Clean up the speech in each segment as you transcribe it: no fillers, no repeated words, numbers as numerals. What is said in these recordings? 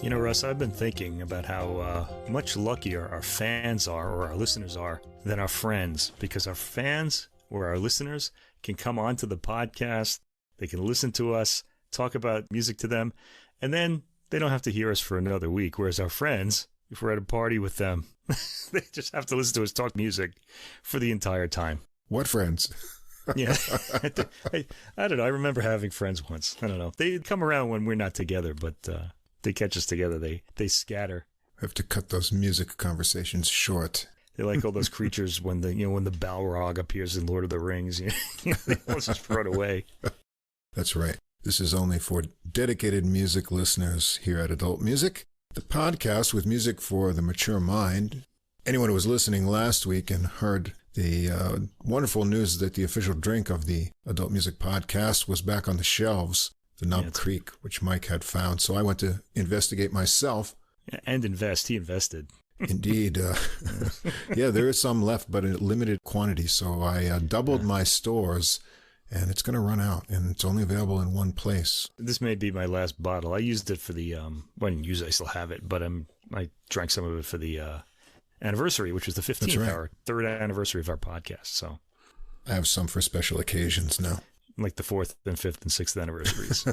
You know, Russ, I've been thinking about how much luckier our fans are, or our listeners are, than our friends, because our fans or our listeners can come onto the podcast, they can listen to us, talk about music to them, and then they don't have to hear us for another week, whereas our friends, if we're at a party with them, they just have to listen to us talk music for the entire time. What friends? Yeah. I don't know. I remember having friends once. I don't know. They come around when we're not together, but they catch us together. They scatter. I have to cut those music conversations short. They're like all those creatures when the Balrog appears in Lord of the Rings. They almost just run away. That's right. This is only for dedicated music listeners here at Adult Music, the podcast with music for the mature mind. Anyone who was listening last week and heard the wonderful news that the official drink of the Adult Music podcast was back on the shelves, the Knob Creek, which Mike had found. So I went to investigate myself. And invest. He invested. Indeed. Yeah, there is some left, but in limited quantity. So I doubled my stores, and it's going to run out, and it's only available in one place. This may be my last bottle. I used it for the, well, I didn't use it, I still have it, but I drank some of it for the anniversary, which was the 15th, right. Our third anniversary of our podcast. So I have some for special occasions now. Like the 4th and 5th and 6th anniversaries.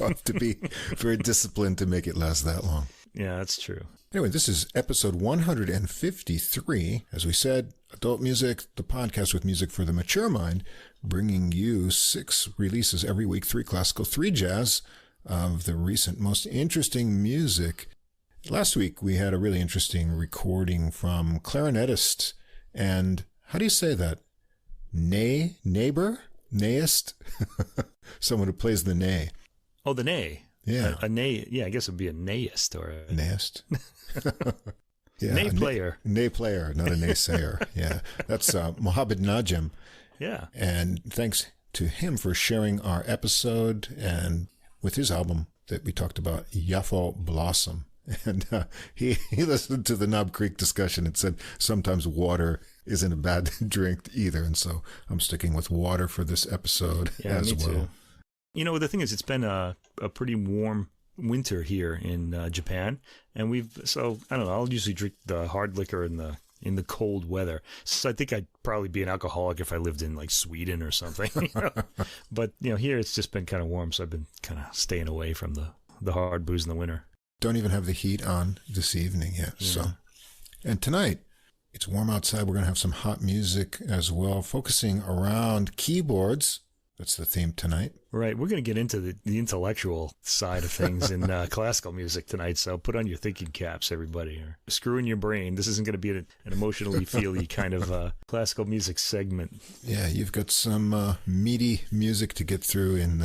I'll have to be very disciplined to make it last that long. Yeah, that's true. Anyway, this is episode 153. As we said, Adult Music, the podcast with music for the mature mind, bringing you 6 releases every week, 3 classical, 3 jazz of the recent most interesting music. Last week, we had a really interesting recording from clarinetist and, how do you say that? Neighbor? Nayist? Someone who plays the ney. Oh, the ney. Yeah. A ney. Yeah, I guess it would be a nayist or a... Nayist? Yeah, ney player. Ney player, not a naysayer. Yeah. That's Mohammed Najem. Yeah. And thanks to him for sharing our episode and with his album that we talked about, Yaffo Blossom. And he listened to the Knob Creek discussion and said sometimes water isn't a bad drink either. And so I'm sticking with water for this episode as well. Too. You know, the thing is, it's been a pretty warm winter here in Japan. And I don't know, I'll usually drink the hard liquor in the cold weather. So I think I'd probably be an alcoholic if I lived in like Sweden or something. But, here it's just been kind of warm. So I've been kind of staying away from the hard booze in the winter. Don't even have the heat on this evening yet. Yeah. So, and tonight, it's warm outside. We're going to have some hot music as well, focusing around keyboards. That's the theme tonight. Right. We're going to get into the intellectual side of things in classical music tonight. So put on your thinking caps, everybody. Or screw in your brain. This isn't going to be an emotionally feely kind of classical music segment. Yeah, you've got some meaty music to get through in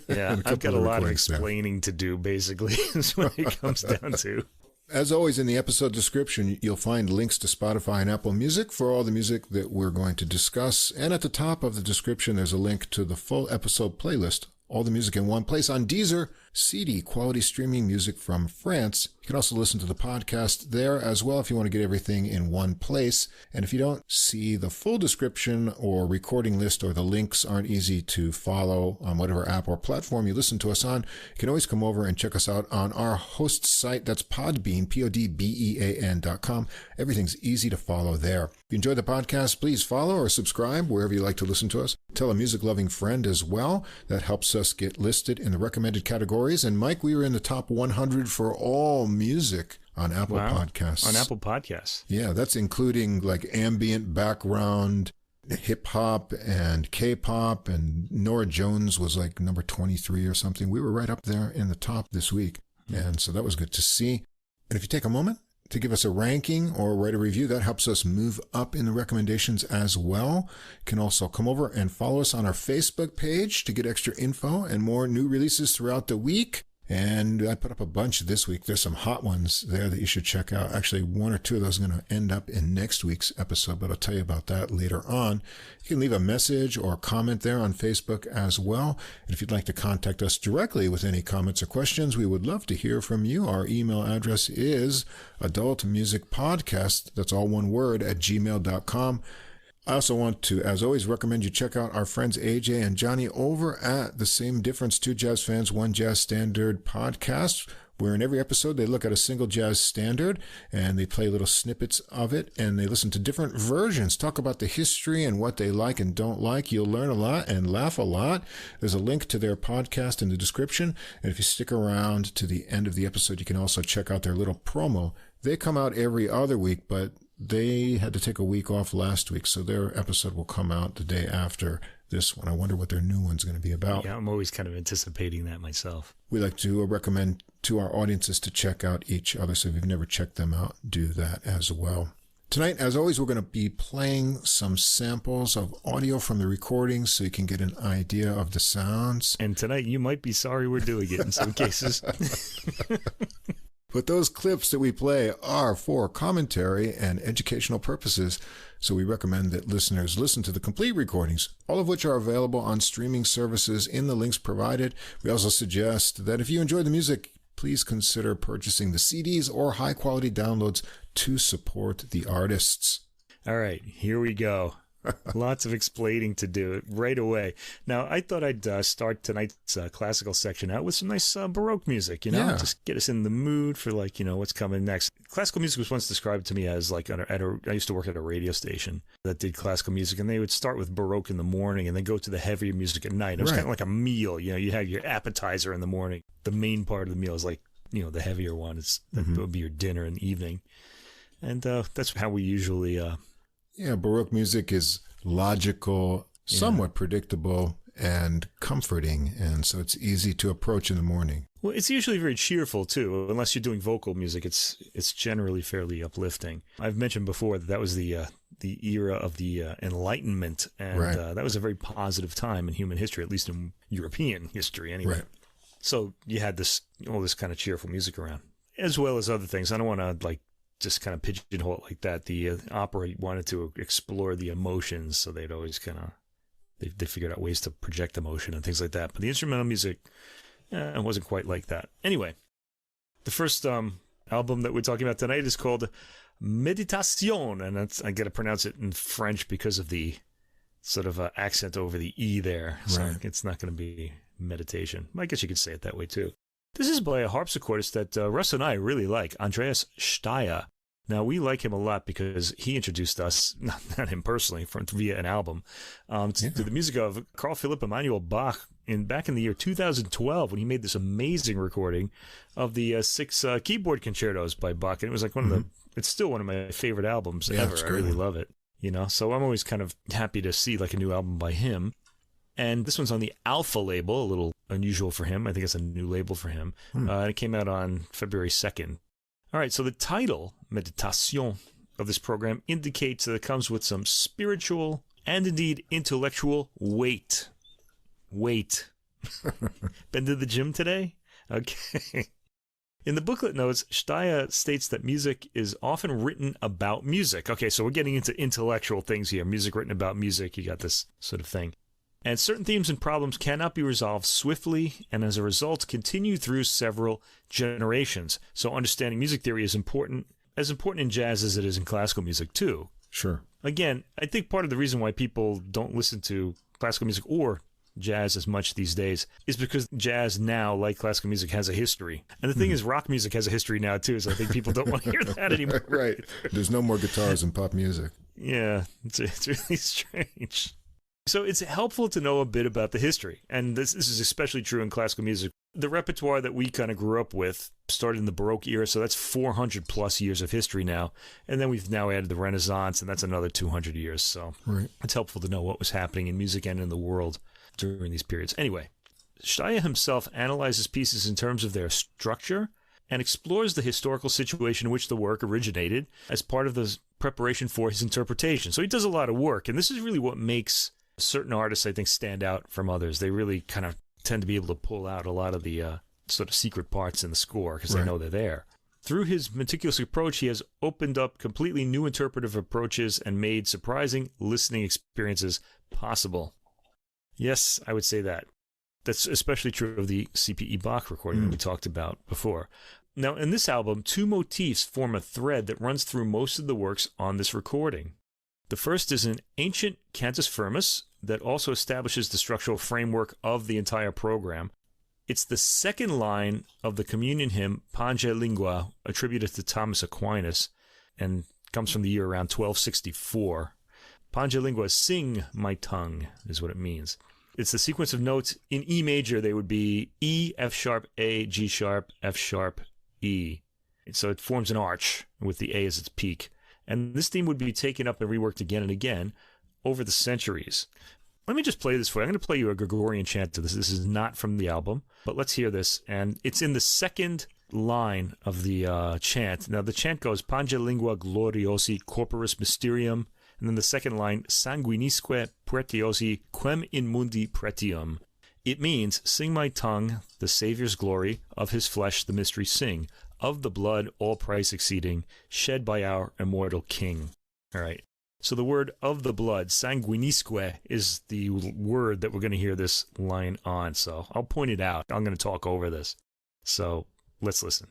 yeah, I've got a lot of explaining to do, basically, is what it comes down to. As always, in the episode description, you'll find links to Spotify and Apple Music for all the music that we're going to discuss. And at the top of the description, there's a link to the full episode playlist. All the music in one place on Deezer, CD, quality streaming music from France. You can also listen to the podcast there as well if you want to get everything in one place. And if you don't see the full description or recording list, or the links aren't easy to follow on whatever app or platform you listen to us on, you can always come over and check us out on our host site. That's Podbean, PODBEAN.com. Everything's easy to follow there. If you enjoy the podcast, please follow or subscribe wherever you like to listen to us. Tell a music-loving friend as well. That helps us get listed in the recommended categories. And Mike, we were in the top 100 for all music on Apple Podcasts. On Apple Podcasts. Yeah, that's including like ambient background, hip-hop and K-pop, and Norah Jones was like number 23 or something. We were right up there in the top this week. And so that was good to see. And if you take a moment to give us a ranking or write a review, that helps us move up in the recommendations as well. You can also come over and follow us on our Facebook page to get extra info and more new releases throughout the week. And I put up a bunch this week. There's some hot ones there that you should check out. Actually, 1 or 2 of those are going to end up in next week's episode, but I'll tell you about that later on. You can leave a message or comment there on Facebook as well. And if you'd like to contact us directly with any comments or questions, we would love to hear from you. Our email address is adultmusicpodcast, that's all one word, @gmail.com. I also want to, as always, recommend you check out our friends AJ and Johnny over at the Same Difference, Two Jazz Fans, One Jazz Standard podcast, where in every episode they look at a single jazz standard and they play little snippets of it and they listen to different versions, talk about the history and what they like and don't like. You'll learn a lot and laugh a lot. There's a link to their podcast in the description. And if you stick around to the end of the episode, you can also check out their little promo. They come out every other week, but they had to take a week off last week, so their episode will come out the day after this one. I wonder what their new one's going to be about. Yeah, I'm always kind of anticipating that myself. We like to recommend to our audiences to check out each other, so if you've never checked them out, do that as well. Tonight, as always, we're going to be playing some samples of audio from the recordings so you can get an idea of the sounds. And tonight, you might be sorry we're doing it in some cases. But those clips that we play are for commentary and educational purposes, so we recommend that listeners listen to the complete recordings, all of which are available on streaming services in the links provided. We also suggest that if you enjoy the music, please consider purchasing the CDs or high-quality downloads to support the artists. All right, here we go. Lots of explaining to do right away. Now, I thought I'd start tonight's classical section out with some nice Baroque music, just get us in the mood for, what's coming next. Classical music was once described to me as, I used to work at a radio station that did classical music, and they would start with Baroque in the morning and then go to the heavier music at night. It was kind of like a meal. You have your appetizer in the morning. The main part of the meal is the heavier one. That would be your dinner in the evening. And that's how we usually... Baroque music is logical, somewhat predictable, and comforting, and so it's easy to approach in the morning. Well, it's usually very cheerful, too. Unless you're doing vocal music, it's generally fairly uplifting. I've mentioned before that was the era of the Enlightenment, and that was a very positive time in human history, at least in European history anyway. Right. So you had all this kind of cheerful music around, as well as other things. I don't want to, just kind of pigeonhole it like that. The opera wanted to explore the emotions, so they'd always kind of they figured out ways to project emotion and things like that. But the instrumental music it wasn't quite like that. Anyway, the first album that we're talking about tonight is called Méditation, and I got to pronounce it in French because of the sort of accent over the E there. So it's not going to be meditation. I guess you could say it that way too. This is by a harpsichordist that Russ and I really like, Andreas Staier. Now, we like him a lot because he introduced us, not him personally, via an album, to the music of Carl Philipp Emanuel Bach back in the year 2012 when he made this amazing recording of the 6 keyboard concertos by Bach. And it was like it's still one of my favorite albums ever. I really love it. So I'm always kind of happy to see a new album by him. And this one's on the Alpha label, a little unusual for him. I think it's a new label for him. It came out on February 2nd. All right, so the title, Méditation, of this program indicates that it comes with some spiritual and indeed intellectual weight. Weight. Been to the gym today? Okay. In the booklet notes, Staier states that music is often written about music. Okay, so we're getting into intellectual things here. Music written about music, you got this sort of thing. And certain themes and problems cannot be resolved swiftly, and as a result, continue through several generations. So understanding music theory is as important in jazz as it is in classical music, too. Sure. Again, I think part of the reason why people don't listen to classical music or jazz as much these days is because jazz now, like classical music, has a history. And the thing is, rock music has a history now, too, so I think people don't want to hear that anymore. Right. There's no more guitars in pop music. Yeah, it's really strange. So it's helpful to know a bit about the history, and this is especially true in classical music. The repertoire that we kind of grew up with started in the Baroque era, so that's 400 plus years of history now, and then we've now added the Renaissance, and that's another 200 years, so it's helpful to know what was happening in music and in the world during these periods. Anyway, Staier himself analyzes pieces in terms of their structure and explores the historical situation in which the work originated as part of the preparation for his interpretation. So he does a lot of work, and this is really what makes certain artists, I think, stand out from others. They really kind of tend to be able to pull out a lot of the sort of secret parts in the score because they know they're there. Through his meticulous approach, he has opened up completely new interpretive approaches and made surprising listening experiences possible. Yes, I would say that. That's especially true of the C.P.E. Bach recording that we talked about before. Now, in this album, 2 motifs form a thread that runs through most of the works on this recording. The first is an ancient cantus firmus that also establishes the structural framework of the entire program. It's the second line of the communion hymn Pange Lingua, attributed to Thomas Aquinas, and comes from the year around 1264. Pange Lingua, sing my tongue, is what it means. It's the sequence of notes. In E major, they would be E, F sharp, A, G sharp, F sharp, E. So it forms an arch with the A as its peak. And this theme would be taken up and reworked again and again over the centuries. Let me just play this for you. I'm going to play you a Gregorian chant to this. This is not from the album, but let's hear this. And it's in the second line of the chant. Now, the chant goes, Pange lingua gloriosi corporis mysterium. And then the second line, sanguinisque pretiosi quem in mundi pretium. It means, sing my tongue, the Savior's glory, of his flesh the mystery sing, of the blood all price exceeding, shed by our immortal King. All right. So the word of the blood, sanguinisque, is the word that we're going to hear this line on. So I'll point it out. I'm going to talk over this. So let's listen.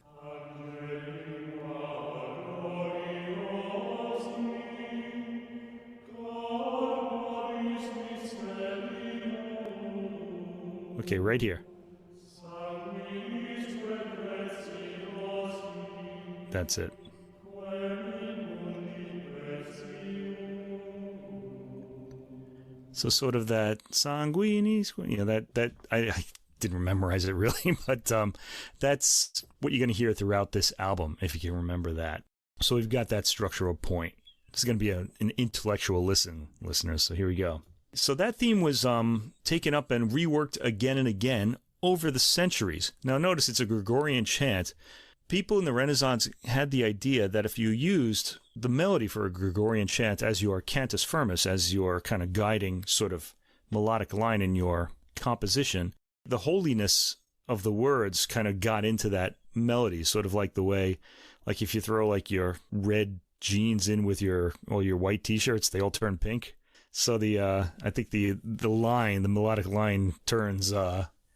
Okay, right here. That's it. So sort of that sanguinis, that I didn't memorize it really, but that's what you're going to hear throughout this album, if you can remember that. So we've got that structural point. This is going to be an intellectual listen, listeners. So here we go. So that theme was taken up and reworked again and again over the centuries. Now notice it's a Gregorian chant. People in the Renaissance had the idea that if you used the melody for a Gregorian chant as your cantus firmus, as your kind of guiding sort of melodic line in your composition, the holiness of the words kind of got into that melody, sort of like the way, like if you throw like your red jeans in with your white t-shirts, they all turn pink. So I think the line, the melodic line turns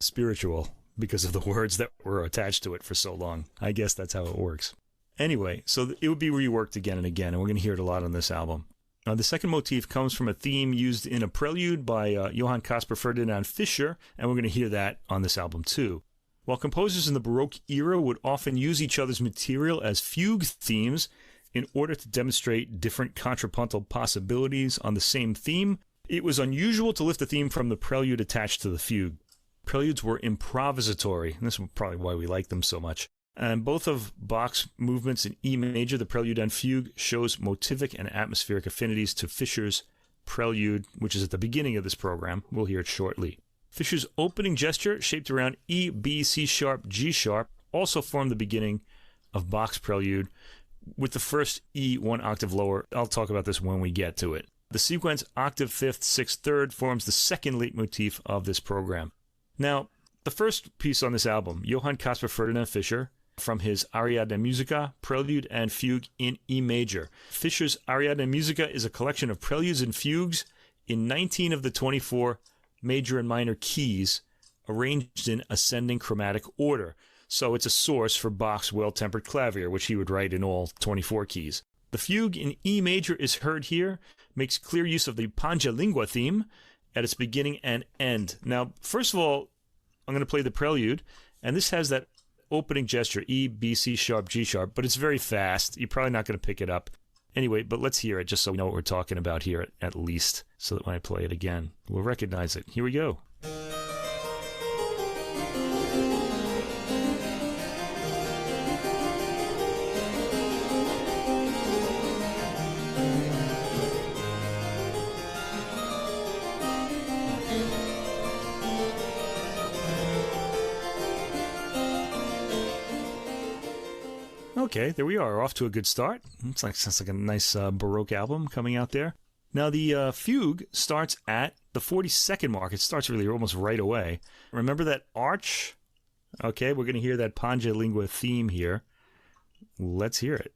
spiritual because of the words that were attached to it for so long. I guess that's how it works. Anyway, so it would be reworked again and again, and we're going to hear it a lot on this album. The second motif comes from a theme used in a prelude by Johann Caspar Ferdinand Fischer, and we're going to hear that on this album too. While composers in the Baroque era would often use each other's material as fugue themes in order to demonstrate different contrapuntal possibilities on the same theme, it was unusual to lift a theme from the prelude attached to the fugue. Preludes were improvisatory, and this is probably why we like them so much. And both of Bach's movements in E major, the prelude and fugue, shows motivic and atmospheric affinities to Fischer's prelude, which is at the beginning of this program. We'll hear it shortly. Fischer's opening gesture, shaped around E, B, C sharp, G sharp, also formed the beginning of Bach's prelude, with the first E 1 octave lower. I'll talk about this when we get to it. The sequence octave fifth, sixth, third forms the second leitmotif of this program. Now, the first piece on this album, Johann Caspar Ferdinand Fischer, from his Ariadne Musica, Prelude and Fugue in E major. Fischer's Ariadne Musica is a collection of preludes and fugues in 19 of the 24 major and minor keys, arranged in ascending chromatic order. So it's a source for Bach's well-tempered clavier, which he would write in all 24 keys. The fugue in E major is heard here, makes clear use of the Pange Lingua theme at its beginning and end. Now, first of all, I'm going to play the prelude, and this has that opening gesture, E, B, C sharp, G sharp, but it's very fast. You're probably not going to pick it up. Anyway, but let's hear it just so we know what we're talking about here at least, so that when I play it again, we'll recognize it. Here we go. Okay, there we are, off to a good start. Sounds like a nice Baroque album coming out there. Now, the fugue starts at the 42nd mark. It starts really almost right away. Remember that arch? Okay, we're going to hear that Pange Lingua theme here. Let's hear it.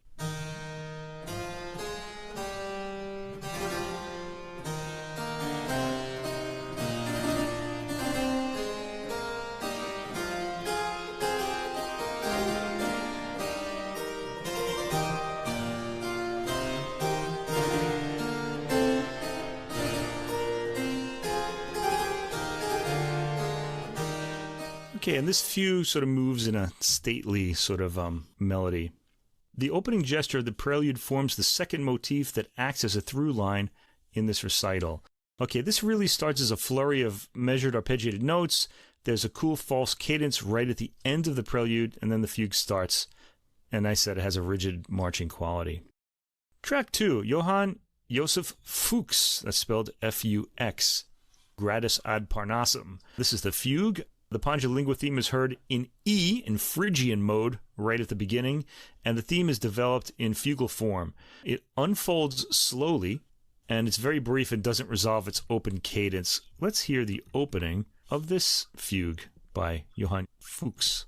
Okay, and this fugue sort of moves in a stately sort of melody. The opening gesture of the prelude forms the second motif that acts as a through line in this recital. Okay, this really starts as a flurry of measured arpeggiated notes. There's a cool false cadence right at the end of the prelude, and then the fugue starts. And I said it has a rigid marching quality. Track 2, Johann Joseph Fuchs, that's spelled F-U-X, Gradus ad Parnassum. This is the fugue. The Panjalingua theme is heard in E, in Phrygian mode, right at the beginning, and the theme is developed in fugal form. It unfolds slowly, and it's very brief and doesn't resolve its open cadence. Let's hear the opening of this fugue by Johann Fuchs.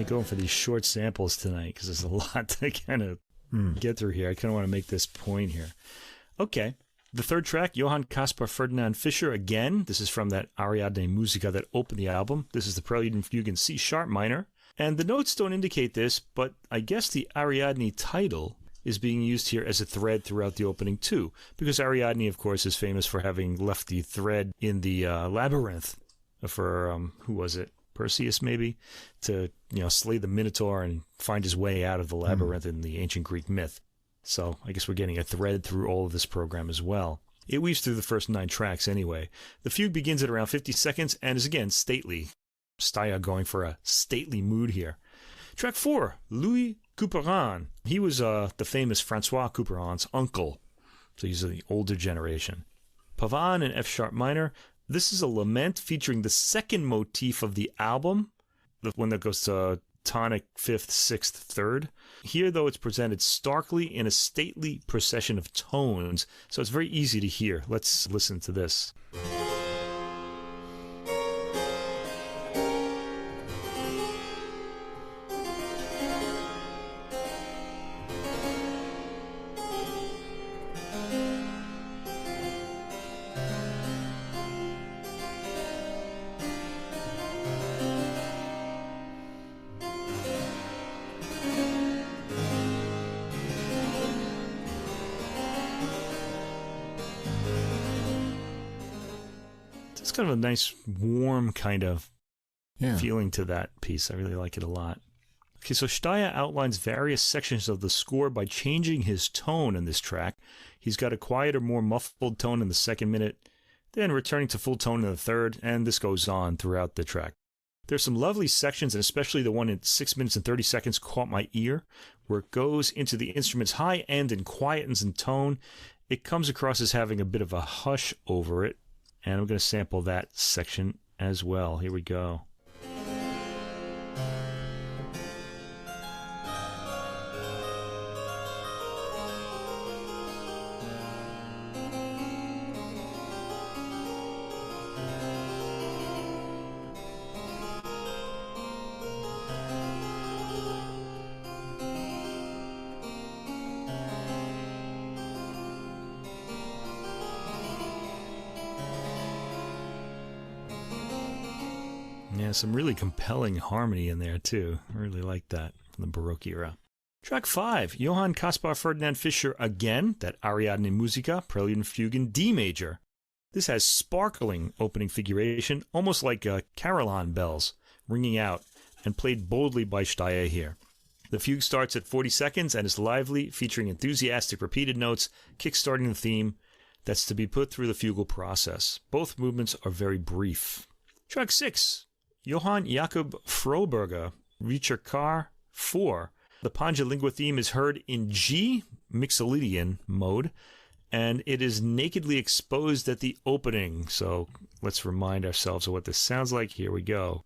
Going for these short samples tonight because there's a lot to kind of get through here. I kind of want to make this point here. Okay. The third track, Johann Caspar Ferdinand Fischer again. This is from that Ariadne Musica that opened the album. This is the Prelude and Fugue in C sharp minor. And the notes don't indicate this, but I guess the Ariadne title is being used here as a thread throughout the opening too, because Ariadne, of course, is famous for having left the thread in the labyrinth for, who was it? Perseus, maybe, to slay the Minotaur and find his way out of the labyrinth in the ancient Greek myth. So I guess we're getting a thread through all of this program as well. It weaves through the first 9 tracks anyway. The fugue begins at around 50 seconds and is again stately. Staier going for a stately mood here. Track 4, Louis Couperin. He was the famous Francois Couperin's uncle, so he's the older generation. Pavane in F sharp minor. This is a lament featuring the second motif of the album, the one that goes to tonic 5th, 6th, 3rd. Here, though, it's presented starkly in a stately procession of tones, so it's very easy to hear. Let's listen to this. Kind of a nice, warm kind of feeling to that piece. I really like it a lot. Okay, so Staier outlines various sections of the score by changing his tone in this track. He's got a quieter, more muffled tone in the 2nd minute, then returning to full tone in the 3rd, and this goes on throughout the track. There's some lovely sections, and especially the one in 6 minutes and 30 seconds caught my ear, where it goes into the instrument's high end and quietens in tone. It comes across as having a bit of a hush over it. And I'm going to sample that section as well. Here we go. Yeah, some really compelling harmony in there, too. I really like that from the Baroque era. Track 5, Johann Caspar Ferdinand Fischer again, that Ariadne Musica, Prelude and Fugue in D major. This has sparkling opening figuration, almost like carillon bells, ringing out, and played boldly by Staier here. The fugue starts at 40 seconds and is lively, featuring enthusiastic repeated notes, kick-starting the theme that's to be put through the fugal process. Both movements are very brief. Track 6, Johann Jakob Froberger, Ricercar 4. The Panjalingua theme is heard in G, Mixolydian mode, and it is nakedly exposed at the opening. So let's remind ourselves of what this sounds like. Here we go.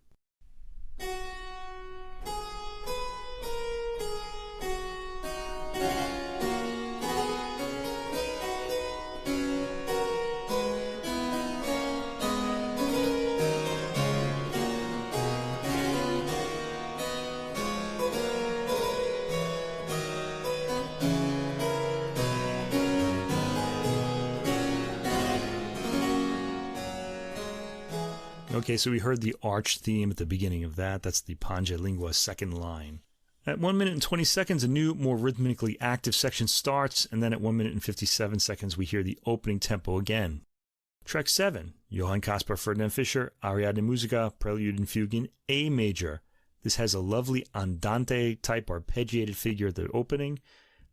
Okay, so we heard the arch theme at the beginning of that. That's the Pange Lingua second line. At 1 minute and 20 seconds, a new, more rhythmically active section starts, and then at 1 minute and 57 seconds, we hear the opening tempo again. Track 7, Johann Caspar Ferdinand Fischer, Aria de Musica, Prelude and Fugue in A major. This has a lovely andante-type arpeggiated figure at the opening.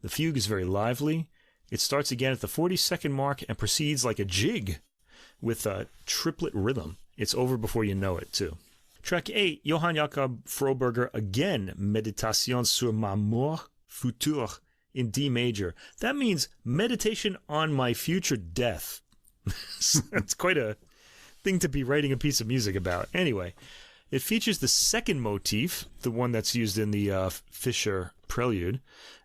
The fugue is very lively. It starts again at the 40-second mark and proceeds like a jig with a triplet rhythm. It's over before you know it, too. Track 8, Johann Jakob Froberger, again, Méditation sur ma mort future in D major. That means meditation on my future death. That's quite a thing to be writing a piece of music about. Anyway, it features the second motif, the one that's used in the Fischer prelude,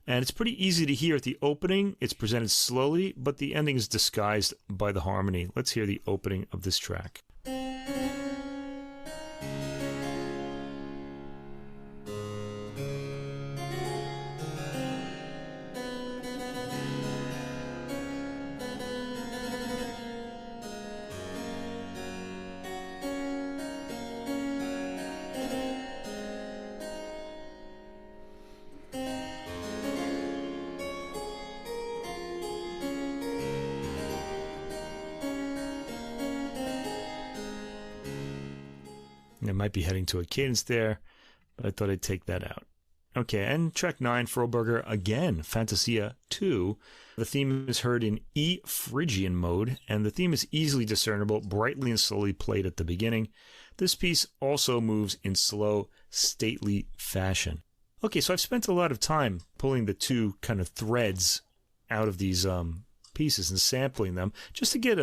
and it's pretty easy to hear at the opening. It's presented slowly, but the ending is disguised by the harmony. Let's hear the opening of this track. It might be heading to a cadence there, but I thought I'd take that out. Okay, and track 9, Froberger, again, Fantasia 2. The theme is heard in E Phrygian mode, and the theme is easily discernible, brightly and slowly played at the beginning. This piece also moves in slow, stately fashion. Okay, so I've spent a lot of time pulling the two kind of threads out of these pieces and sampling them just to get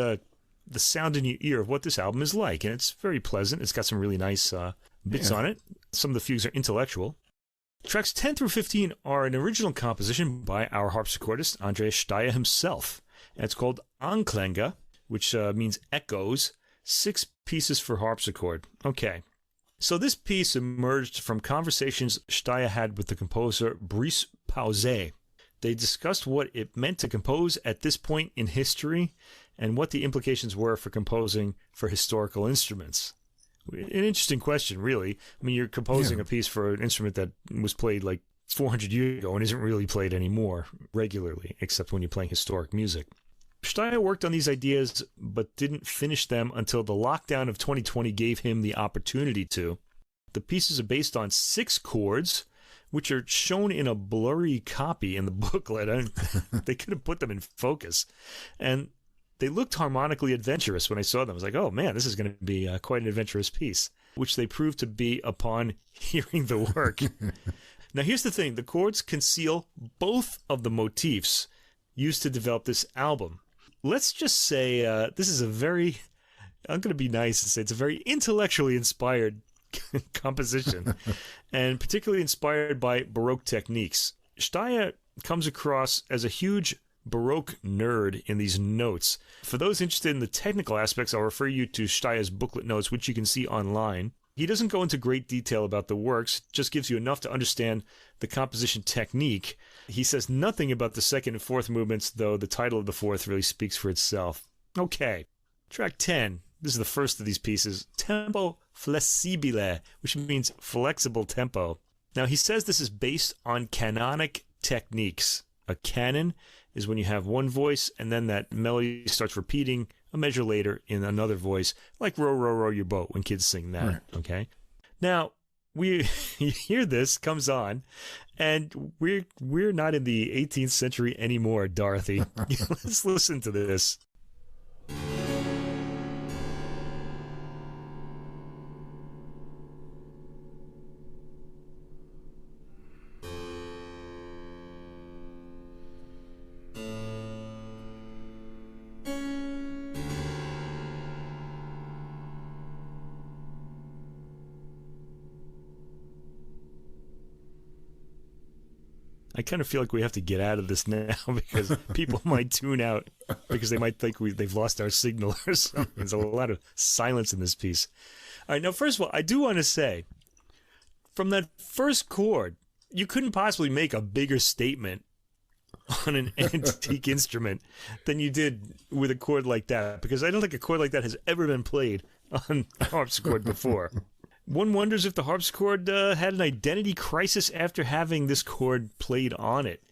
the sound in your ear of what this album is like. And it's very pleasant. It's got some really nice bits on it. Some of the fugues are intellectual. Tracks 10 through 15 are an original composition by our harpsichordist, Andreas Staier himself. And it's called Anklänge, which means echoes. 6 pieces for harpsichord. Okay. So this piece emerged from conversations Staier had with the composer Brice Pauzet. They discussed what it meant to compose at this point in history and what the implications were for composing for historical instruments. An interesting question, really. I mean, you're composing a piece for an instrument that was played like 400 years ago and isn't really played anymore regularly, except when you're playing historic music. Staier worked on these ideas, but didn't finish them until the lockdown of 2020 gave him the opportunity to. The pieces are based on 6 chords, which are shown in a blurry copy in the booklet. They could have put them in focus. And they looked harmonically adventurous when I saw them. I was like, oh man, this is going to be quite an adventurous piece, which they proved to be upon hearing the work. Now here's the thing. The chords conceal both of the motifs used to develop this album. Let's just say this is I'm going to be nice and say it's a very intellectually inspired composition, and particularly inspired by Baroque techniques. Staier comes across as a huge Baroque nerd in these notes. For those interested in the technical aspects, I'll refer you to Steier's booklet notes, which you can see online. He doesn't go into great detail about the works, just gives you enough to understand the composition technique. He says nothing about the second and fourth movements, though the title of the fourth really speaks for itself. Okay, track 10. This is the first of these pieces, Tempo Flessibile, which means flexible tempo. Now, he says this is based on canonic techniques. A canon is when you have one voice and then that melody starts repeating a measure later in another voice, like Row, Row, Row Your Boat when kids sing that, right. Okay? Now, you hear this, comes on, and we're not in the 18th century anymore, Dorothy. Let's listen to this. I kind of feel like we have to get out of this now because people might tune out because they might think they've lost our signal or something. There's a lot of silence in this piece. All right, now, first of all, I do want to say, from that first chord, you couldn't possibly make a bigger statement on an antique instrument than you did with a chord like that, because I don't think a chord like that has ever been played on harpsichord before. One wonders if the harpsichord had an identity crisis after having this chord played on it.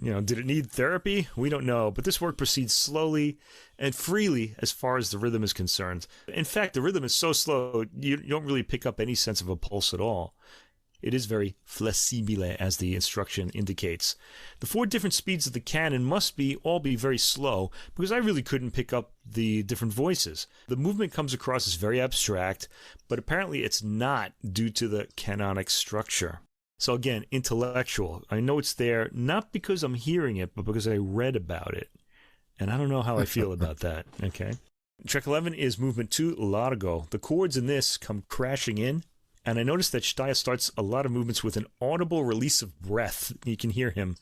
Did it need therapy? We don't know, but this work proceeds slowly and freely as far as the rhythm is concerned. In fact, the rhythm is so slow, you don't really pick up any sense of a pulse at all. It is very flessibile, as the instruction indicates. The 4 different speeds of the canon must all be very slow, because I really couldn't pick up the different voices. The movement comes across as very abstract, but apparently it's not due to the canonic structure. So again, intellectual. I know it's there, not because I'm hearing it, but because I read about it. And I don't know how I feel about that, okay? Track 11 is movement 2, largo. The chords in this come crashing in, and I noticed that Staier starts a lot of movements with an audible release of breath. You can hear him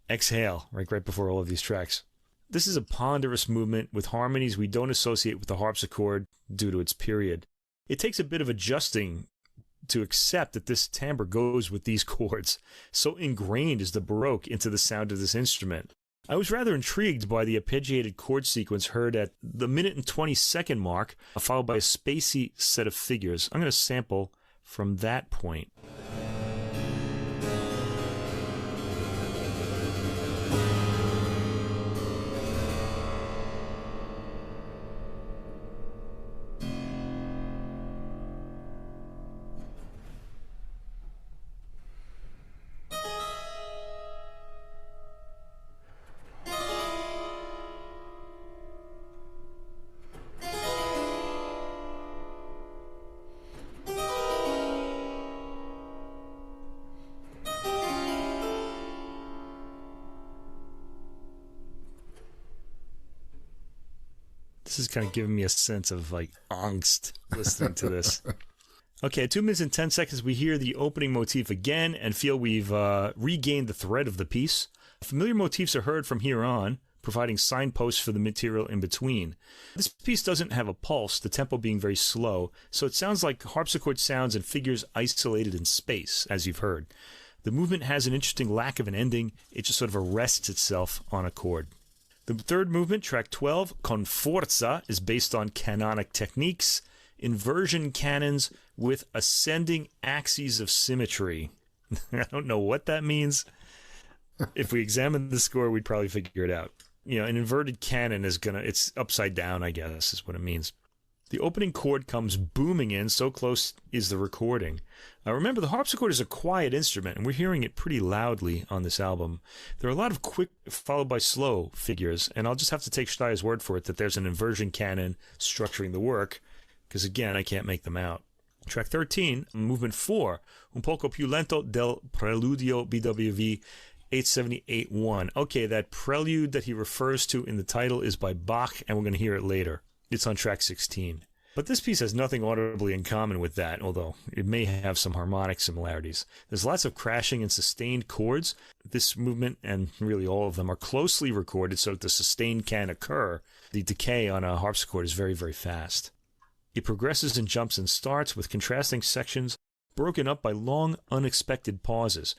exhale right before all of these tracks. This is a ponderous movement with harmonies we don't associate with the harpsichord due to its period. It takes a bit of adjusting to accept that this timbre goes with these chords. So ingrained is the Baroque into the sound of this instrument. I was rather intrigued by the arpeggiated chord sequence heard at the minute and 20-second mark, followed by a spacey set of figures. I'm going to sample from that point. This is kind of giving me a sense of angst listening to this. Okay, at 2 minutes and 10 seconds, we hear the opening motif again and feel we've regained the thread of the piece. Familiar motifs are heard from here on, providing signposts for the material in between. This piece doesn't have a pulse, the tempo being very slow, so it sounds like harpsichord sounds and figures isolated in space, as you've heard. The movement has an interesting lack of an ending. It just sort of arrests itself on a chord. The third movement, track 12, Con Forza, is based on canonic techniques, inversion canons with ascending axes of symmetry. I don't know what that means. If we examine the score, we'd probably figure it out. An inverted canon it's upside down, I guess, is what it means. The opening chord comes booming in, so close is the recording. Remember, the harpsichord is a quiet instrument, and we're hearing it pretty loudly on this album. There are a lot of quick followed by slow figures, and I'll just have to take Staier's word for it that there's an inversion canon structuring the work, because again, I can't make them out. Track 13, movement 4, Un poco più lento del preludio BWV 878-1. Okay, that prelude that he refers to in the title is by Bach, and we're going to hear it later. It's on track 16. But this piece has nothing audibly in common with that, although it may have some harmonic similarities. There's lots of crashing and sustained chords. This movement, and really all of them, are closely recorded so that the sustain can occur. The decay on a harpsichord is very, very fast. It progresses and jumps and starts with contrasting sections broken up by long, unexpected pauses.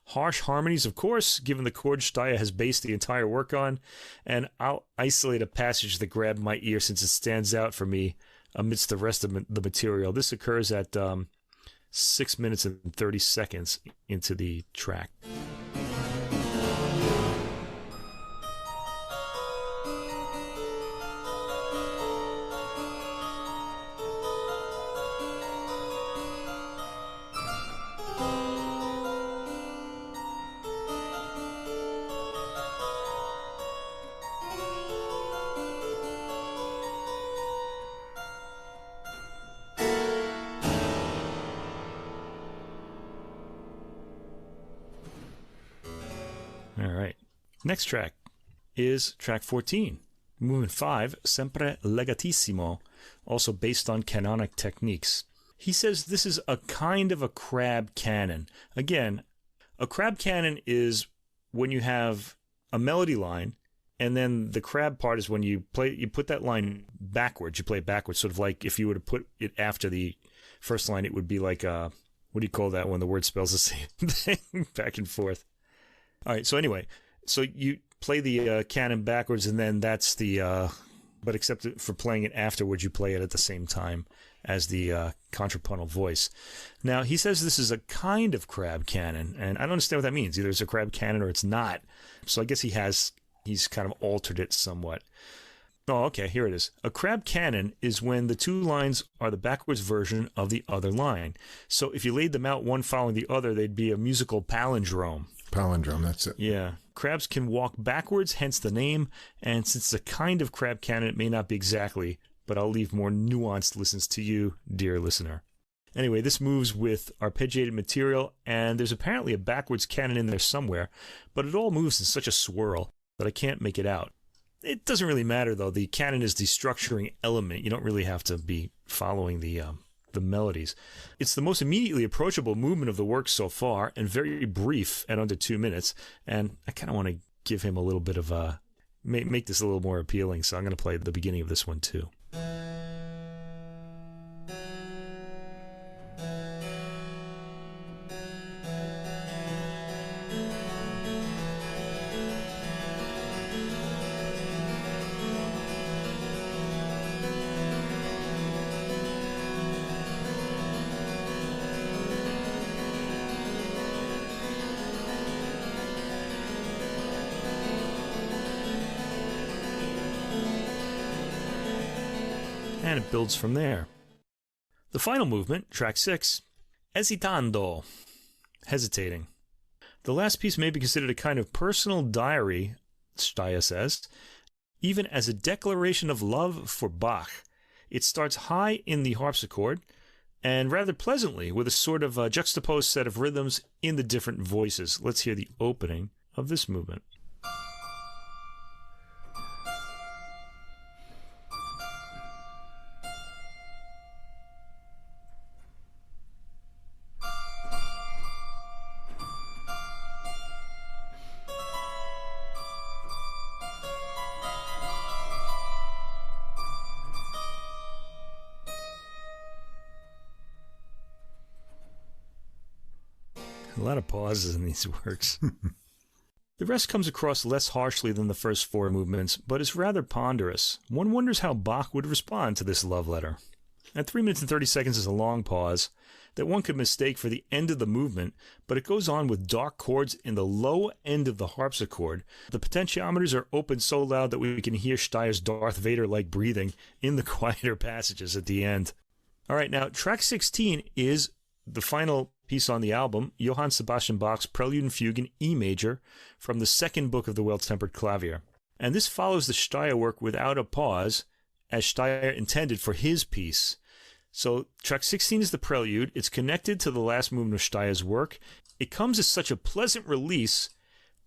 Harsh harmonies, of course, given the chord Staier has based the entire work on, and I'll isolate a passage that grabbed my ear since it stands out for me amidst the rest of the material. This occurs at 6 minutes and 30 seconds into the track. All right. Next track is track 14, movement 5, Sempre Legatissimo, also based on canonic techniques. He says this is a kind of a crab canon. Again, a crab canon is when you have a melody line, and then the crab part is when you put that line backwards. You play it backwards, sort of like if you were to put it after the first line, it would be like what do you call that when the word spells the same thing back and forth? All right, so anyway, so you play the canon backwards, and then that's the, but except for playing it afterwards, you play it at the same time. as the contrapuntal voice. Now, he says this is a kind of crab canon, and I don't understand what that means. Either it's a crab canon or it's not. So I guess he's kind of altered it somewhat. Oh, okay, here it is. A crab canon is when the two lines are the backwards version of the other line. So if you laid them out one following the other, they'd be a musical palindrome. Palindrome, that's it. Yeah. Crabs can walk backwards, hence the name, and since it's a kind of crab canon, it may not be exactly, but I'll leave more nuanced listens to you, dear listener. Anyway, this moves with arpeggiated material, and there's apparently a backwards canon in there somewhere, but it all moves in such a swirl that I can't make it out. It doesn't really matter, though. The canon is the structuring element. You don't really have to be following the melodies. It's the most immediately approachable movement of the work so far, and very brief at under 2 minutes, and I kind of want to give him a little bit of a... make this a little more appealing, so I'm going to play the beginning of this one, too. And it builds from there. The final movement, track 6, Esitando, hesitating. The last piece may be considered a kind of personal diary, Staier says, even as a declaration of love for Bach. It starts high in the harpsichord, and rather pleasantly, with a sort of juxtaposed set of rhythms in the different voices. Let's hear the opening of this movement. A lot of pauses in these works. The rest comes across less harshly than the first 4 movements, but is rather ponderous. One wonders how Bach would respond to this love letter. At 3 minutes and 30 seconds is a long pause that one could mistake for the end of the movement, but it goes on with dark chords in the low end of the harpsichord. The potentiometers are open so loud that we can hear Staier's Darth Vader-like breathing in the quieter passages at the end. All right, now track 16 is the final piece on the album, Johann Sebastian Bach's Prelude and Fugue in E major from the second book of the Well-Tempered Clavier. And this follows the Staier work without a pause, as Staier intended for his piece. So track 16 is the prelude. It's connected to the last movement of Staier's work. It comes as such a pleasant release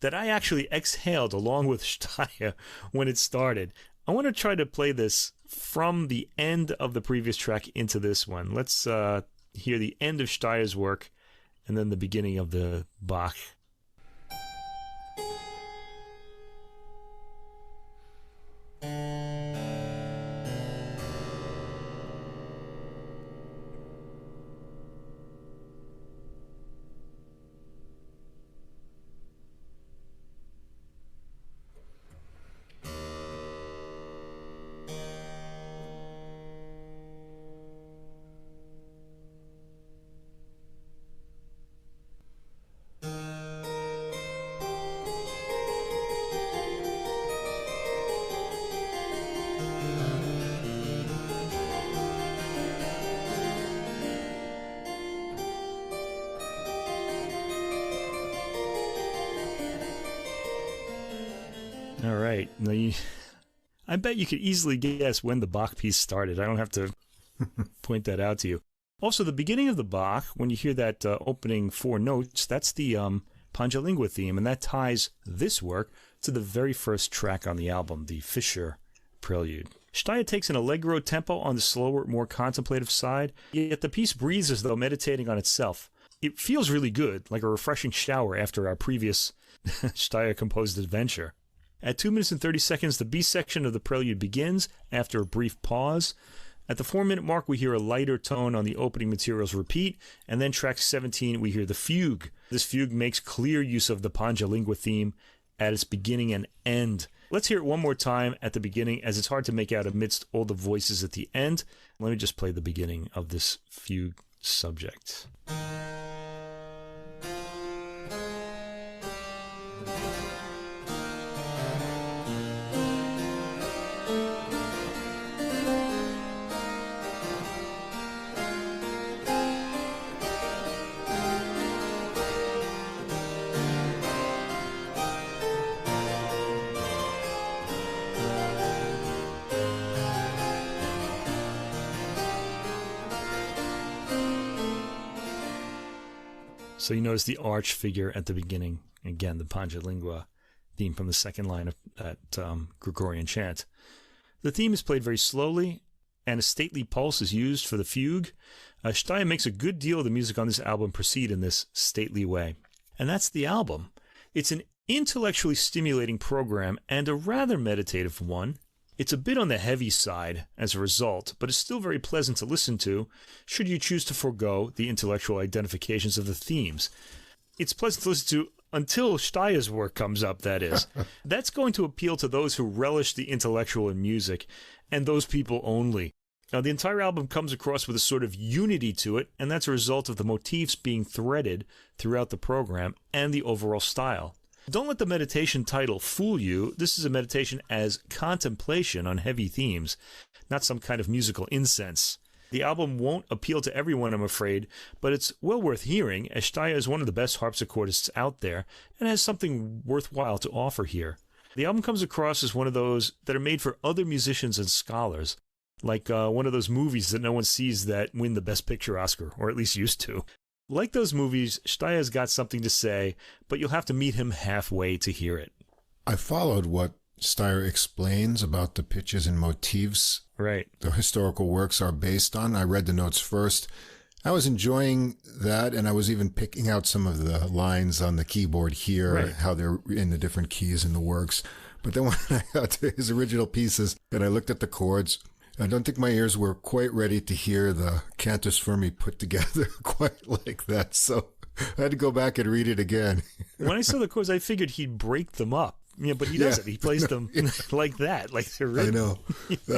that I actually exhaled along with Staier when it started. I want to try to play this from the end of the previous track into this one. Let's hear the end of Staier's work and then the beginning of the Bach. All right. Now I bet you could easily guess when the Bach piece started. I don't have to point that out to you. Also, the beginning of the Bach, when you hear that opening 4 notes, that's the Panjalingua theme, and that ties this work to the very first track on the album, the Fischer Prelude. Staier takes an allegro tempo on the slower, more contemplative side, yet the piece breathes as though meditating on itself. It feels really good, like a refreshing shower after our previous Staier-composed adventure. At 2 minutes and 30 seconds, the B section of the prelude begins after a brief pause. At the 4-minute mark, we hear a lighter tone on the opening materials repeat, and then track 17, we hear the fugue. This fugue makes clear use of the Panjalingua theme, at its beginning and end. Let's hear it one more time at the beginning, as it's hard to make out amidst all the voices at the end. Let me just play the beginning of this fugue subject. So you notice the arch figure at the beginning. Again, the Panjalingua theme from the second line of that Gregorian chant. The theme is played very slowly, and a stately pulse is used for the fugue. Staier makes a good deal of the music on this album proceed in this stately way. And that's the album. It's an intellectually stimulating program and a rather meditative one. It's a bit on the heavy side as a result, but it's still very pleasant to listen to, should you choose to forego the intellectual identifications of the themes. It's pleasant to listen to until Staier's work comes up, that is. That's going to appeal to those who relish the intellectual in music, and those people only. Now, the entire album comes across with a sort of unity to it, and that's a result of the motifs being threaded throughout the program and the overall style. Don't let the meditation title fool you. This is a meditation as contemplation on heavy themes, not some kind of musical incense. The album won't appeal to everyone, I'm afraid, but it's well worth hearing, as Staier is one of the best harpsichordists out there and has something worthwhile to offer here. The album comes across as one of those that are made for other musicians and scholars, like one of those movies that no one sees that win the Best Picture Oscar, or at least used to. Like those movies, Staier's got something to say, but you'll have to meet him halfway to hear it. I followed what Staier explains about the pitches and motifs right. the historical works are based on. I read the notes first. I was enjoying that, and I was even picking out some of the lines on the keyboard here, right. how they're in the different keys in the works. But then when I got to his original pieces and I looked at the chords, I don't think my ears were quite ready to hear the cantus firmi put together quite like that. So I had to go back and read it again. When I saw the chords, I figured he'd break them up. Yeah, but he doesn't. He plays them like that, like they're written. I know.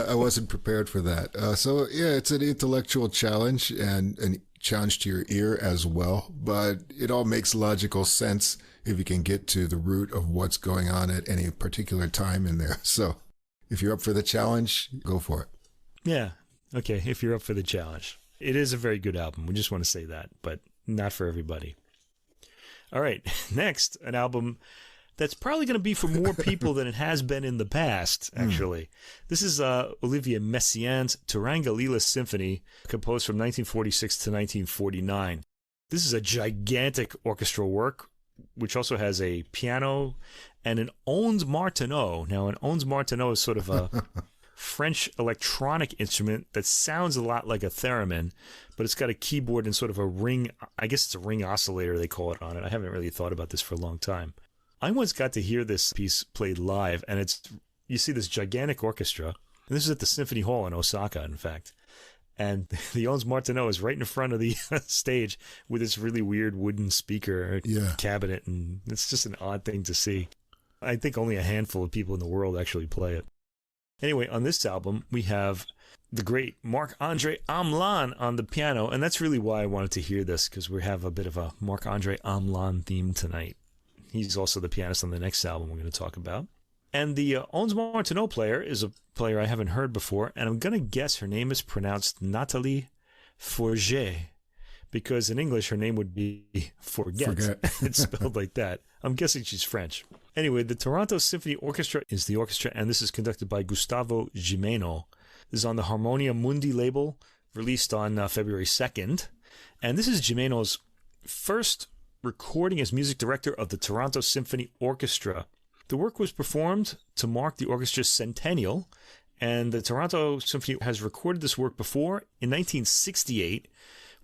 I wasn't prepared for that. So, it's an intellectual challenge and a challenge to your ear as well. But it all makes logical sense if you can get to the root of what's going on at any particular time in there. So if you're up for the challenge, go for it. Yeah. Okay. If you're up for the challenge. It is a very good album. We just want to say that, but not for everybody. All right. Next, an album that's probably going to be for more people than it has been in the past, actually. This is Olivier Messiaen's Turangalîla-Symphony, composed from 1946 to 1949. This is a gigantic orchestral work, which also has a piano and an Onze Martenot. Now, an Onze Martenot is sort of a French electronic instrument that sounds a lot like a theremin, but it's got a keyboard and sort of a ring. I guess it's a ring oscillator, they call it on it. I haven't really thought about this for a long time. I once got to hear this piece played live, and you see this gigantic orchestra, and this is at the Symphony Hall in Osaka, in fact. And the Onze Martenot is right in front of the stage with this really weird wooden speaker cabinet, and it's just an odd thing to see. I think only a handful of people in the world actually play it. Anyway, on this album, we have the great Marc-André Hamelin on the piano, and that's really why I wanted to hear this, because we have a bit of a Marc-André Hamelin theme tonight. He's also the pianist on the next album we're going to talk about. And the Onze Martenot player is a player I haven't heard before, and I'm going to guess her name is pronounced Nathalie Forget, because in English her name would be Forget. It's spelled like that. I'm guessing she's French. Anyway, the Toronto Symphony Orchestra is the orchestra, and this is conducted by Gustavo Gimeno. This is on the Harmonia Mundi label, released on February 2nd. And this is Gimeno's first recording as music director of the Toronto Symphony Orchestra. The work was performed to mark the orchestra's centennial, and the Toronto Symphony has recorded this work before in 1968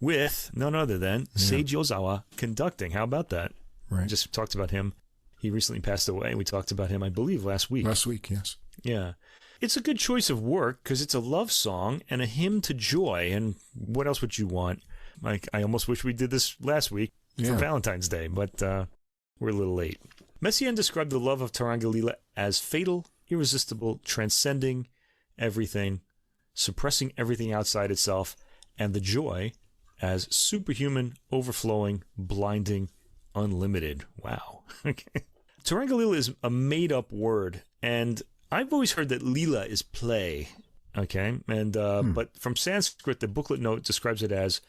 with none other than Seiji Ozawa conducting. How about that? Right. We just talked about him. He recently passed away. We talked about him, I believe, last week. Last week, yes. Yeah. It's a good choice of work because it's a love song and a hymn to joy. And what else would you want? Like, I almost wish we did this last week for Valentine's Day, but we're a little late. Messiaen described the love of Turangalîla as fatal, irresistible, transcending everything, suppressing everything outside itself, and the joy as superhuman, overflowing, blinding, unlimited. Wow. Okay. Turangalîla is a made-up word, and I've always heard that lila is play. Okay, and but from Sanskrit, the booklet note describes it as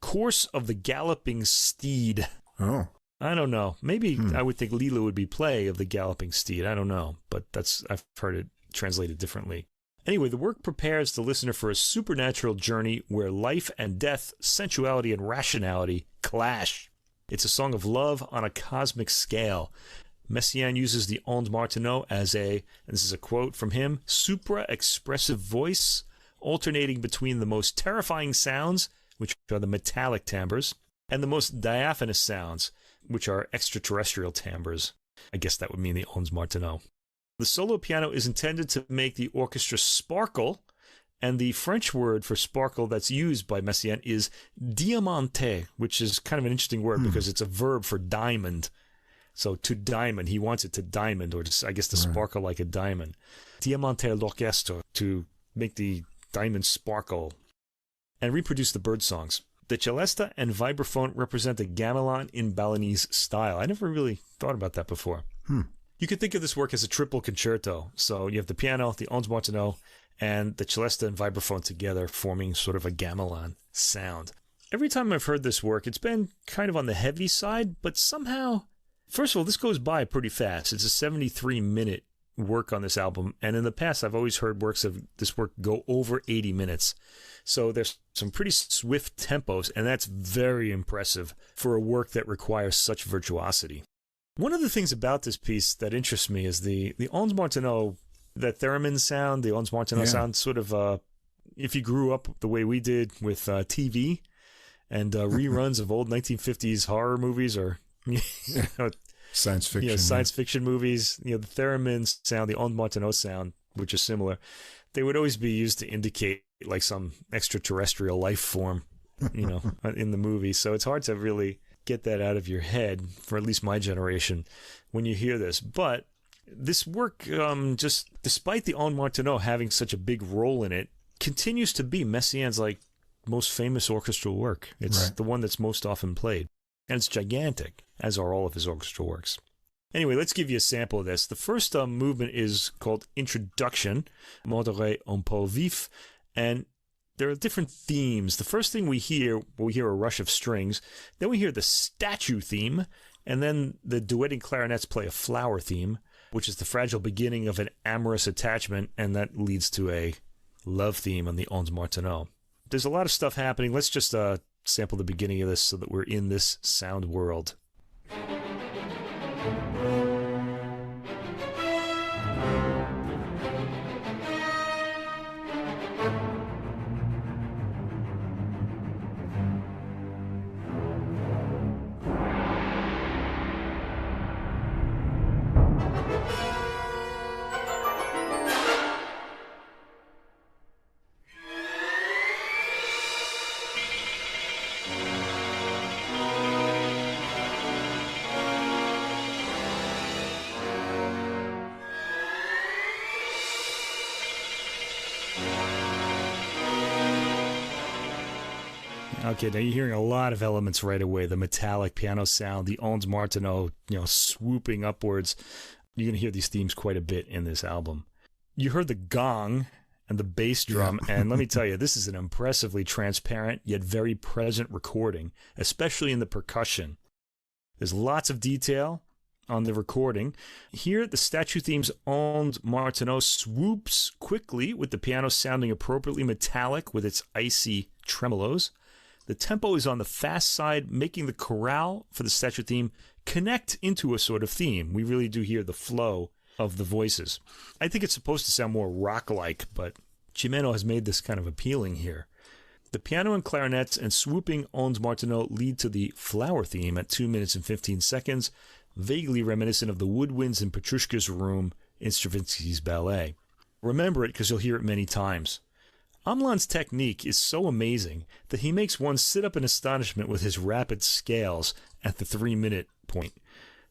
course of the galloping steed. Oh. I don't know. Maybe I would think lila would be play of the galloping steed. I don't know, but I've heard it translated differently. Anyway, the work prepares the listener for a supernatural journey where life and death, sensuality and rationality clash. It's a song of love on a cosmic scale. Messiaen uses the Ondes Martenot as and this is a quote from him, supra-expressive voice, alternating between the most terrifying sounds, which are the metallic timbres, and the most diaphanous sounds, which are extraterrestrial timbres. I guess that would mean the Ondes Martenot. The solo piano is intended to make the orchestra sparkle, and the French word for sparkle that's used by Messiaen is diamanter, which is kind of an interesting word because it's a verb for diamond. So to diamond, he wants it to diamond, or I guess to sparkle like a diamond. Diamanter l'orchestre, to make the diamond sparkle. And reproduce the bird songs. The celesta and vibraphone represent a gamelan in Balinese style. I never really thought about that before. You could think of this work as a triple concerto. So you have the piano, the Ondes Martenot, and the celesta and vibraphone together forming sort of a gamelan sound. Every time I've heard this work, it's been kind of on the heavy side, but somehow... First of all, this goes by pretty fast. It's a 73-minute work on this album, and in the past, I've always heard works of this work go over 80 minutes. So there's some pretty swift tempos, and that's very impressive for a work that requires such virtuosity. One of the things about this piece that interests me is the Ondes Martenot, that theremin sound, the Ondes Martenot sound, sort of, if you grew up the way we did with TV and reruns of old 1950s horror movies or... science fiction, science fiction movies. The theremin sound, the Ondes Martenot sound, which is similar. They would always be used to indicate like some extraterrestrial life form, in the movie. So it's hard to really get that out of your head for at least my generation when you hear this. But this work, just despite the Ondes Martenot having such a big role in it, continues to be Messiaen's like most famous orchestral work. It's the one that's most often played. And it's gigantic, as are all of his orchestral works. Anyway, let's give you a sample of this. The first movement is called Introduction, Modéré un peu vif, and there are different themes. The first thing we hear a rush of strings, then we hear the statue theme, and then the duetting clarinets play a flower theme, which is the fragile beginning of an amorous attachment, and that leads to a love theme on the Ondes Martenot. There's a lot of stuff happening. Let's just sample the beginning of this so that we're in this sound world. Okay, now you're hearing a lot of elements right away. The metallic piano sound, the Ondes Martenot, swooping upwards. You're going to hear these themes quite a bit in this album. You heard the gong and the bass drum, and let me tell you, this is an impressively transparent yet very present recording, especially in the percussion. There's lots of detail on the recording. Here, the statue theme's Ondes Martenot swoops quickly with the piano sounding appropriately metallic with its icy tremolos. The tempo is on the fast side, making the chorale for the statue theme connect into a sort of theme. We really do hear the flow of the voices. I think it's supposed to sound more rock-like, but Gimeno has made this kind of appealing here. The piano and clarinets and swooping Ondes Martenot lead to the flower theme at 2 minutes and 15 seconds, vaguely reminiscent of the woodwinds in Petrushka's Room in Stravinsky's ballet. Remember it because you'll hear it many times. Hamelin's technique is so amazing that he makes one sit up in astonishment with his rapid scales at the 3-minute point.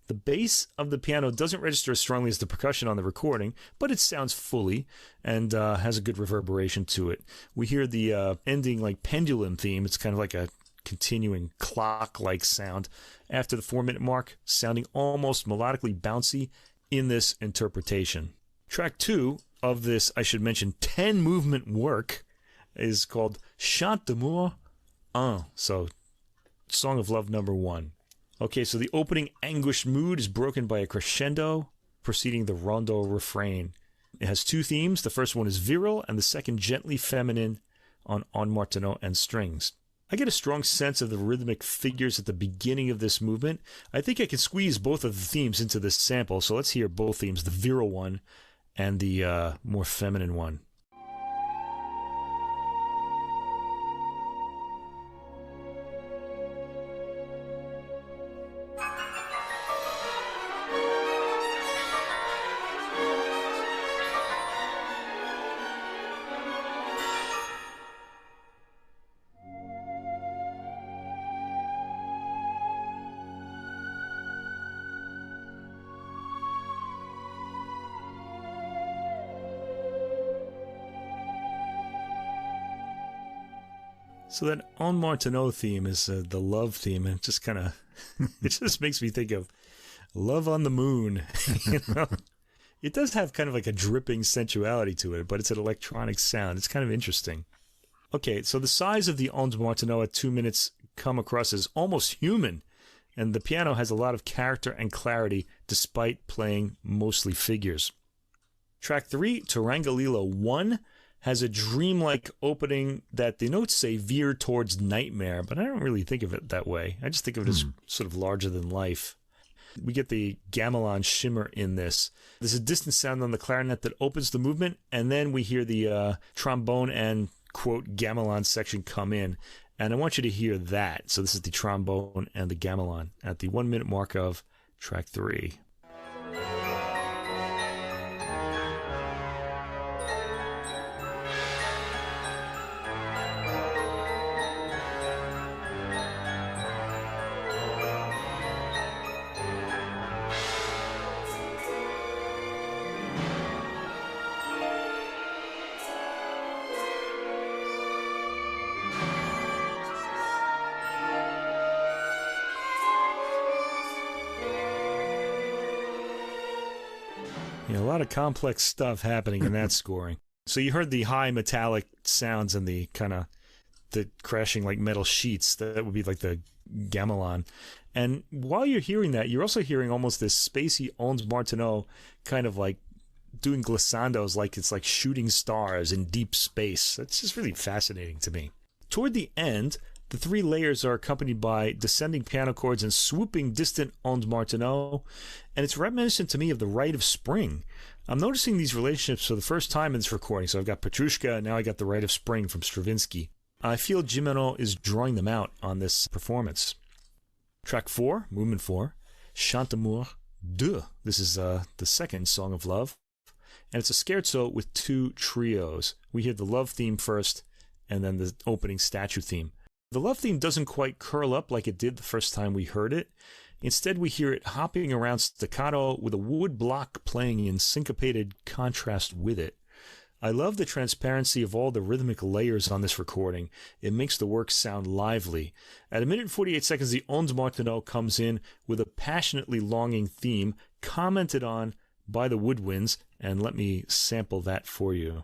The bass of the piano doesn't register as strongly as the percussion on the recording, but it sounds fully and has a good reverberation to it. We hear the ending like pendulum theme. It's kind of like a continuing clock-like sound after the 4-minute mark, sounding almost melodically bouncy in this interpretation. Track 2 of this, I should mention, 10-movement work is called Chant d'amour 1, so Song of Love number 1. Okay, so the opening anguished mood is broken by a crescendo preceding the rondo refrain. It has 2 themes. The first one is virile and the second gently feminine on Martineau and strings. I get a strong sense of the rhythmic figures at the beginning of this movement. I think I can squeeze both of the themes into this sample, so let's hear both themes, the virile one and the more feminine one. So that On Martineau theme is the love theme, and it just kind of, it just makes me think of Love on the Moon. You know, it does have kind of like a dripping sensuality to it, but it's an electronic sound. It's kind of interesting. Okay, so the size of the On Martineau at 2 minutes come across as almost human, and the piano has a lot of character and clarity despite playing mostly figures. Track 3, Turangalîla-1, has a dreamlike opening that the notes say veer towards nightmare, but I don't really think of it that way. I just think of it as sort of larger than life. We get the gamelan shimmer in this. There's a distant sound on the clarinet that opens the movement, and then we hear the trombone and, quote, gamelan section come in. And I want you to hear that. So this is the trombone and the gamelan at the 1 minute mark of track 3. A lot of complex stuff happening in that scoring. So you heard the high metallic sounds and the kind of the crashing like metal sheets. That would be like the gamelan. And while you're hearing that, you're also hearing almost this spacey Ons Martineau kind of like doing glissandos, like it's like shooting stars in deep space. That's just really fascinating to me. Toward the end, the 3 layers are accompanied by descending piano chords and swooping distant Ons Martineau, and it's reminiscent to me of the Rite of Spring. I'm noticing these relationships for the first time in this recording. So I've got Petrushka, and now I got the Rite of Spring from Stravinsky. I feel Gimeno is drawing them out on this performance. Track 4, movement 4, Chant d'amour 2. This is the second Song of Love, and it's a scherzo with 2 trios. We hear the love theme first, and then the opening statue theme. The love theme doesn't quite curl up like it did the first time we heard it. Instead, we hear it hopping around staccato with a wood block playing in syncopated contrast with it. I love the transparency of all the rhythmic layers on this recording. It makes the work sound lively. At 1 minute and 48 seconds, the Ons Martineau comes in with a passionately longing theme commented on by the woodwinds, and let me sample that for you.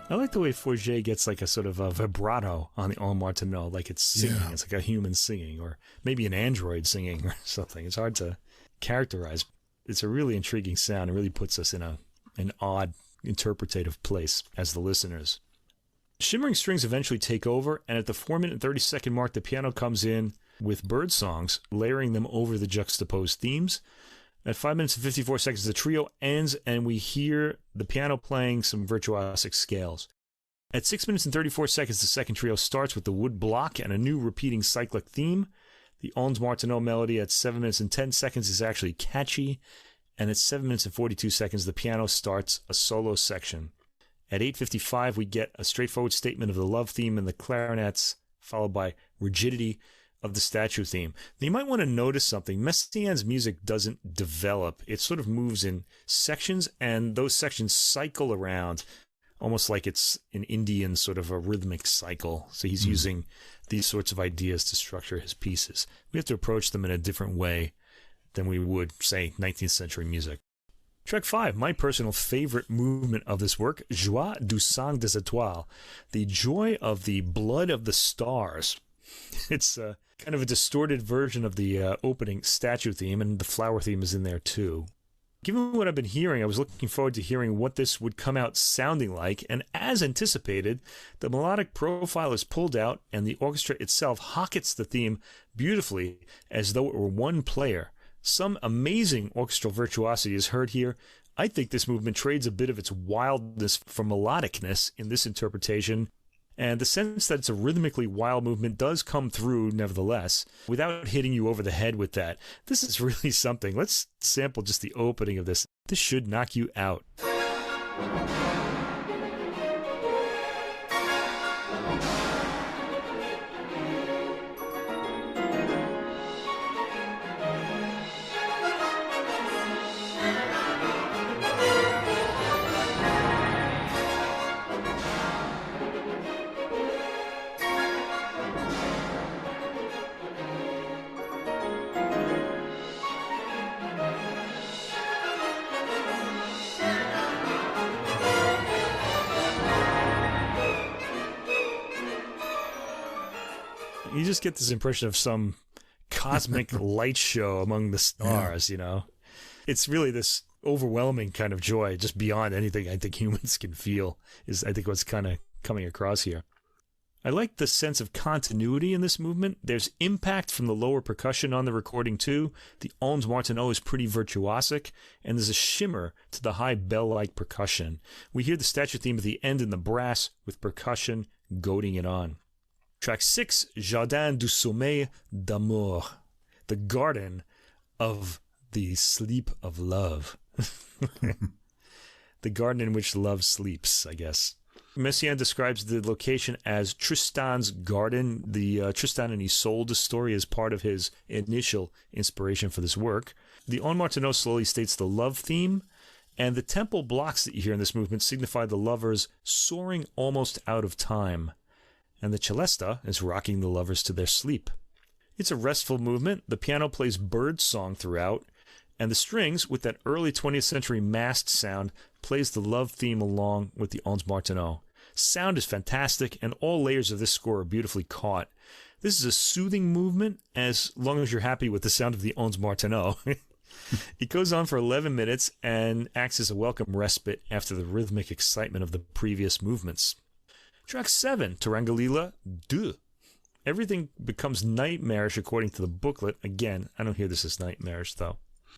I like the way Forget gets like a sort of a vibrato on the On Martineau, like it's singing. Yeah. It's like a human singing, or maybe an android singing or something. It's hard to characterize. It's a really intriguing sound. It really puts us in an odd interpretative place as the listeners. Shimmering strings eventually take over, and at the 4-minute and 30-second mark, the piano comes in with bird songs, layering them over the juxtaposed themes. At 5 minutes and 54 seconds, the trio ends, and we hear the piano playing some virtuosic scales. At 6 minutes and 34 seconds, the second trio starts with the wood block and a new repeating cyclic theme. The Ons Martineau melody at 7 minutes and 10 seconds is actually catchy, and at 7 minutes and 42 seconds, the piano starts a solo section. At 8:55, we get a straightforward statement of the love theme and the clarinets, followed by rigidity of the statue theme. Now, you might want to notice something. Messiaen's music doesn't develop. It sort of moves in sections, and those sections cycle around almost like it's an Indian sort of a rhythmic cycle. So he's using these sorts of ideas to structure his pieces. We have to approach them in a different way than we would, say, 19th century music. Track 5, my personal favorite movement of this work, Joie du sang des étoiles, the joy of the blood of the stars. It's kind of a distorted version of the opening statue theme, and the flower theme is in there too. Given what I've been hearing, I was looking forward to hearing what this would come out sounding like, and as anticipated, the melodic profile is pulled out, and the orchestra itself hockets the theme beautifully as though it were one player. Some amazing orchestral virtuosity is heard here. I think this movement trades a bit of its wildness for melodicness in this interpretation, and the sense that it's a rhythmically wild movement does come through nevertheless, without hitting you over the head with that. This is really something. Let's sample just the opening of this. This should knock you out. You just get this impression of some cosmic light show among the stars, you know. It's really this overwhelming kind of joy, just beyond anything I think humans can feel, is I think what's kind of coming across here. I like the sense of continuity in this movement. There's impact from the lower percussion on the recording too. The Ons Martineau is pretty virtuosic, and there's a shimmer to the high bell-like percussion. We hear the statue theme at the end in the brass with percussion goading it on. Track 6, Jardin du Sommeil d'Amour, the garden of the sleep of love. The garden in which love sleeps, I guess. Messiaen describes the location as Tristan's garden. The Tristan and Isolde story is part of his initial inspiration for this work. The On Martineau slowly states the love theme, and the tempo blocks that you hear in this movement signify the lovers soaring almost out of time. And the celesta is rocking the lovers to their sleep. It's a restful movement. The piano plays bird song throughout, and the strings, with that early 20th century massed sound, plays the love theme along with the Ons Martineau. Sound is fantastic, and all layers of this score are beautifully caught. This is a soothing movement, as long as you're happy with the sound of the Ons Martineau. It goes on for 11 minutes and acts as a welcome respite after the rhythmic excitement of the previous movements. Track 7, Turangalîla-Symphony. Everything becomes nightmarish according to the booklet. Again, I don't hear this as nightmarish, though.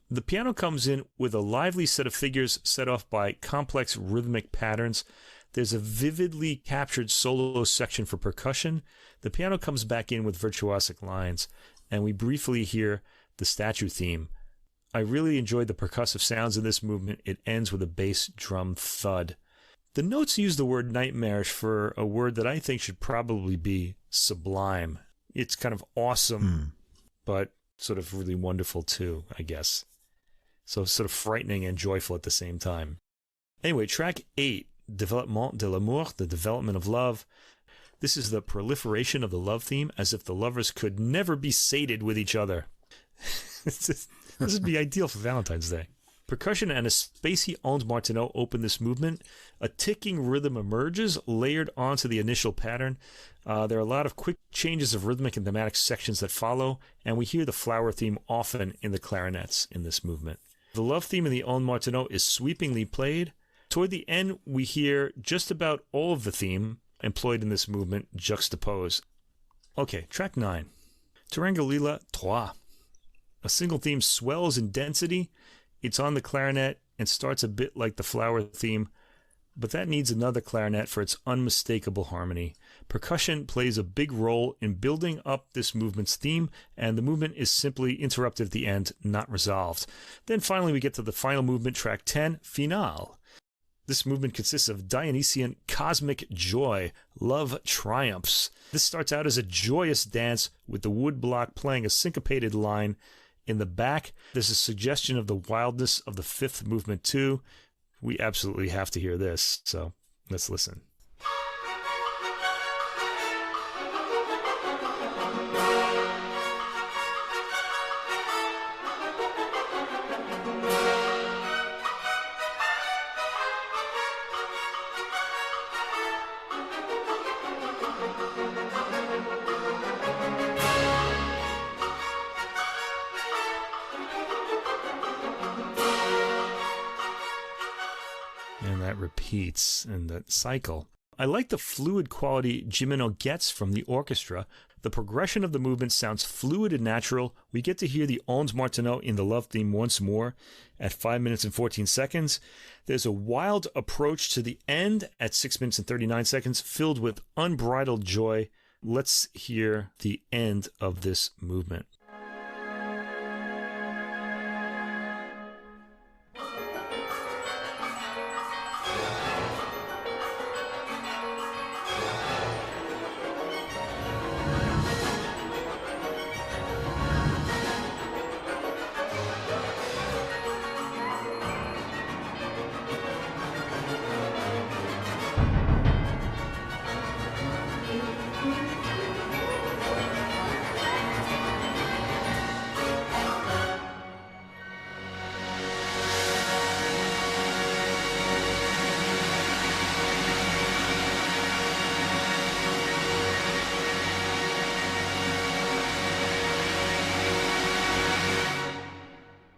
The piano comes in with a lively set of figures set off by complex rhythmic patterns. There's a vividly captured solo section for percussion. The piano comes back in with virtuosic lines, and we briefly hear the statue theme. I really enjoyed the percussive sounds in this movement. It ends with a bass drum thud. The notes use the word nightmarish for a word that I think should probably be sublime. It's kind of awesome, but sort of really wonderful too, I guess. So sort of frightening and joyful at the same time. Anyway, track 8, Développement de l'amour, the development of love. This is the proliferation of the love theme, as if the lovers could never be sated with each other. This would be ideal for Valentine's Day. Percussion and a spacey Ons Martineau open this movement. A ticking rhythm emerges, layered onto the initial pattern. There are a lot of quick changes of rhythmic and thematic sections that follow, and we hear the flower theme often in the clarinets in this movement. The love theme in the Ons Martineau is sweepingly played. Toward the end, we hear just about all of the theme employed in this movement juxtaposed. Okay, track 9. Turangalîla-Symphony. A single theme swells in density. It's on the clarinet and starts a bit like the flower theme, but that needs another clarinet for its unmistakable harmony. Percussion plays a big role in building up this movement's theme, and the movement is simply interrupted at the end, not resolved. Then finally we get to the final movement, track 10, Finale. This movement consists of Dionysian cosmic joy. Love triumphs. This starts out as a joyous dance with the wood block playing a syncopated line. In the back, there's a suggestion of the wildness of the fifth movement too. We absolutely have to hear this, so let's listen. And that repeats in that cycle. I like the fluid quality Gimeno gets from the orchestra. The progression of the movement sounds fluid and natural. We get to hear the Ons Martineau in the love theme once more at 5 minutes and 14 seconds. There's a wild approach to the end at 6 minutes and 39 seconds, filled with unbridled joy. Let's hear the end of this movement.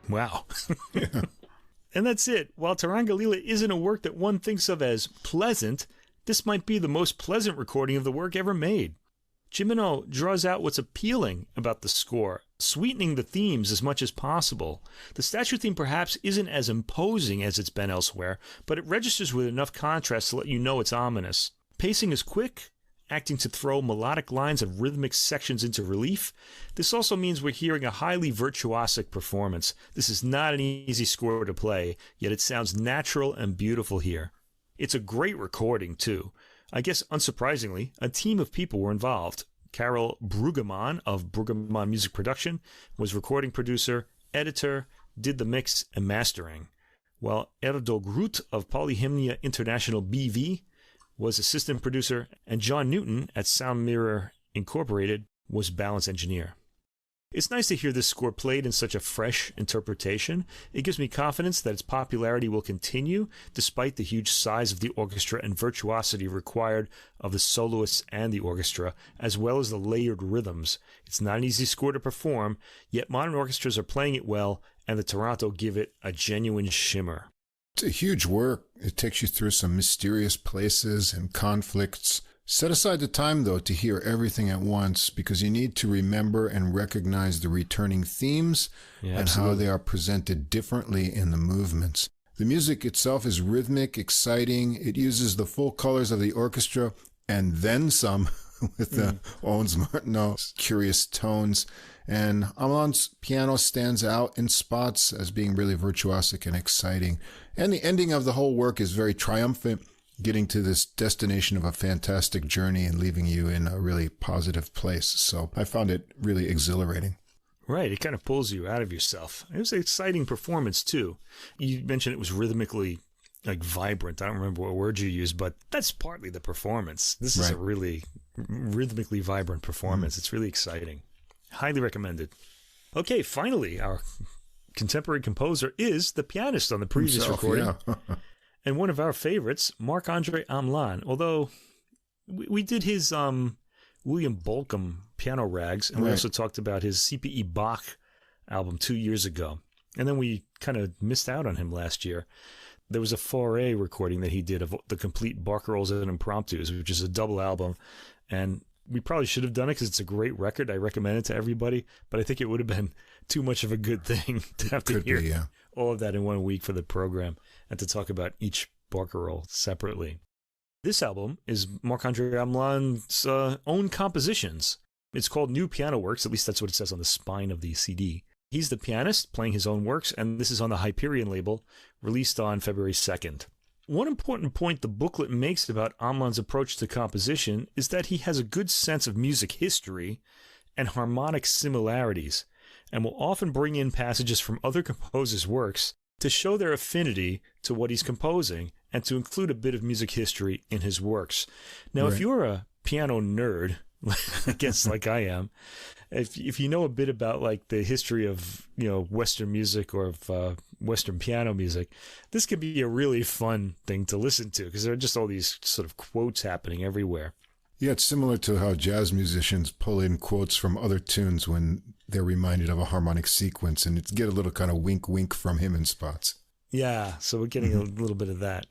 Wow. Yeah. And that's it. While Turangalîla isn't a work that one thinks of as pleasant, this might be the most pleasant recording of the work ever made. Gimeno draws out what's appealing about the score, sweetening the themes as much as possible. The statue theme perhaps isn't as imposing as it's been elsewhere, but it registers with enough contrast to let you know it's ominous. Pacing is quick, acting to throw melodic lines and rhythmic sections into relief. This also means we're hearing a highly virtuosic performance. This is not an easy score to play, yet it sounds natural and beautiful here. It's a great recording, too. I guess, unsurprisingly, a team of people were involved. Carol Brueggemann of Brueggemann Music Production was recording producer, editor, did the mix and mastering, while Erdo Groot of Polyhymnia International BV was assistant producer, and John Newton at Sound Mirror Incorporated was balance engineer. It's nice to hear this score played in such a fresh interpretation. It gives me confidence that its popularity will continue despite the huge size of the orchestra and virtuosity required of the soloists and the orchestra, as well as the layered rhythms. It's not an easy score to perform, yet modern orchestras are playing it well, and the Toronto give it a genuine shimmer. It's a huge work. It takes you through some mysterious places and conflicts. Set aside the time, though, to hear everything at once, because you need to remember and recognize the returning themes and how they are presented differently in the movements. The music itself is rhythmic, exciting. It uses the full colors of the orchestra and then some with the Ons Martineau's curious tones. And Hamelin's piano stands out in spots as being really virtuosic and exciting. And the ending of the whole work is very triumphant, getting to this destination of a fantastic journey and leaving you in a really positive place. So I found it really exhilarating. Right. It kind of pulls you out of yourself. It was an exciting performance, too. You mentioned it was rhythmically vibrant. I don't remember what word you used, but that's partly the performance. This is a really rhythmically vibrant performance. It's really exciting. Highly recommended. Okay, finally, our contemporary composer is the pianist on the previous recording. Yeah. And one of our favorites, Marc-André Hamelin. Although we did his William Bolcom piano rags, and we also talked about his CPE Bach album 2 years ago. And then we kind of missed out on him last year. there was a Fauré recording that he did of the complete Barcarolles and Impromptus, which is a double album. And we probably should have done it because it's a great record. I recommend it to everybody, but I think it would have been too much of a good thing to have to hear all of that in 1 week for the program and to talk about each Barcarolle separately. This album is Marc-André Hamelin's own compositions. It's called New Piano Works, at least that's what it says on the spine of the CD. He's the pianist playing his own works, and this is on the Hyperion label, released on February 2nd. One important point the booklet makes about Hamelin's approach to composition is that he has a good sense of music history and harmonic similarities, and will often bring in passages from other composers' works to show their affinity to what he's composing and to include a bit of music history in his works. Now, if you're a piano nerd, I guess like I am, if you know a bit about like the history of, Western music or of Western piano music, this could be a really fun thing to listen to because there are just all these sort of quotes happening everywhere. Yeah, it's similar to how jazz musicians pull in quotes from other tunes when they're reminded of a harmonic sequence, and it's get a little kind of wink from him in spots. Yeah, so we're getting a little bit of that.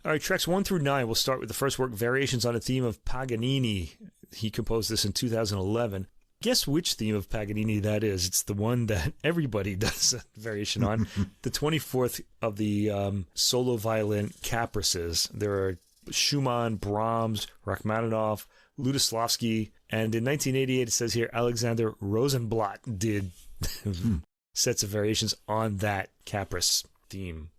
All right, tracks 1 through 9, we'll start with the first work, Variations on a Theme of Paganini. He composed this in 2011. Guess which theme of Paganini that is? It's the one that everybody does a variation on. The 24th of the solo violin caprices. There are Schumann, Brahms, Rachmaninoff, Lutoslawski, and in 1988, it says here, Alexander Rosenblatt did sets of variations on that caprice theme.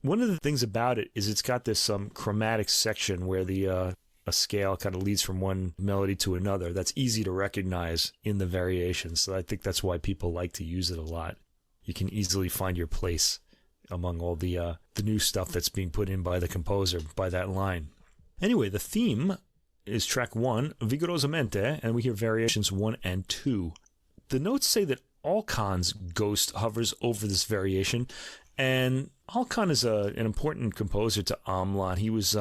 One of the things about it is it's got this chromatic section where the a scale kind of leads from one melody to another. That's easy to recognize in the variations, so I think that's why people like to use it a lot. You can easily find your place among all the new stuff that's being put in by the composer by that line. Anyway, the theme is track 1, Vigorosamente, and we hear variations 1 and 2. The notes say that Alkan's ghost hovers over this variation, and Alkan is an important composer to Hamelin. He was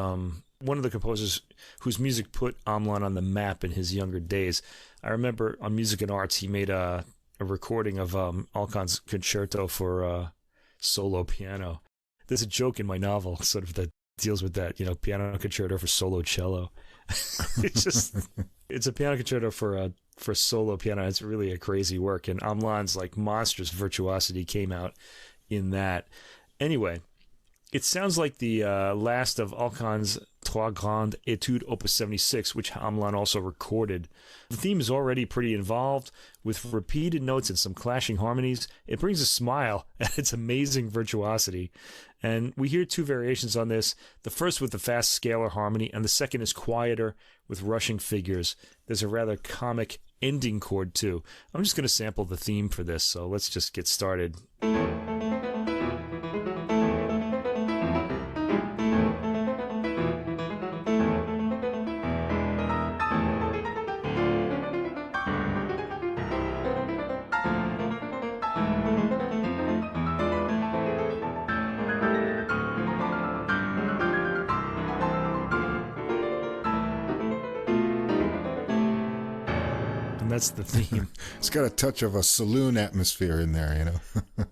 one of the composers whose music put Hamelin on the map in his younger days. I remember on Music and Arts, he made a recording of Alkan's concerto for solo piano. There's a joke in my novel sort of that deals with that, piano concerto for solo cello. It's a piano concerto for solo piano. It's really a crazy work, and Hamelin's like monstrous virtuosity came out in that. Anyway, it sounds like the last of Alkan's Trois Grandes Etudes Opus 76, which Hamelin also recorded. The theme is already pretty involved, with repeated notes and some clashing harmonies. It brings a smile at its amazing virtuosity. And we hear 2 variations on this, the first with the fast scalar harmony, and the second is quieter with rushing figures. There's a rather comic ending chord, too. I'm just going to sample the theme for this, so let's just get started. That's the theme. It's got a touch of a saloon atmosphere in there,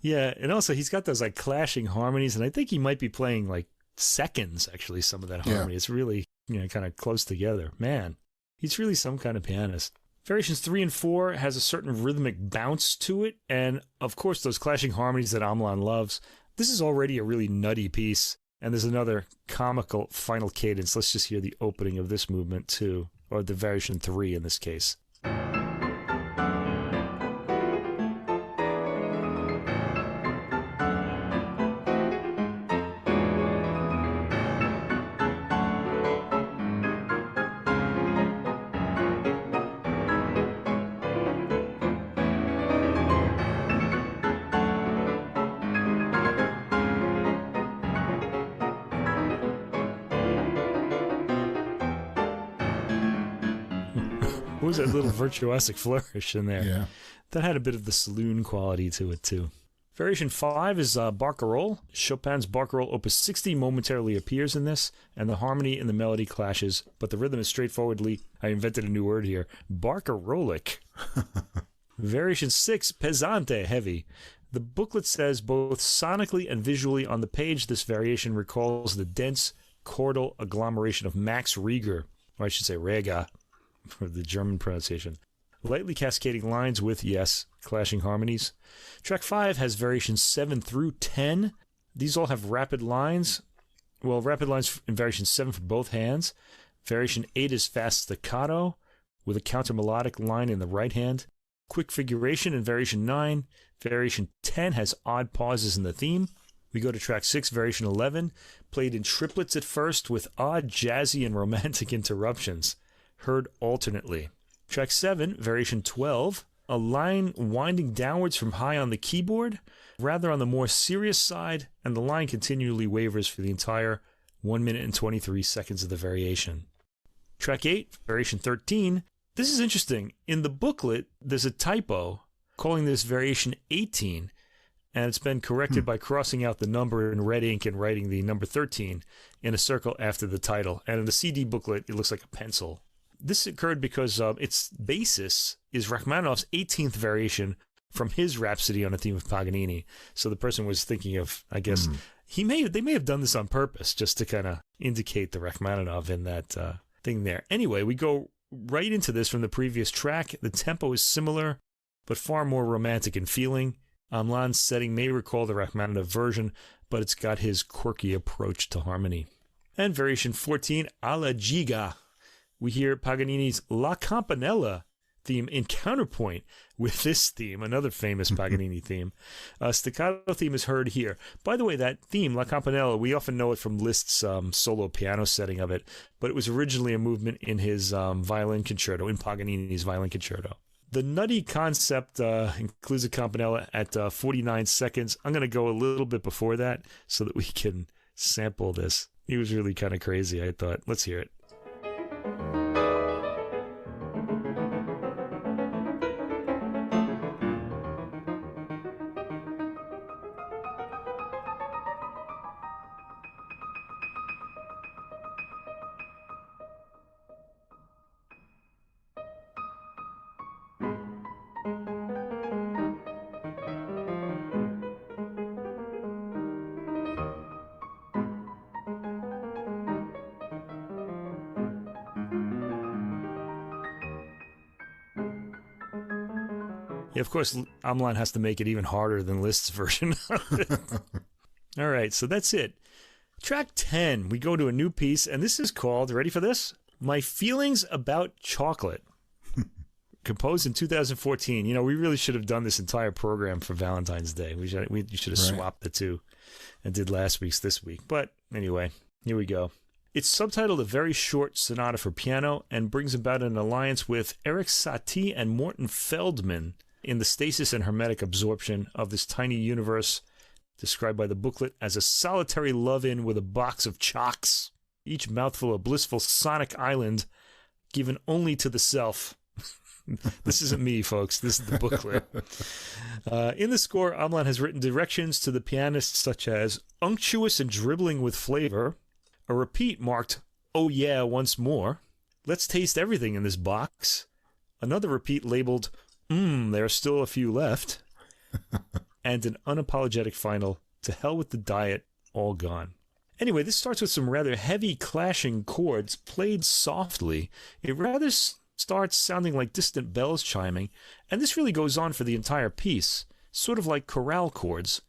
Yeah, and also he's got those like clashing harmonies, and I think he might be playing like seconds, actually, some of that harmony. Yeah. It's really, kind of close together. Man, he's really some kind of pianist. Variations 3 and 4 has a certain rhythmic bounce to it, and of course those clashing harmonies that Hamelin loves. This is already a really nutty piece, and there's another comical final cadence. Let's just hear the opening of this movement too, or the variation 3 in this case. What was that little virtuosic flourish in there? Yeah. That had a bit of the saloon quality to it, too. Variation 5 is Barcarolle. Chopin's Barcarolle Opus 60 momentarily appears in this, and the harmony and the melody clashes, but the rhythm is straightforwardly, I invented a new word here, barcarolic. Variation 6, Pesante, heavy. The booklet says both sonically and visually on the page, this variation recalls the dense chordal agglomeration of Max Reger, or I should say Rega, for the German pronunciation. Lightly cascading lines with, yes, clashing harmonies. Track 5 has variations 7 through 10. These all have rapid lines. Well, rapid lines in variation 7 for both hands. Variation 8 is fast staccato, with a counter-melodic line in the right hand. Quick figuration in variation 9. Variation 10 has odd pauses in the theme. We go to track 6, variation 11, played in triplets at first with odd jazzy and romantic interruptions, heard alternately. Track 7, variation 12, a line winding downwards from high on the keyboard, rather on the more serious side, and the line continually wavers for the entire 1 minute and 23 seconds of the variation. Track 8, variation 13, this is interesting. In the booklet, there's a typo calling this variation 18, and it's been corrected by crossing out the number in red ink and writing the number 13 in a circle after the title. And in the CD booklet, it looks like a pencil. This occurred because its basis is Rachmaninoff's 18th variation from his Rhapsody on a Theme of Paganini. So the person was thinking of, I guess, they may have done this on purpose just to kind of indicate the Rachmaninoff in that thing there. Anyway, we go right into this from the previous track. The tempo is similar, but far more romantic in feeling. Hamelin's setting may recall the Rachmaninoff version, but it's got his quirky approach to harmony. And variation 14, alla giga. We hear Paganini's La Campanella theme in counterpoint with this theme, another famous Paganini theme. Staccato theme is heard here. By the way, that theme, La Campanella, we often know it from Liszt's solo piano setting of it, but it was originally a movement in his violin concerto, in Paganini's violin concerto. The nutty concept includes a campanella at 49 seconds. I'm going to go a little bit before that so that we can sample this. He was really kind of crazy, I thought. Let's hear it. Yeah, of course, Hamelin has to make it even harder than Liszt's version of it. All right, so that's it. Track 10, we go to a new piece, and this is called, ready for this? My Feelings About Chocolate. Composed in 2014. You know, we really should have done this entire program for Valentine's Day. We should have swapped the two and did last week's this week. But anyway, here we go. It's subtitled A Very Short Sonata for Piano and brings about an alliance with Erik Satie and Morton Feldman in the stasis and hermetic absorption of this tiny universe described by the booklet as a solitary love-in with a box of chocks, each mouthful a blissful sonic island given only to the self. This isn't me, folks. This is the booklet. In the score, Hamelin has written directions to the pianists such as unctuous and dribbling with flavor, a repeat marked, oh yeah, once more, let's taste everything in this box, another repeat labeled, there are still a few left, and an unapologetic final, to hell with the diet, all gone. Anyway, this starts with some rather heavy clashing chords played softly. It rather starts sounding like distant bells chiming, and this really goes on for the entire piece, sort of like chorale chords.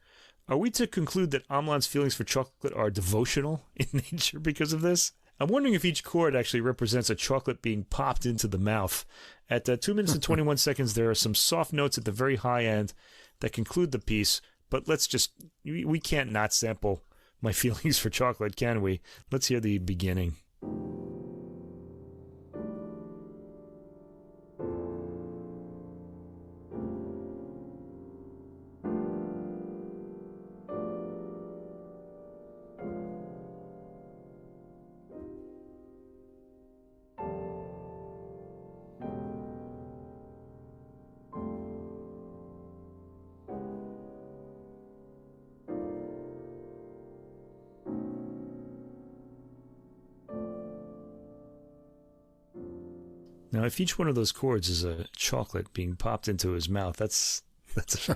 Are we to conclude that Hamelin's feelings for chocolate are devotional in nature because of this? I'm wondering if each chord actually represents a chocolate being popped into the mouth. At 2 minutes and 21 seconds, there are some soft notes at the very high end that conclude the piece, but we can't not sample My Feelings for Chocolate, can we? Let's hear the beginning. Now, if each one of those chords is a chocolate being popped into his mouth, that's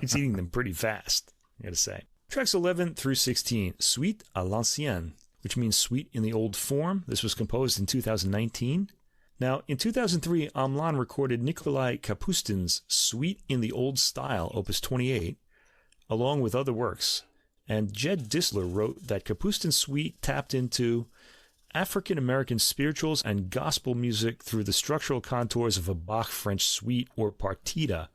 He's eating them pretty fast, I gotta say. Tracks 11 through 16, Suite à l'ancienne, which means suite in the old form. This was composed in 2019. Now, in 2003, Hamelin recorded Nikolai Kapustin's Suite in the Old Style, Opus 28, along with other works. And Jed Disler wrote that Kapustin's Suite tapped into African-American spirituals and gospel music through the structural contours of a Bach French suite or partita,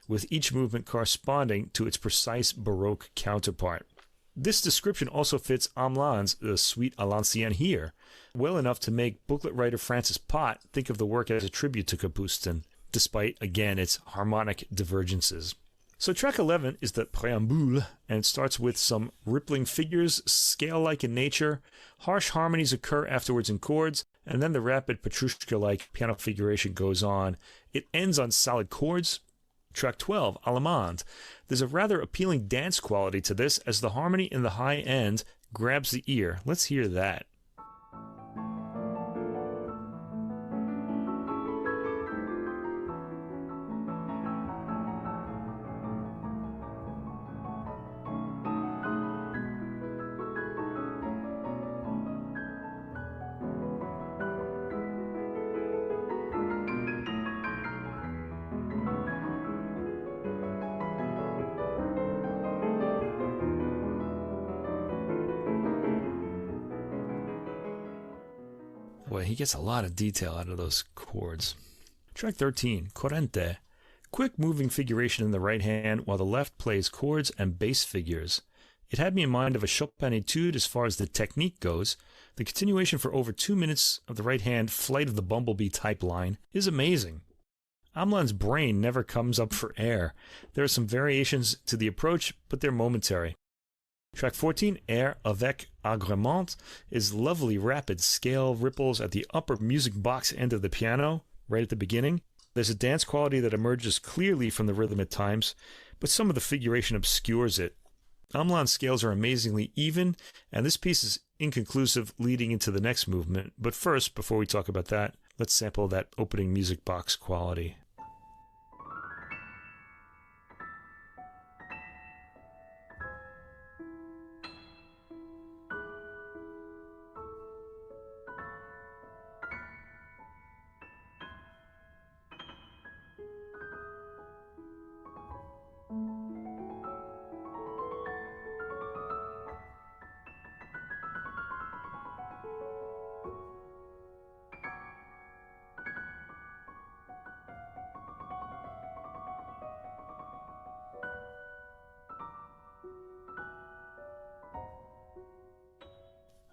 with each movement corresponding to its precise Baroque counterpart. This description also fits Hamelin's Suite à l'ancienne here, well enough to make booklet writer Francis Pott think of the work as a tribute to Kapustin, despite, again, its harmonic divergences. So track 11 is the Préambule, and it starts with some rippling figures, scale-like in nature. Harsh harmonies occur afterwards in chords, and then the rapid Petrushka-like piano figuration goes on. It ends on solid chords. Track 12, Allemande. There's a rather appealing dance quality to this as the harmony in the high end grabs the ear. Let's hear that. Boy, he gets a lot of detail out of those chords. Track 13, Corrente. Quick moving figuration in the right hand while the left plays chords and bass figures. It had me in mind of a Chopin etude as far as the technique goes. The continuation for over 2 minutes of the right hand Flight of the Bumblebee type line is amazing. Hamelin's brain never comes up for air. There are some variations to the approach, but they're momentary. Track 14, Air avec Agrément, is lovely rapid scale ripples at the upper music box end of the piano, right at the beginning. There's a dance quality that emerges clearly from the rhythm at times, but some of the figuration obscures it. Hamelin's scales are amazingly even, and this piece is inconclusive leading into the next movement. But first, before we talk about that, let's sample that opening music box quality.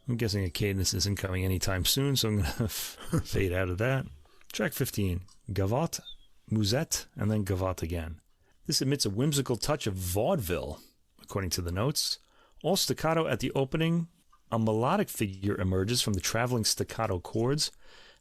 I'm guessing a cadence isn't coming anytime soon, so I'm going to fade out of that. Track 15, Gavotte, Musette, and then Gavotte again. This emits a whimsical touch of vaudeville, according to the notes. All staccato at the opening, a melodic figure emerges from the traveling staccato chords.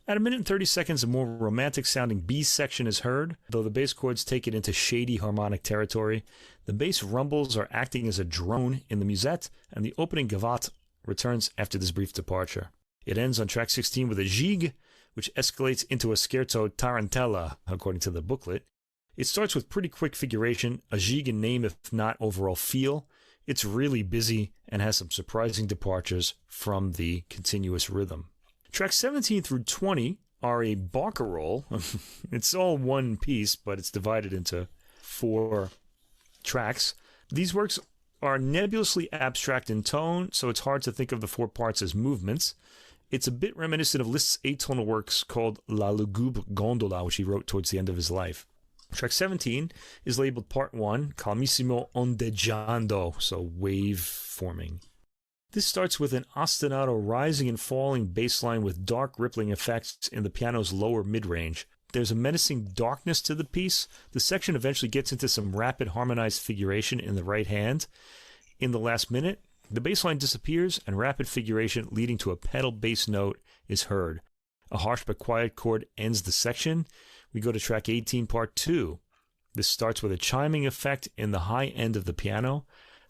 At 1 minute and 30 seconds, a more romantic-sounding B section is heard, though the bass chords take it into shady harmonic territory. The bass rumbles are acting as a drone in the musette, and the opening Gavotte returns after this brief departure. It ends on track 16 with a gigue, which escalates into a scherzo tarantella, according to the booklet. It starts with pretty quick figuration, a gigue in name if not overall feel. It's really busy and has some surprising departures from the continuous rhythm. Tracks 17 through 20 are a barcarolle. It's all one piece, but it's divided into 4 tracks. These works are nebulously abstract in tone, so it's hard to think of the 4 parts as movements. It's a bit reminiscent of Liszt's atonal works called La Lugubre Gondola, which he wrote towards the end of his life. Track 17 is labeled Part 1, Calmissimo ondeggiando, so wave forming. This starts with an ostinato rising and falling bass line with dark rippling effects in the piano's lower mid-range. There's a menacing darkness to the piece. The section eventually gets into some rapid harmonized figuration in the right hand. In the last minute, the bass line disappears and rapid figuration leading to a pedal bass note is heard. A harsh but quiet chord ends the section. We go to track 18, part 2. This starts with a chiming effect in the high end of the piano.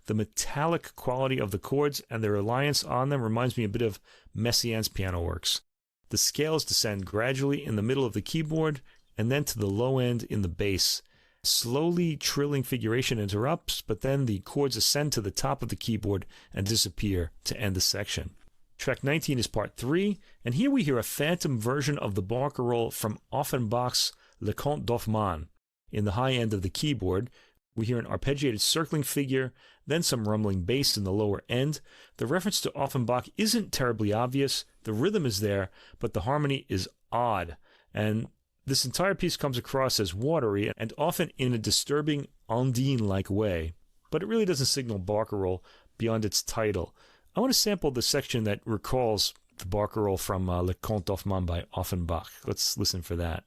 The metallic quality of the chords and their reliance on them reminds me a bit of Messiaen's piano works. The scales descend gradually in the middle of the keyboard and then to the low end in the bass. Slowly trilling figuration interrupts, but then the chords ascend to the top of the keyboard and disappear to end the section. Track 19 is part 3, and here we hear a phantom version of the barcarolle from Offenbach's Le Conte d'Hoffmann. In the high end of the keyboard, we hear an arpeggiated circling figure, then some rumbling bass in the lower end. The reference to Offenbach isn't terribly obvious. The rhythm is there, but the harmony is odd. And this entire piece comes across as watery and often in a disturbing Ondine-like way. But it really doesn't signal barcarolle beyond its title. I want to sample the section that recalls the barcarolle from Le Conte d'Hoffmann by Offenbach. Let's listen for that.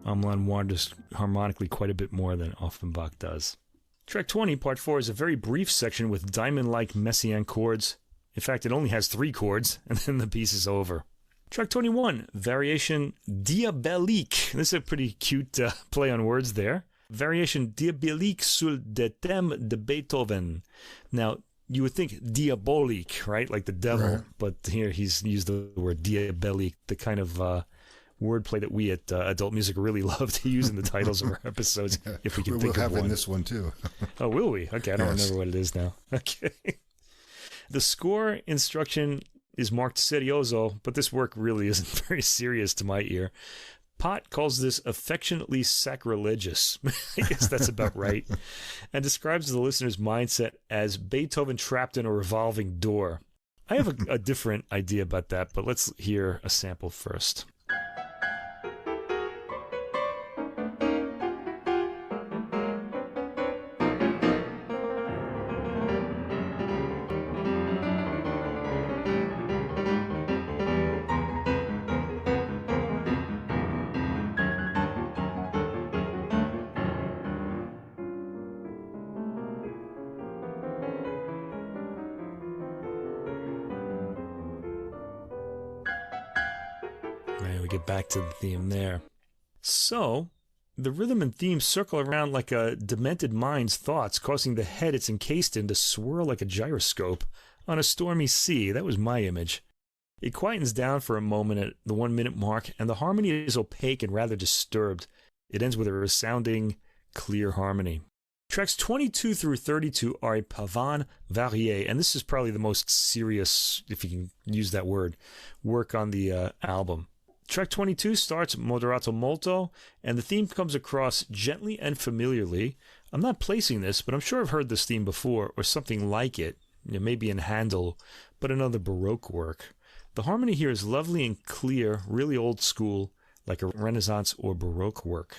Hamelin wanders harmonically quite a bit more than Offenbach does. Track 20, part 4, is a very brief section with diamond-like Messiaen chords. In fact, it only has 3 chords, and then the piece is over. Track 21, Variation Diabolique. This is a pretty cute play on words there. Variation Diabolique sur des thèmes de Beethoven. Now, you would think diabolique, right? Like the devil, right. But here he's used the word diabolique, the kind of wordplay that we at Adult Music really love to use in the titles of our episodes, if we can think of one. We'll have in this one, too. Oh, will we? Okay, I don't remember what it is now. Okay. The score instruction is marked serioso, but this work really isn't very serious to my ear. Pott calls this affectionately sacrilegious. I guess that's about right. And describes the listener's mindset as Beethoven trapped in a revolving door. I have a different idea about that, but let's hear a sample first. We get back to the theme there. So, the rhythm and theme circle around like a demented mind's thoughts, causing the head it's encased in to swirl like a gyroscope on a stormy sea. That was my image. It quietens down for a moment at the 1-minute mark, and the harmony is opaque and rather disturbed. It ends with a resounding, clear harmony. Tracks 22 through 32 are a pavane varié, and this is probably the most serious, if you can use that word, work on the album. Track 22 starts moderato molto, and the theme comes across gently and familiarly. I'm not placing this, but I'm sure I've heard this theme before, or something like it, maybe in Handel, but another Baroque work. The harmony here is lovely and clear, really old school, like a Renaissance or Baroque work.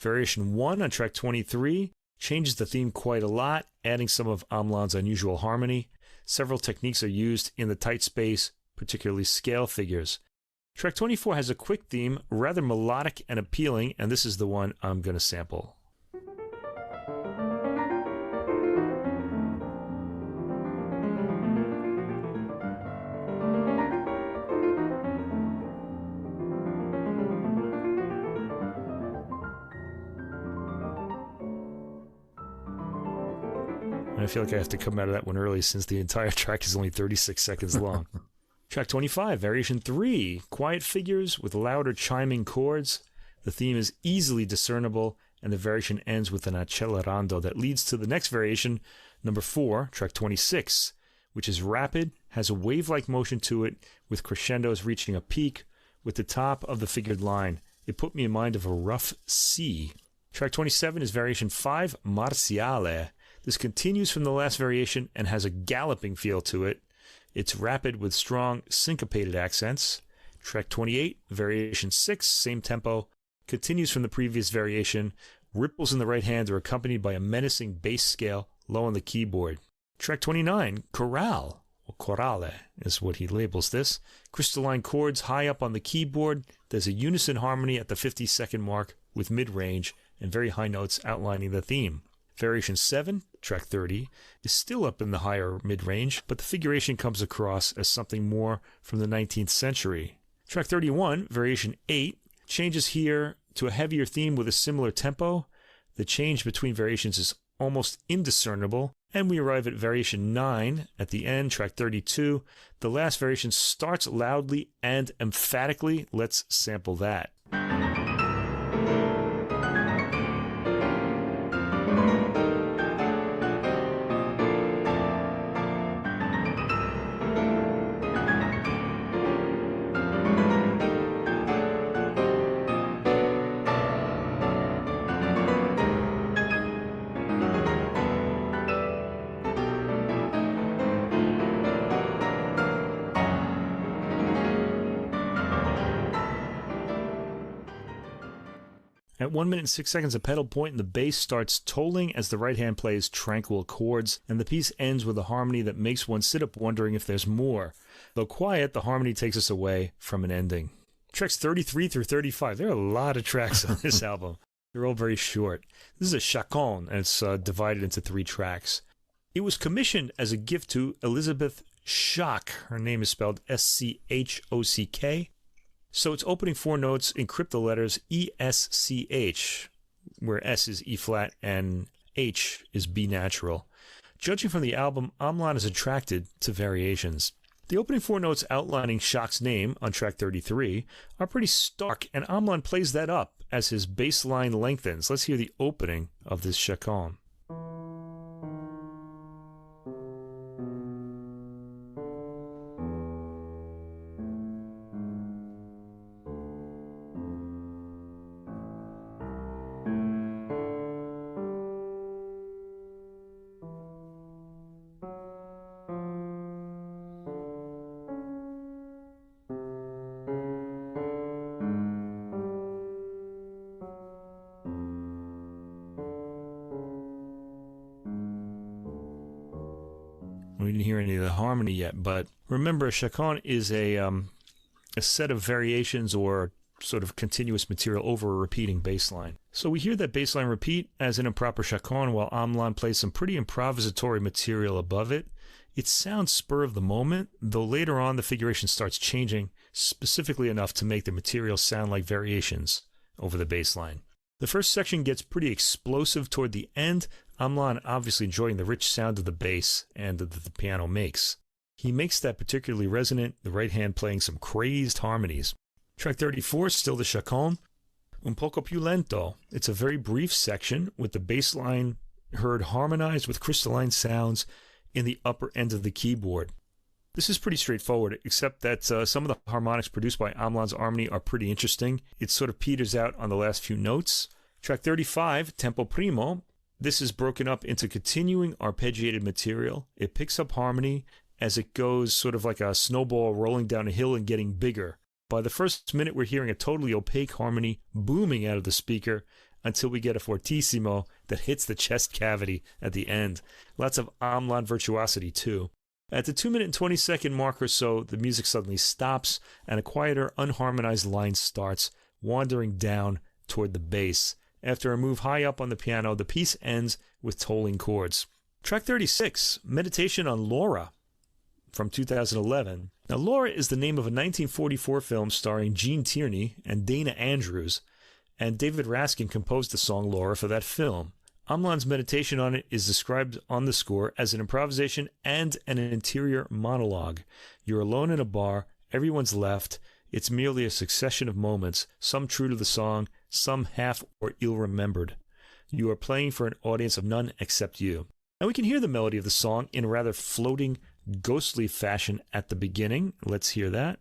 Variation 1 on track 23 changes the theme quite a lot, adding some of Hamelin's unusual harmony. Several techniques are used in the tight space, particularly scale figures. Track 24 has a quick theme, rather melodic and appealing, and this is the one I'm going to sample. I feel like I have to come out of that one early since the entire track is only 36 seconds long. Track 25, Variation 3, quiet figures with louder chiming chords. The theme is easily discernible, and the variation ends with an accelerando that leads to the next variation, number 4, track 26, which is rapid, has a wave-like motion to it, with crescendos reaching a peak with the top of the figured line. It put me in mind of a rough C. Track 27 is Variation 5, Marziale. This continues from the last variation and has a galloping feel to it. It's rapid with strong syncopated accents. Track 28, Variation 6, same tempo, continues from the previous variation. Ripples in the right hand are accompanied by a menacing bass scale low on the keyboard. Track 29, Chorale, or Chorale is what he labels this. Crystalline chords high up on the keyboard. There's a unison harmony at the 50-second mark with mid-range and very high notes outlining the theme. Variation 7, track 30, is still up in the higher mid-range, but the figuration comes across as something more from the 19th century. Track 31, variation 8, changes here to a heavier theme with a similar tempo. The change between variations is almost indiscernible, and we arrive at variation 9 at the end, track 32. The last variation starts loudly and emphatically. Let's sample that. At 1 minute and 6 seconds, a pedal point in the bass starts tolling as the right hand plays tranquil chords, and the piece ends with a harmony that makes one sit up wondering if there's more. Though quiet, the harmony takes us away from an ending. Tracks 33 through 35. There are a lot of tracks on this album. They're all very short. This is a chaconne, and it's divided into 3 tracks. It was commissioned as a gift to Elizabeth Schock. Her name is spelled S-C-H-O-C-K. So its opening 4 notes encrypt the letters E-S-C-H, where S is E-flat and H is B natural. Judging from the album, Hamelin is attracted to variations. The opening 4 notes outlining Schock's name on track 33 are pretty stark, and Hamelin plays that up as his bass line lengthens. Let's hear the opening of this chaconne. We didn't hear any of the harmony yet, but remember, a chaconne is a set of variations or sort of continuous material over a repeating bass line. So we hear that bass line repeat as in a proper chaconne, while Hamelin plays some pretty improvisatory material above it. It sounds spur of the moment, though later on the figuration starts changing specifically enough to make the material sound like variations over the bass line. The first section gets pretty explosive toward the end, Hamelin obviously enjoying the rich sound of the bass and that the piano makes. He makes that particularly resonant, the right hand playing some crazed harmonies. Track 34 is still the chaconne, un poco più lento. It's a very brief section with the bass line heard harmonized with crystalline sounds in the upper end of the keyboard. This is pretty straightforward, except that some of the harmonics produced by Hamelin's harmony are pretty interesting. It sort of peters out on the last few notes. Track 35, Tempo Primo. This is broken up into continuing arpeggiated material. It picks up harmony as it goes, sort of like a snowball rolling down a hill and getting bigger. By the first minute, we're hearing a totally opaque harmony booming out of the speaker until we get a fortissimo that hits the chest cavity at the end. Lots of Hamelin virtuosity, too. At the 2 minute and 20 second mark or so, the music suddenly stops and a quieter, unharmonized line starts, wandering down toward the bass. After a move high up on the piano, the piece ends with tolling chords. Track 36, Meditation on Laura, from 2011. Now, Laura is the name of a 1944 film starring Gene Tierney and Dana Andrews, and David Raskin composed the song Laura for that film. Hamelin's meditation on it is described on the score as an improvisation and an interior monologue. You're alone in a bar, everyone's left. It's merely a succession of moments, some true to the song, some half or ill-remembered. You are playing for an audience of none except you. Now we can hear the melody of the song in a rather floating, ghostly fashion at the beginning. Let's hear that.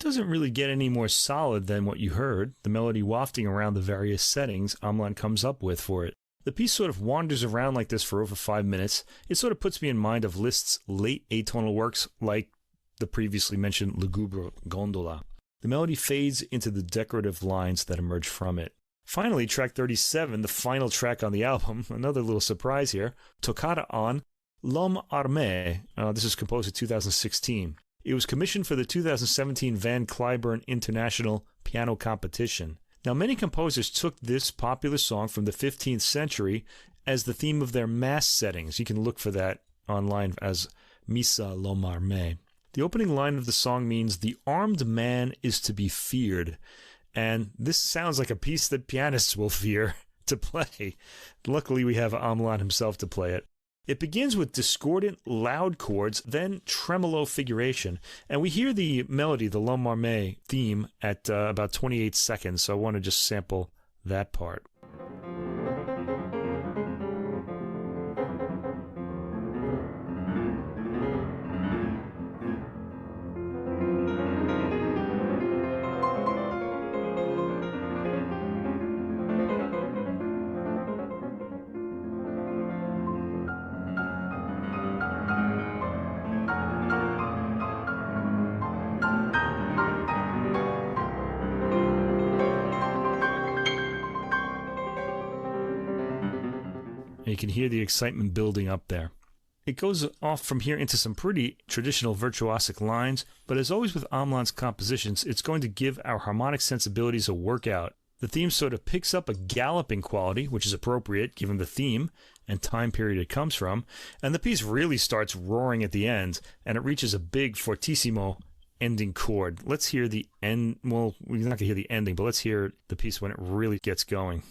doesn't really get any more solid than what you heard, the melody wafting around the various settings Hamelin comes up with for it. The piece sort of wanders around like this for over 5 minutes. It sort of puts me in mind of Liszt's late atonal works like the previously mentioned Lugubre Gondola. The melody fades into the decorative lines that emerge from it. Finally, track 37, the final track on the album, another little surprise here, Toccata on L'Homme Armé. This is composed in 2016. It was commissioned for the 2017 Van Cliburn International Piano Competition. Now, many composers took this popular song from the 15th century as the theme of their mass settings. You can look for that online as Missa L'Homme Armé. The opening line of the song means, "The armed man is to be feared." And this sounds like a piece that pianists will fear to play. Luckily, we have Hamelin himself to play it. It begins with discordant, loud chords, then tremolo figuration. And we hear the melody, the L'Homme Armé theme, at about 28 seconds. So I want to just sample that part. You can hear the excitement building up there. It goes off from here into some pretty traditional virtuosic lines, but as always with Hamelin's compositions, it's going to give our harmonic sensibilities a workout. The theme sort of picks up a galloping quality, which is appropriate given the theme and time period it comes from, and the piece really starts roaring at the end, and it reaches a big fortissimo ending chord. Let's hear the end. Well, we're not going to hear the ending, but let's hear the piece when it really gets going.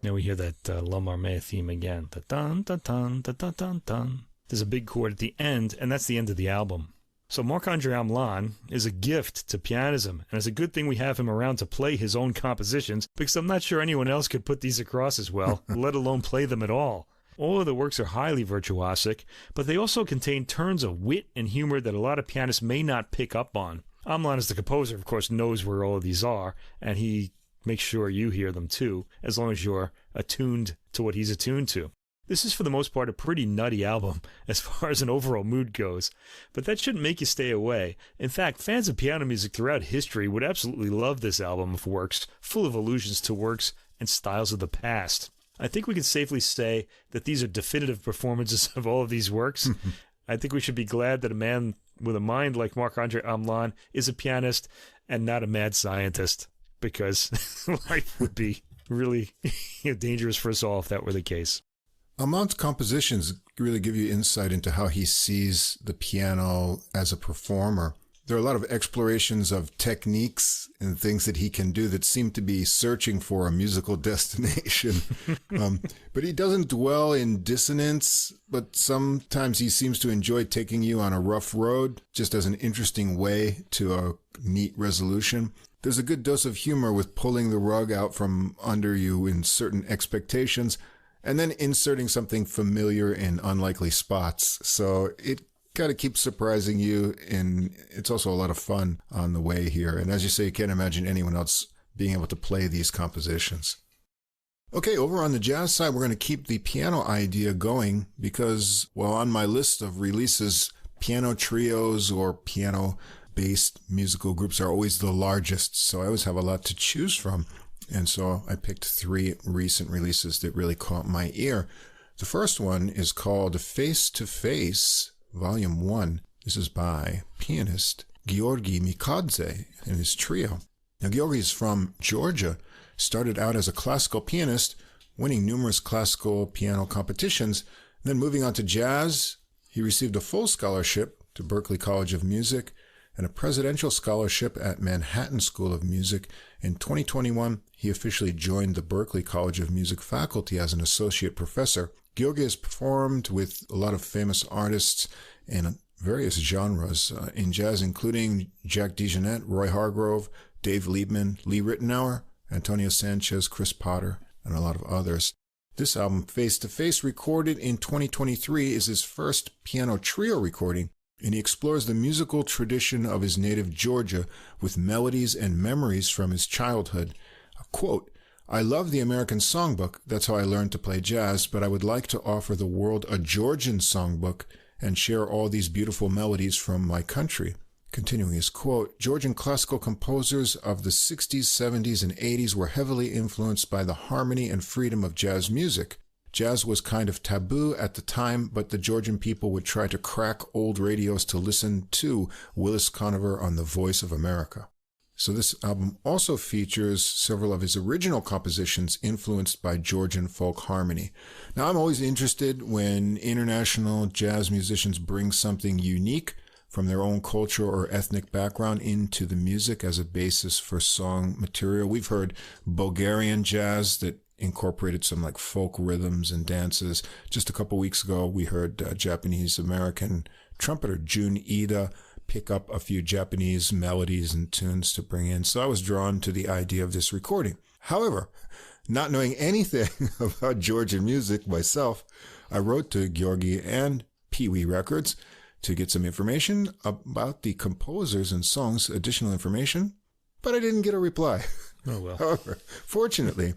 Now we hear that L'Homme Armé theme again. Da-dun, da-dun, da-dun, dun. There's a big chord at the end, and that's the end of the album. So Marc-André Hamelin is a gift to pianism, and it's a good thing we have him around to play his own compositions, because I'm not sure anyone else could put these across as well, let alone play them at all. All of the works are highly virtuosic, but they also contain turns of wit and humor that a lot of pianists may not pick up on. Hamelin, as the composer, of course, knows where all of these are, and he make sure you hear them too, as long as you're attuned to what he's attuned to. This is for the most part a pretty nutty album as far as an overall mood goes, but that shouldn't make you stay away. In fact, fans of piano music throughout history would absolutely love this album of works, full of allusions to works and styles of the past. I think we can safely say that these are definitive performances of all of these works. I think we should be glad that a man with a mind like Marc-André Hamelin is a pianist and not a mad scientist, because life would be really dangerous for us all if that were the case. Hamelin's compositions really give you insight into how he sees the piano as a performer. There are a lot of explorations of techniques and things that he can do that seem to be searching for a musical destination. But he doesn't dwell in dissonance, but sometimes he seems to enjoy taking you on a rough road just as an interesting way to a neat resolution. There's a good dose of humor with pulling the rug out from under you in certain expectations and then inserting something familiar in unlikely spots. So it kind of keeps surprising you, and it's also a lot of fun on the way here. And as you say, you can't imagine anyone else being able to play these compositions. Okay, over on the jazz side, we're going to keep the piano idea going because, well, on my list of releases, piano trios or piano-based musical groups are always the largest, so I always have a lot to choose from. And so I picked 3 recent releases that really caught my ear. The first one is called Face to Face, Volume 1. This is by pianist Giorgi Mikadze and his trio. Now, Giorgi is from Georgia, started out as a classical pianist, winning numerous classical piano competitions. Then moving on to jazz, he received a full scholarship to Berklee College of Music and a presidential scholarship at Manhattan School of Music. In 2021, he officially joined the Berklee College of Music faculty as an associate professor. Georgi has performed with a lot of famous artists in various genres in jazz, including Jack DeJohnette, Roy Hargrove, Dave Liebman, Lee Ritenour, Antonio Sanchez, Chris Potter, and a lot of others. This album, Face to Face, recorded in 2023, is his first piano trio recording, and he explores the musical tradition of his native Georgia with melodies and memories from his childhood. Quote, "I love the American songbook. That's how I learned to play jazz, but I would like to offer the world a Georgian songbook and share all these beautiful melodies from my country." Continuing his quote, Georgian classical composers of the 60s, 70s, and 80s were heavily influenced by the harmony and freedom of jazz music. Jazz was kind of taboo at the time, but the Georgian people would try to crack old radios to listen to Willis Conover on The Voice of America. So this album also features several of his original compositions influenced by Georgian folk harmony. Now, I'm always interested when international jazz musicians bring something unique from their own culture or ethnic background into the music as a basis for song material. We've heard Bulgarian jazz that incorporated some like folk rhythms and dances. Just a couple weeks ago, we heard Japanese-American trumpeter Jun Ida pick up a few Japanese melodies and tunes to bring in. So I was drawn to the idea of this recording. However, not knowing anything about Georgian music myself, I wrote to Georgi and PeeWee Records to get some information about the composers and songs, additional information, but I didn't get a reply. Oh, well. However, fortunately,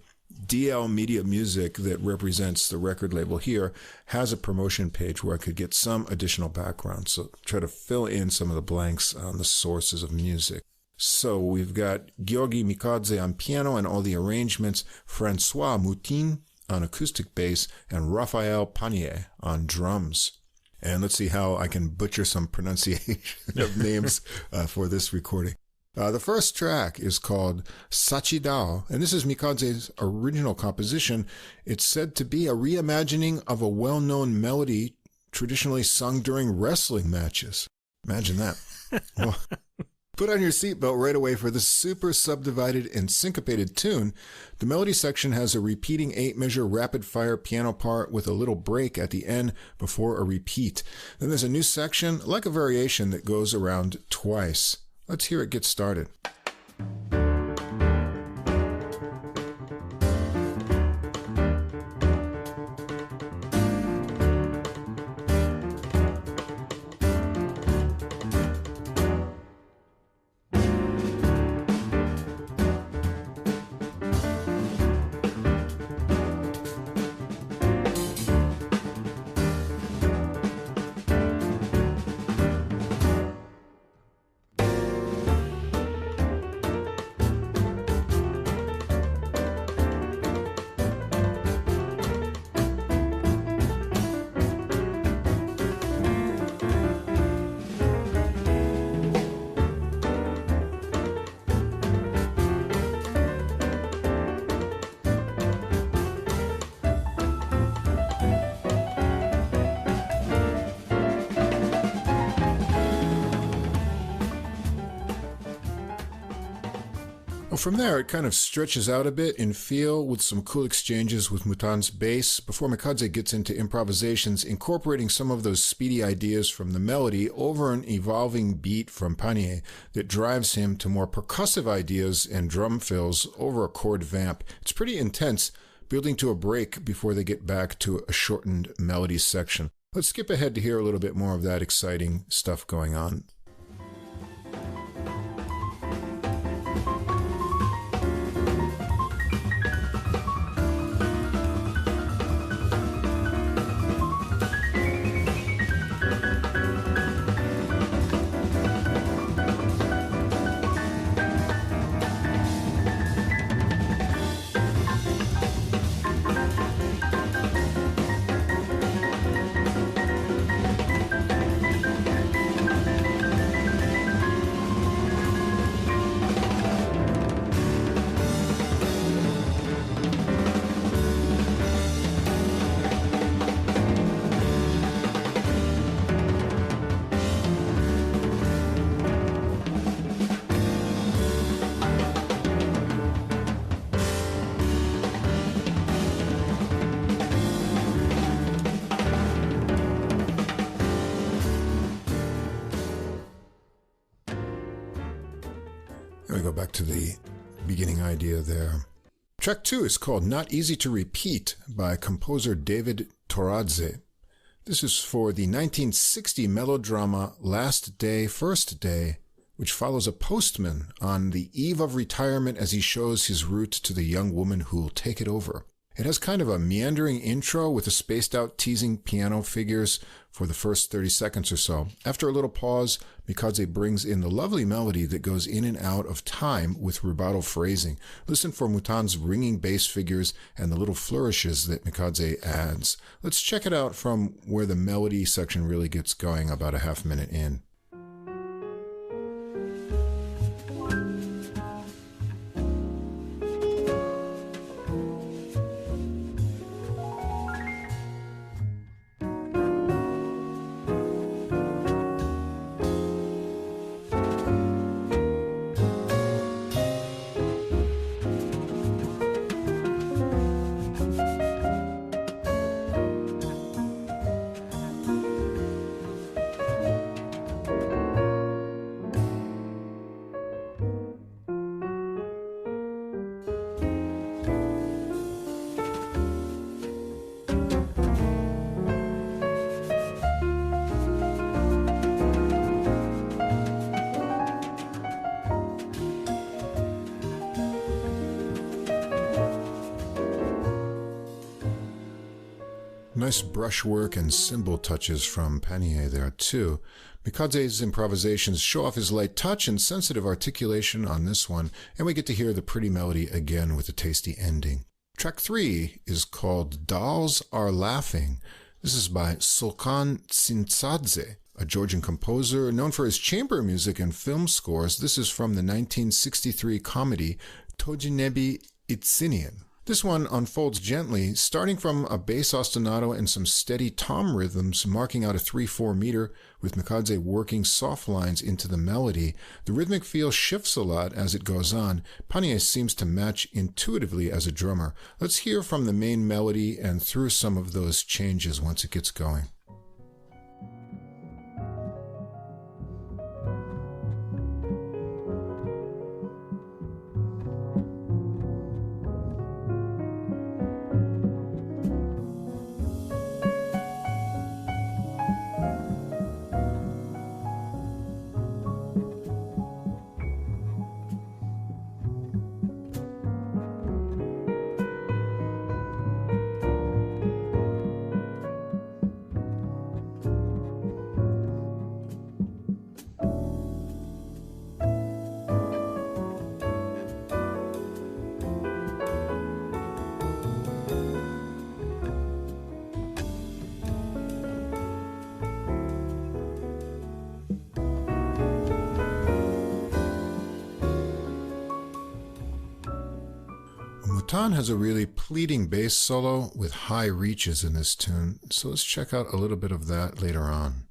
DL Media Music, that represents the record label here, has a promotion page where I could get some additional background, so try to fill in some of the blanks on the sources of music. So we've got Giorgi Mikadze on piano and all the arrangements, Francois Moutin on acoustic bass, and Raphael Panier on drums. And let's see how I can butcher some pronunciation of names for this recording. The first track is called Sachidao, and this is Mikadze's original composition. It's said to be a reimagining of a well-known melody traditionally sung during wrestling matches. Imagine that. Well, put on your seatbelt right away for this super subdivided and syncopated tune. The melody section has a repeating 8-measure rapid-fire piano part with a little break at the end before a repeat. Then there's a new section, like a variation, that goes around twice. Let's hear it get started. Well, from there, it kind of stretches out a bit in feel with some cool exchanges with Moutin's bass before Mikadze gets into improvisations, incorporating some of those speedy ideas from the melody over an evolving beat from Panier that drives him to more percussive ideas and drum fills over a chord vamp. It's pretty intense, building to a break before they get back to a shortened melody section. Let's skip ahead to hear a little bit more of that exciting stuff going on. to the beginning idea there. Track 2 is called Not Easy to Repeat by composer David Toradze. This is for the 1960 melodrama Last Day, First Day, which follows a postman on the eve of retirement as he shows his route to the young woman who'll take it over. It has kind of a meandering intro with a spaced-out teasing piano figures for the first 30 seconds or so. After a little pause, Mikadze brings in the lovely melody that goes in and out of time with rubato phrasing. Listen for Mutan's ringing bass figures and the little flourishes that Mikadze adds. Let's check it out from where the melody section really gets going about a half minute in. Nice brushwork and cymbal touches from Panier there, too. Mikadze's improvisations show off his light touch and sensitive articulation on this one, and we get to hear the pretty melody again with a tasty ending. Track 3 is called Dolls Are Laughing. This is by Sulkan Tsintsadze, a Georgian composer known for his chamber music and film scores. This is from the 1963 comedy Tojinebi Itsinian. This one unfolds gently, starting from a bass ostinato and some steady tom rhythms marking out a 3/4 meter, with Mikadze working soft lines into the melody. The rhythmic feel shifts a lot as it goes on. Panier seems to match intuitively as a drummer. Let's hear from the main melody and through some of those changes once it gets going. Mutan has a really pleading bass solo with high reaches in this tune, so let's check out a little bit of that later on.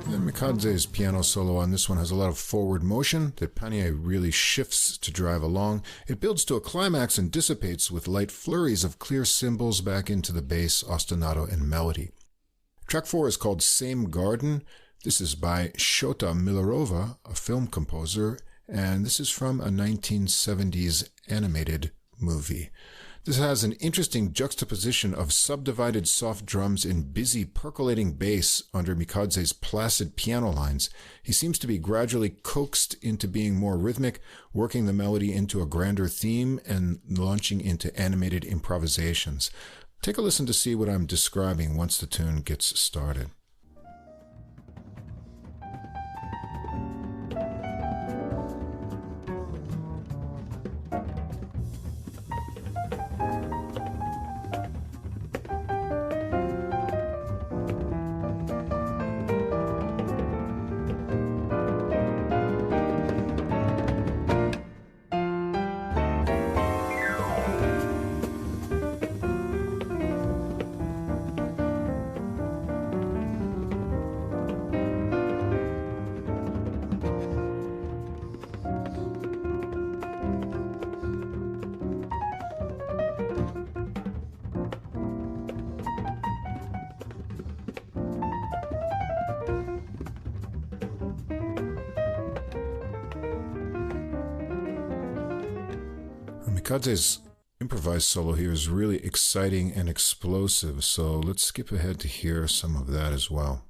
Mikadze's piano solo on this one has a lot of forward motion that Panier really shifts to drive along. It builds to a climax and dissipates with light flurries of clear cymbals back into the bass, ostinato, and melody. Track 4 is called Same Garden. This is by Shota Milorova, a film composer, and this is from a 1970s animated movie. This has an interesting juxtaposition of subdivided soft drums and busy percolating bass under Mikadze's placid piano lines. He seems to be gradually coaxed into being more rhythmic, working the melody into a grander theme and launching into animated improvisations. Take a listen to see what I'm describing once the tune gets started. Mikadze's improvised solo here is really exciting and explosive, so let's skip ahead to hear some of that as well.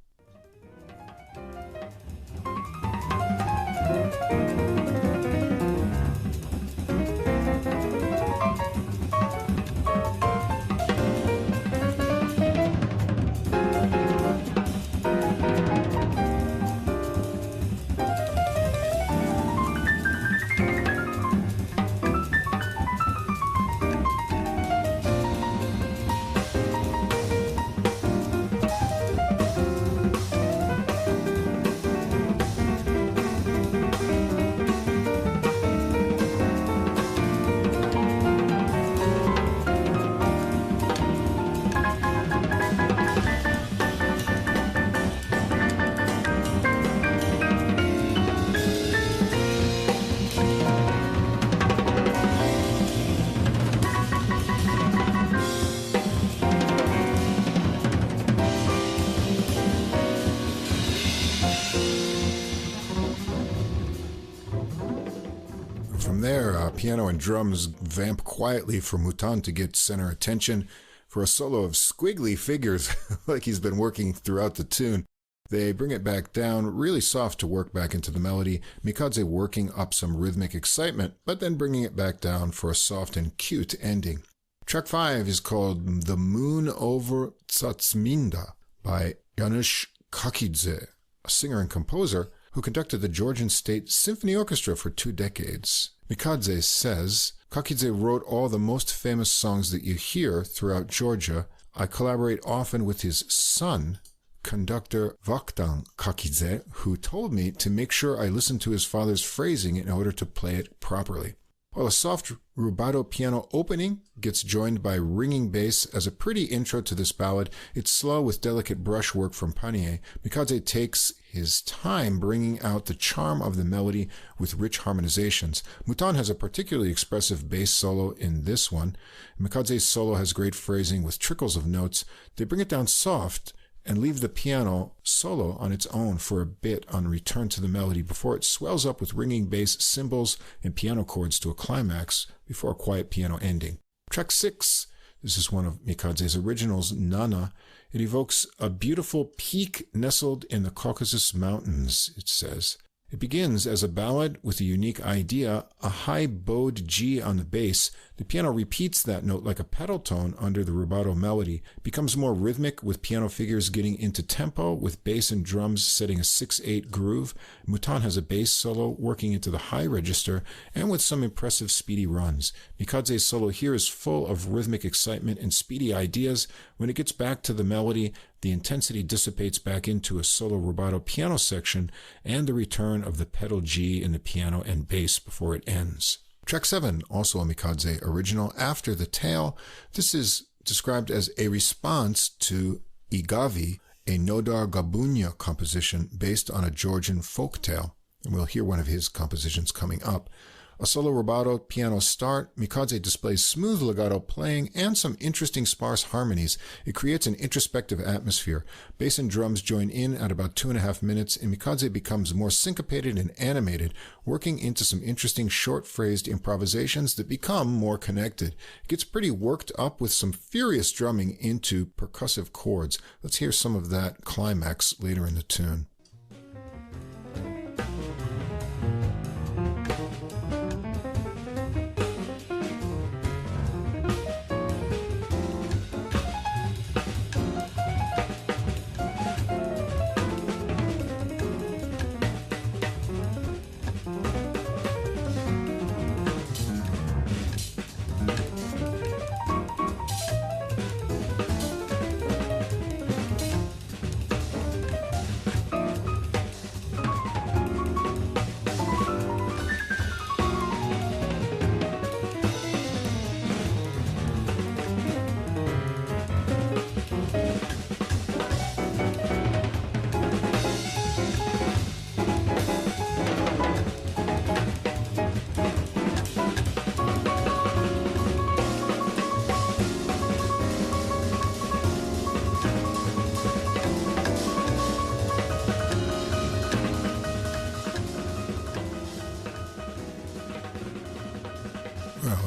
From there, piano and drums vamp quietly for Mouton to get center attention for a solo of squiggly figures like he's been working throughout the tune. They bring it back down, really soft to work back into the melody, Mikadze working up some rhythmic excitement, but then bringing it back down for a soft and cute ending. Track 5 is called The Moon Over Tsatsminda by Janusz Kakidze, a singer and composer who conducted the Georgian State Symphony Orchestra for 2 decades. Mikadze says, Kakidze wrote all the most famous songs that you hear throughout Georgia. I collaborate often with his son, conductor Vakhtang Kakidze, who told me to make sure I listen to his father's phrasing in order to play it properly. While a soft rubato piano opening gets joined by ringing bass as a pretty intro to this ballad, it's slow with delicate brushwork from Panier. Mikadze takes his time bringing out the charm of the melody with rich harmonizations. Mouton has a particularly expressive bass solo in this one. Mikadze's solo has great phrasing with trickles of notes. They bring it down soft and leave the piano solo on its own for a bit on return to the melody before it swells up with ringing bass, cymbals, and piano chords to a climax before a quiet piano ending. Track 6, this is one of Mikadze's originals, Nana. It evokes a beautiful peak nestled in the Caucasus Mountains, it says. It begins as a ballad with a unique idea, a high bowed G on the bass. The piano repeats that note like a pedal tone under the rubato melody, becomes more rhythmic with piano figures getting into tempo with bass and drums setting a 6/8 groove. Mouton has a bass solo working into the high register and with some impressive speedy runs. Mikadze's solo here is full of rhythmic excitement and speedy ideas. When it gets back to the melody, the intensity dissipates back into a solo rubato piano section and the return of the pedal G in the piano and bass before it ends. Track 7, also a Mikadze original, After the Tale. This is described as a response to Igavi, a Nodar Gabunya composition based on a Georgian folk tale. And we'll hear one of his compositions coming up. A solo rubato piano start, Mikadze displays smooth legato playing and some interesting sparse harmonies. It creates an introspective atmosphere. Bass and drums join in at about 2.5 minutes, and Mikadze becomes more syncopated and animated, working into some interesting short-phrased improvisations that become more connected. It gets pretty worked up with some furious drumming into percussive chords. Let's hear some of that climax later in the tune.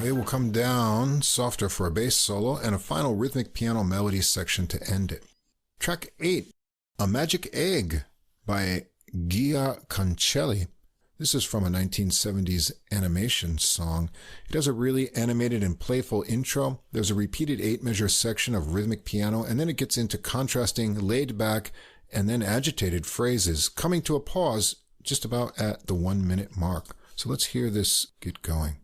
It will come down softer for a bass solo and a final rhythmic piano melody section to end it. Track 8, A Magic Egg by Gia Cancelli. This is from a 1970s animation song. It has a really animated and playful intro. There's a repeated 8-measure section of rhythmic piano, and then it gets into contrasting, laid-back, and then agitated phrases, coming to a pause just about at the 1-minute mark. So let's hear this get going.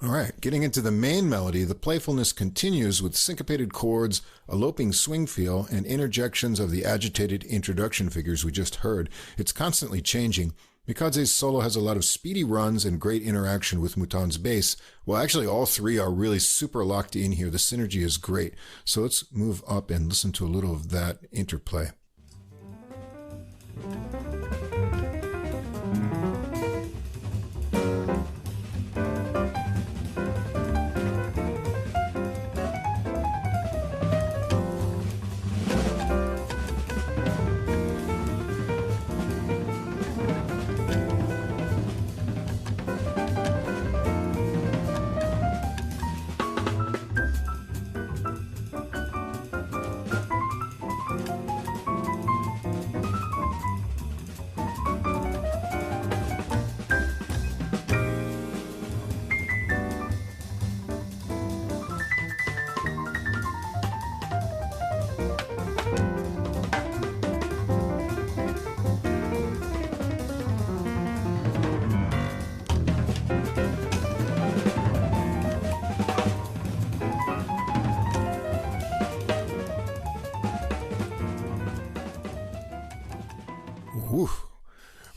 All right, getting into the main melody, the playfulness continues with syncopated chords, a loping swing feel, and interjections of the agitated introduction figures we just heard. It's constantly changing. Mikadze's solo has a lot of speedy runs and great interaction with Mouton's bass. Well, actually, all three are really super locked in here. The synergy is great. So let's move up and listen to a little of that interplay.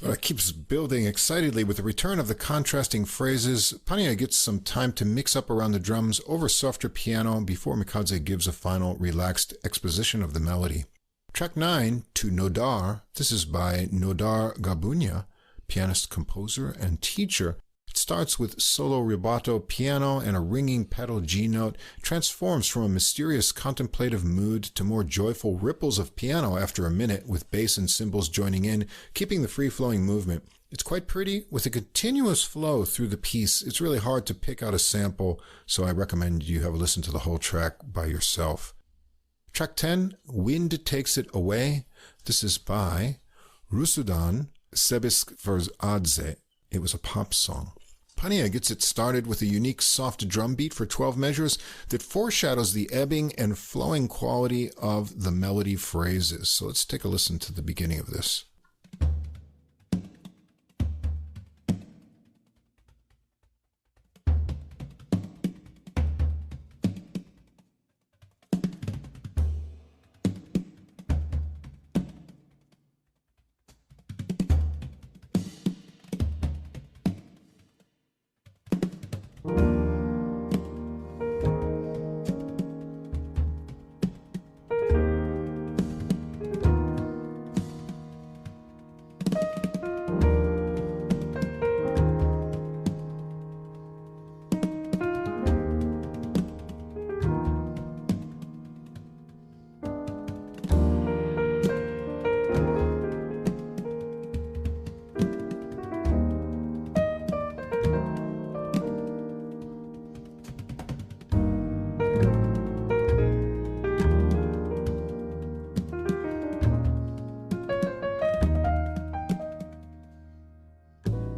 It keeps building excitedly with the return of the contrasting phrases. Pania gets some time to mix up around the drums over softer piano before Mikadze gives a final relaxed exposition of the melody. Track 9, To Nodar. This is by Nodar Gabunia, pianist, composer, and teacher. It starts with solo rubato piano and a ringing pedal G note, transforms from a mysterious contemplative mood to more joyful ripples of piano after a minute, with bass and cymbals joining in, keeping the free-flowing movement. It's quite pretty with a continuous flow through the piece. It's really hard to pick out a sample, so I recommend you have a listen to the whole track by yourself. Track 10, Wind Takes It Away. This is by Rusudan Sebeskverzadze. It was a pop song. Pania gets it started with a unique soft drum beat for 12 measures that foreshadows the ebbing and flowing quality of the melody phrases. So let's take a listen to the beginning of this.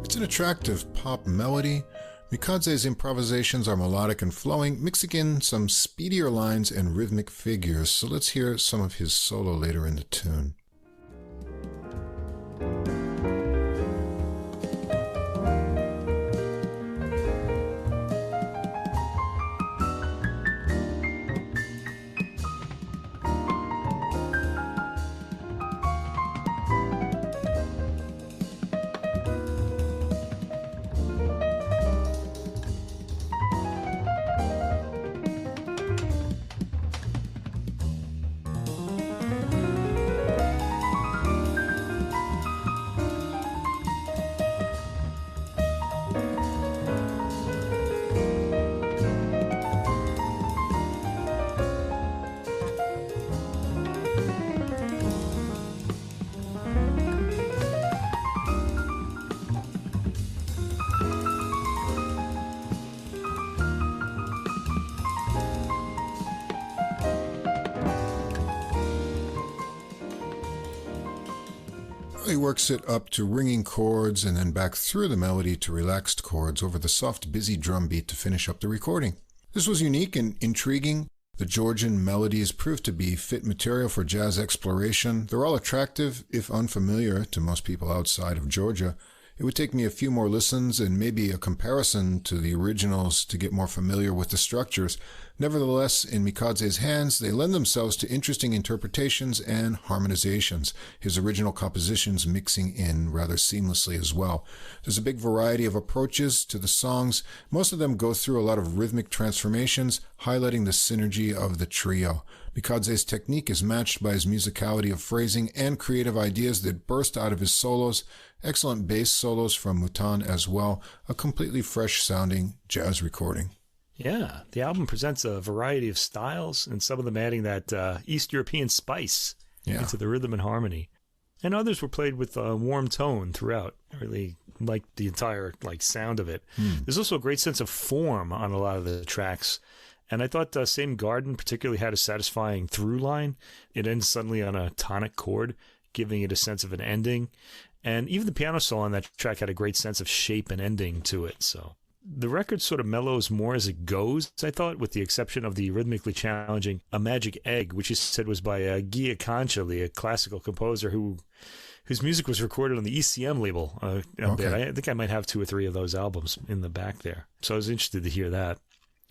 It's an attractive pop melody. Mikadze's improvisations are melodic and flowing, mixing in some speedier lines and rhythmic figures, so let's hear some of his solo later in the tune. He works it up to ringing chords and then back through the melody to relaxed chords over the soft, busy drum beat to finish up the recording. This was unique and intriguing. The Georgian melodies proved to be fit material for jazz exploration. They're all attractive, if unfamiliar, to most people outside of Georgia. It would take me a few more listens and maybe a comparison to the originals to get more familiar with the structures. Nevertheless, in Mikadze's hands, they lend themselves to interesting interpretations and harmonizations, his original compositions mixing in rather seamlessly as well. There's a big variety of approaches to the songs. Most of them go through a lot of rhythmic transformations, highlighting the synergy of the trio. Mikadze's technique is matched by his musicality of phrasing and creative ideas that burst out of his solos. Excellent bass solos from Mutan as well. A completely fresh-sounding jazz recording. Yeah, the album presents a variety of styles, and some of them adding that East European spice into the rhythm and harmony. And others were played with a warm tone throughout. I really liked the entire sound of it. There's also a great sense of form on a lot of the tracks. And I thought Savant-Garde particularly had a satisfying through line. It ends suddenly on a tonic chord, giving it a sense of an ending. And even the piano solo on that track had a great sense of shape and ending to it. So the record sort of mellows more as it goes, I thought, with the exception of the rhythmically challenging A Magic Egg, which he said was by Gia Conchali, a classical composer whose music was recorded on the ECM label a bit. I think I might have 2 or 3 of those albums in the back there. So I was interested to hear that.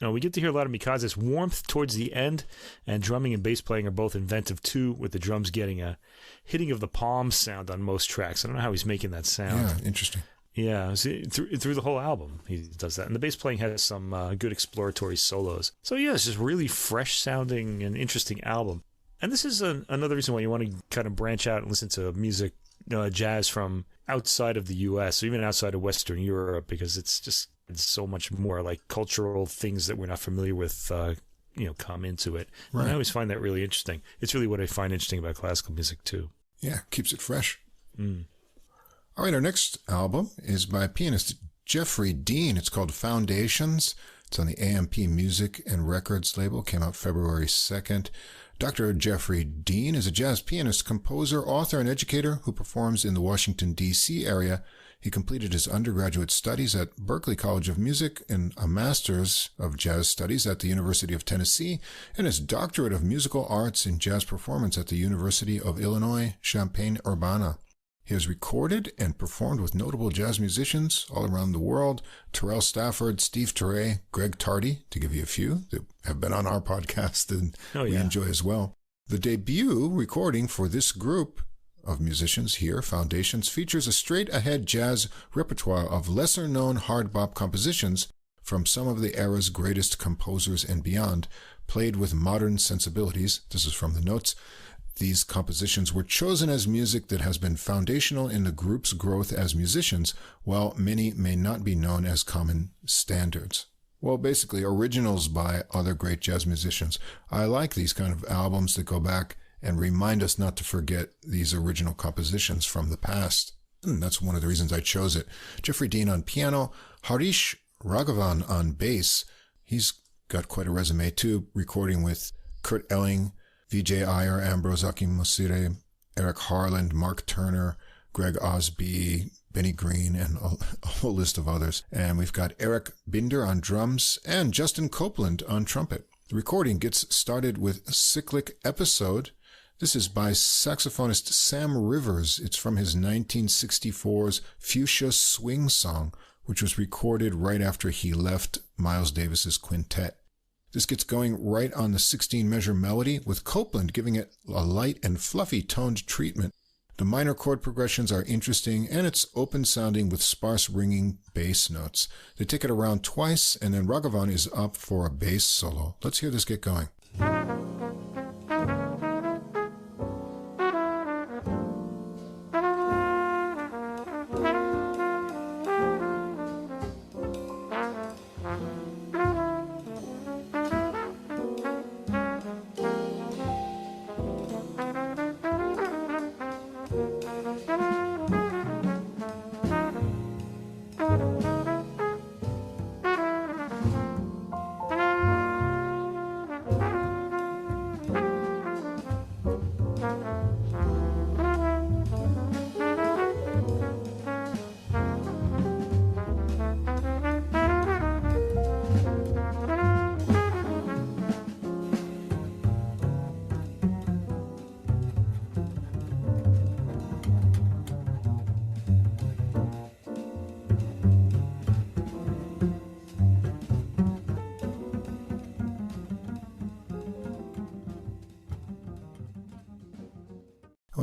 We get to hear a lot of Mikadze's warmth towards the end, and drumming and bass playing are both inventive too, with the drums getting a hitting of the palms sound on most tracks. I don't know how he's making that sound. Yeah, interesting. Yeah, through the whole album, he does that. And the bass playing has some good exploratory solos. So yeah, it's just really fresh sounding and interesting album. And this is another reason why you want to kind of branch out and listen to music, jazz from outside of the U.S., or even outside of Western Europe, because it's so much more like cultural things that we're not familiar with, come into it. Right. And I always find that really interesting. It's really what I find interesting about classical music too. Yeah, keeps it fresh. All right, our next album is by pianist Geoffrey Dean. It's called Foundations. It's on the AMP Music and Records label. Came out February 2nd. Dr. Geoffrey Dean is a jazz pianist, composer, author, and educator who performs in the Washington, D.C. area. He completed his undergraduate studies at Berklee College of Music and a master's of jazz studies at the University of Tennessee and his doctorate of musical arts in jazz performance at the University of Illinois, Champaign-Urbana. He has recorded and performed with notable jazz musicians all around the world: Terrell Stafford, Steve Turre, Greg Tardy, to give you a few that have been on our podcast and we enjoy as well. The debut recording for this group of musicians here, Foundations, features a straight-ahead jazz repertoire of lesser-known hard bop compositions from some of the era's greatest composers and beyond, played with modern sensibilities. This is from the notes. These compositions were chosen as music that has been foundational in the group's growth as musicians, while many may not be known as common standards. Well, basically, originals by other great jazz musicians. I like these kind of albums that go back and remind us not to forget these original compositions from the past. And that's one of the reasons I chose it. Geoffrey Dean on piano, Harish Raghavan on bass. He's got quite a resume too, recording with Kurt Elling, Vijay Iyer, Ambrose Akinmusire, Eric Harland, Mark Turner, Greg Osby, Benny Green, and a whole list of others. And we've got Eric Binder on drums and Justin Copeland on trumpet. The recording gets started with Cyclic Episode. This is by saxophonist Sam Rivers. It's from his 1964's Fuchsia Swing Song, which was recorded right after he left Miles Davis's quintet. This gets going right on the 16-measure melody, with Copeland giving it a light and fluffy toned treatment. The minor chord progressions are interesting, and it's open-sounding with sparse ringing bass notes. They take it around twice, and then Raghavan is up for a bass solo. Let's hear this get going.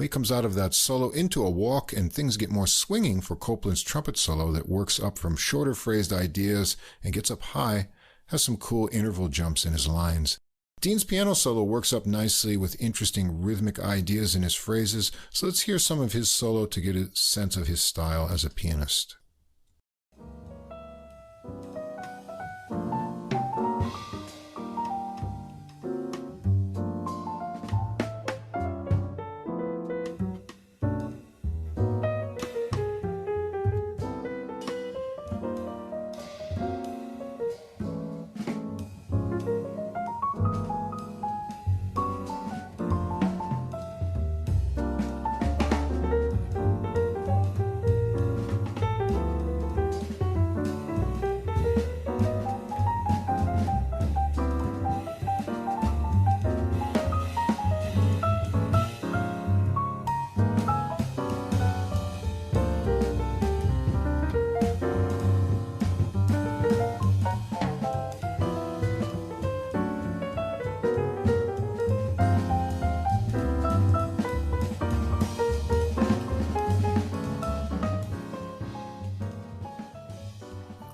He comes out of that solo into a walk, and things get more swinging for Copeland's trumpet solo that works up from shorter phrased ideas and gets up high, has some cool interval jumps in his lines. Dean's piano solo works up nicely with interesting rhythmic ideas in his phrases, so let's hear some of his solo to get a sense of his style as a pianist.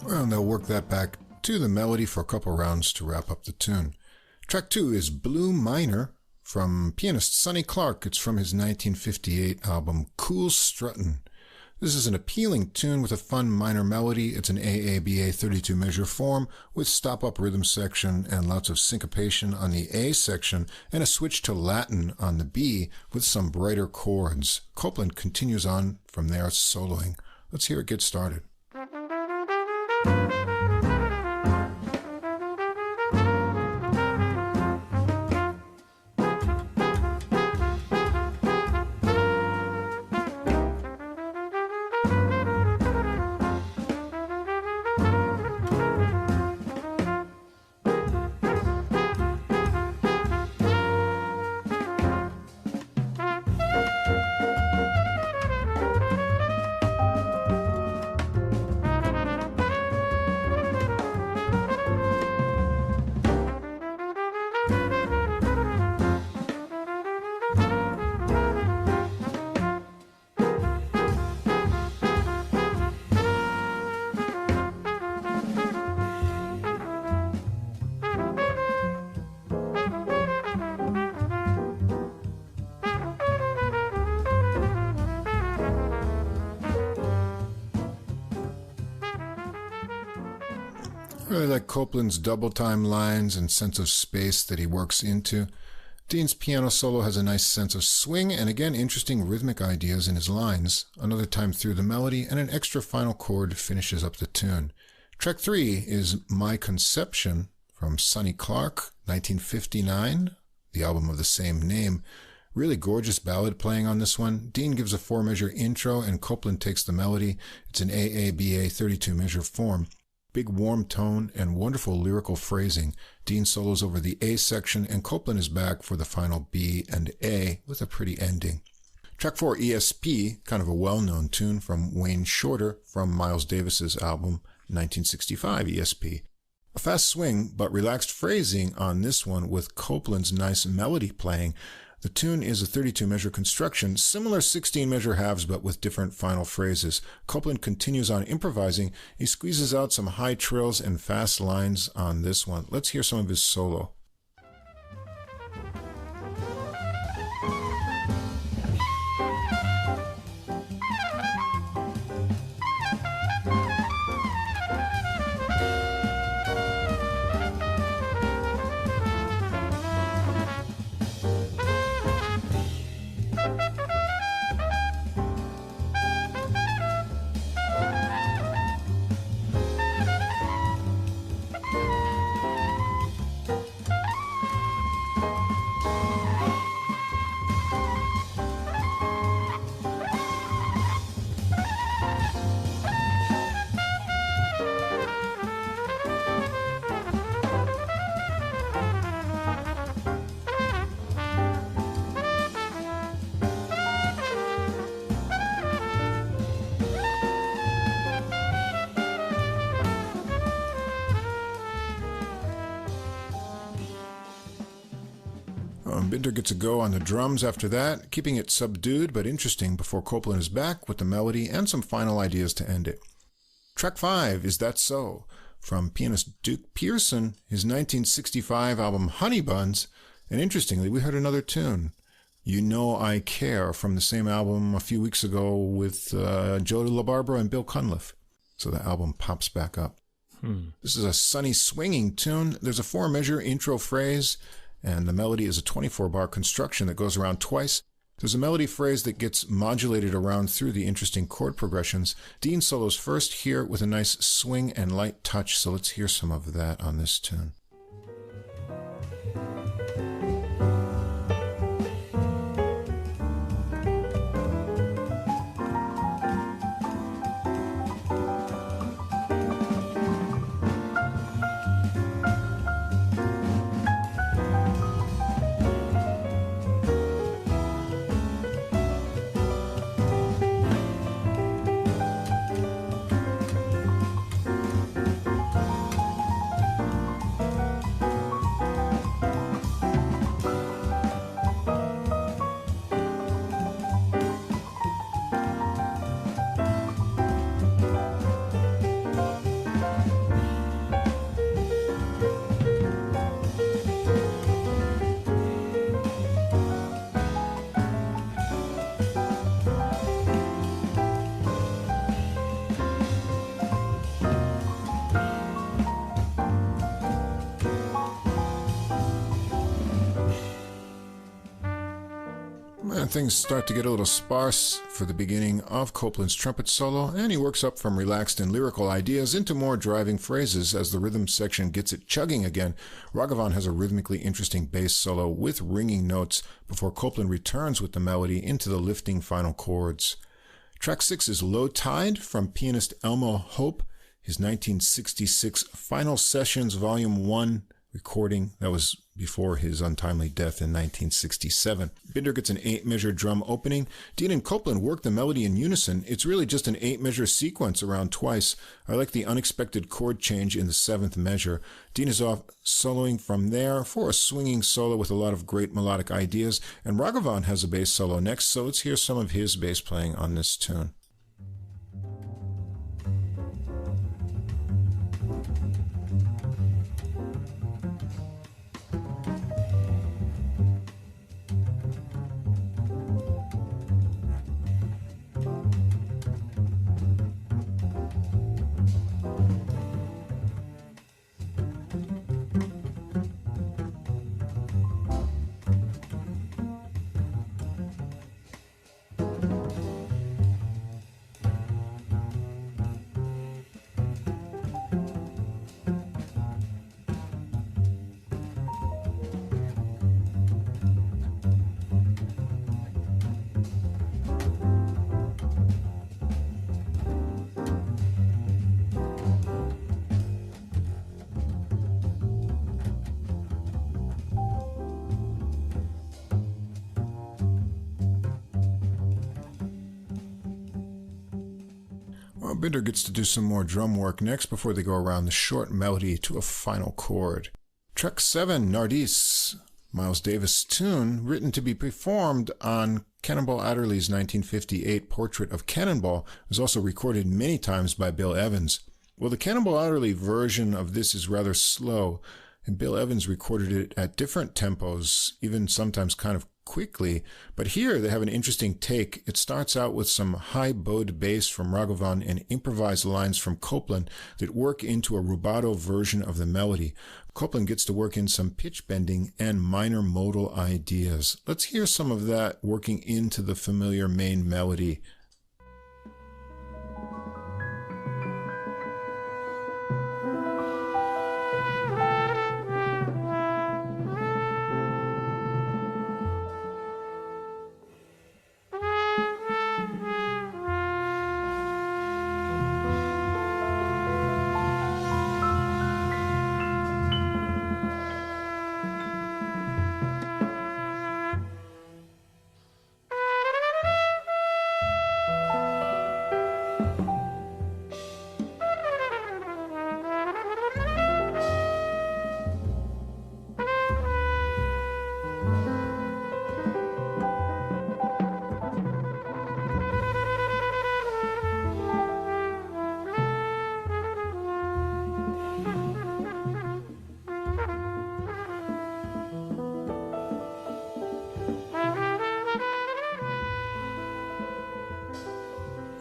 And they'll work that back to the melody for a couple rounds to wrap up the tune. Track 2 is Blue Minor from pianist Sonny Clark. It's from his 1958 album Cool Struttin'. This is an appealing tune with a fun minor melody. It's an AABA 32-measure form with stop-up rhythm section and lots of syncopation on the A section and a switch to Latin on the B with some brighter chords. Copland continues on from there soloing. Let's hear it get started. I really like Copland's double time lines and sense of space that he works into. Dean's piano solo has a nice sense of swing and again interesting rhythmic ideas in his lines. Another time through the melody and an extra final chord finishes up the tune. Track 3 is My Conception from Sonny Clark, 1959, the album of the same name. Really gorgeous ballad playing on this one. Dean gives a 4-measure intro and Copland takes the melody. It's an AABA 32-measure form. Big warm tone and wonderful lyrical phrasing. Dean solos over the A section and Copland is back for the final B and A with a pretty ending. Track 4, ESP, kind of a well-known tune from Wayne Shorter from Miles Davis's album 1965 ESP. A fast swing but relaxed phrasing on this one with Copland's nice melody playing. The tune is a 32-measure construction, similar 16-measure halves but with different final phrases. Copland continues on improvising. He squeezes out some high trills and fast lines on this one. Let's hear some of his solo. Binder gets a go on the drums after that, keeping it subdued but interesting before Copland is back with the melody and some final ideas to end it. Track 5, Is That So? From pianist Duke Pearson, his 1965 album Honey Buns, and interestingly, we heard another tune, You Know I Care, from the same album a few weeks ago with Joe LaBarbera and Bill Cunliffe. So the album pops back up. This is a sunny, swinging tune. There's a 4-measure intro phrase, and the melody is a 24-bar construction that goes around twice. There's a melody phrase that gets modulated around through the interesting chord progressions. Dean solos first here with a nice swing and light touch, so let's hear some of that on this tune. And things start to get a little sparse for the beginning of Copland's trumpet solo, and he works up from relaxed and lyrical ideas into more driving phrases as the rhythm section gets it chugging again. Raghavan has a rhythmically interesting bass solo with ringing notes before Copland returns with the melody into the lifting final chords. Track 6 is Low Tide from pianist Elmo Hope, his 1966 Final Sessions Volume 1 recording. That was before his untimely death in 1967. Binder gets an 8-measure drum opening. Dean and Copland work the melody in unison. It's really just an 8-measure sequence around twice. I like the unexpected chord change in the 7th measure. Dean is off soloing from there for a swinging solo with a lot of great melodic ideas, and Raghavan has a bass solo next, so let's hear some of his bass playing on this tune. Binder gets to do some more drum work next before they go around the short melody to a final chord. Track 7, Nardiz, Miles Davis tune, written to be performed on Cannonball Adderley's 1958 Portrait of Cannonball, was also recorded many times by Bill Evans. Well, the Cannonball Adderley version of this is rather slow, and Bill Evans recorded it at different tempos, even sometimes kind of quickly, but here they have an interesting take. It starts out with some high bowed bass from Raghavan and improvised lines from Copland that work into a rubato version of the melody. Copland gets to work in some pitch bending and minor modal ideas. Let's hear some of that working into the familiar main melody.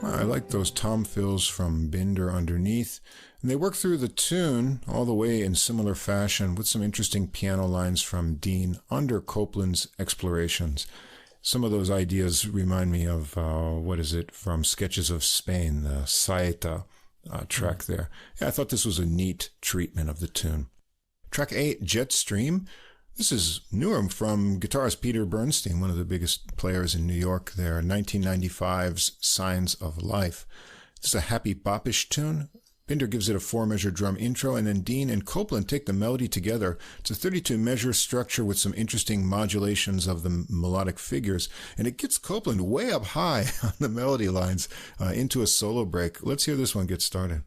I like those tom fills from Binder underneath, and they work through the tune all the way in similar fashion with some interesting piano lines from Dean under Copland's explorations. Some of those ideas remind me of, from Sketches of Spain, the Saeta track there. Yeah, I thought this was a neat treatment of the tune. Track 8, Jetstream. This is newer from guitarist Peter Bernstein, one of the biggest players in New York there, 1995's Signs of Life. This is a happy boppish tune. Binder gives it a 4-measure drum intro, and then Dean and Copland take the melody together. It's a 32-measure structure with some interesting modulations of the melodic figures, and it gets Copland way up high on the melody lines into a solo break. Let's hear this one get started.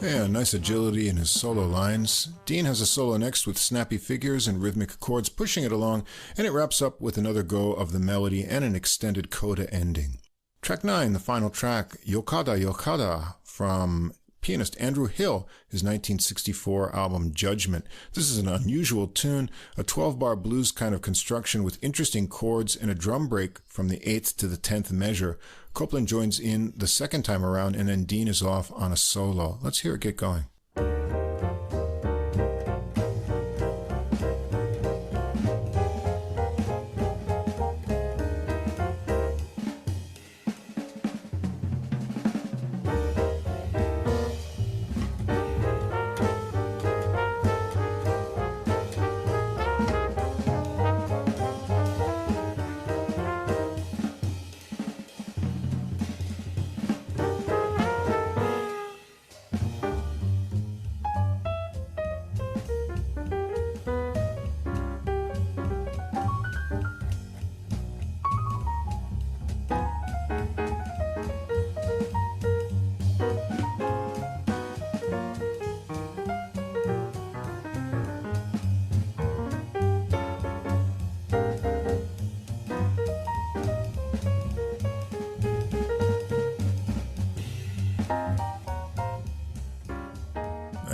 Yeah, nice agility in his solo lines. Dean has a solo next with snappy figures and rhythmic chords pushing it along, and it wraps up with another go of the melody and an extended coda ending. Track 9, the final track, Yokada Yokada, from pianist Andrew Hill, his 1964 album Judgment. This is an unusual tune, a 12-bar blues kind of construction with interesting chords and a drum break from the 8th to the 10th measure. Copland joins in the second time around, and then Dean is off on a solo. Let's hear it get going.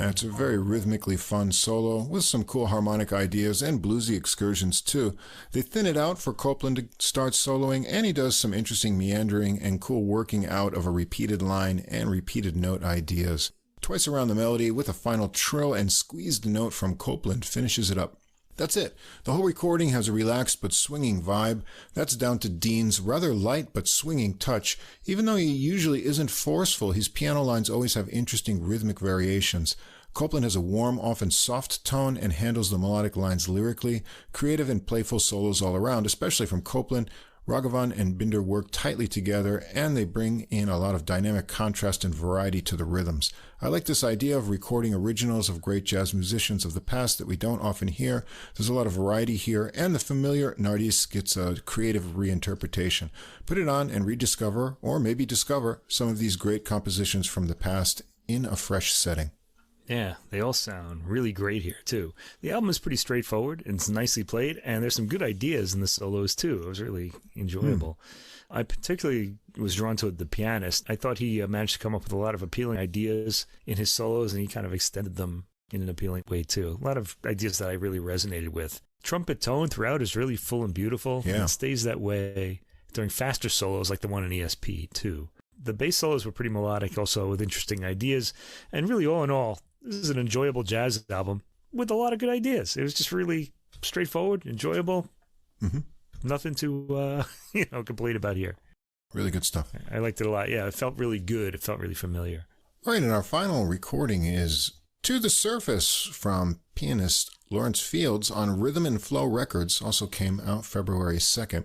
It's a very rhythmically fun solo with some cool harmonic ideas and bluesy excursions too. They thin it out for Copland to start soloing, and he does some interesting meandering and cool working out of a repeated line and repeated note ideas. Twice around the melody with a final trill and squeezed note from Copland finishes it up. That's it. The whole recording has a relaxed but swinging vibe. That's down to Dean's rather light but swinging touch. Even though he usually isn't forceful, his piano lines always have interesting rhythmic variations. Copland has a warm, often soft tone and handles the melodic lines lyrically. Creative and playful solos all around, especially from Copland. Raghavan and Binder work tightly together, and they bring in a lot of dynamic contrast and variety to the rhythms. I like this idea of recording originals of great jazz musicians of the past that we don't often hear. There's a lot of variety here, and the familiar Nardis gets a creative reinterpretation. Put it on and rediscover, or maybe discover, some of these great compositions from the past in a fresh setting. Yeah, they all sound really great here, too. The album is pretty straightforward, and it's nicely played, and there's some good ideas in the solos, too. It was really enjoyable. I particularly was drawn to the pianist. I thought he managed to come up with a lot of appealing ideas in his solos, and he kind of extended them in an appealing way, too. A lot of ideas that I really resonated with. Trumpet tone throughout is really full and beautiful, and it stays that way during faster solos like the one in ESP, too. The bass solos were pretty melodic, also with interesting ideas, and really, all in all, this is an enjoyable jazz album with a lot of good ideas. It was just really straightforward, enjoyable. Nothing to, complain about here. Really good stuff. I liked it a lot. Yeah, it felt really good. It felt really familiar. All right, and our final recording is To the Surface from pianist Lawrence Fields on Rhythm and Flow Records. Also came out February 2nd.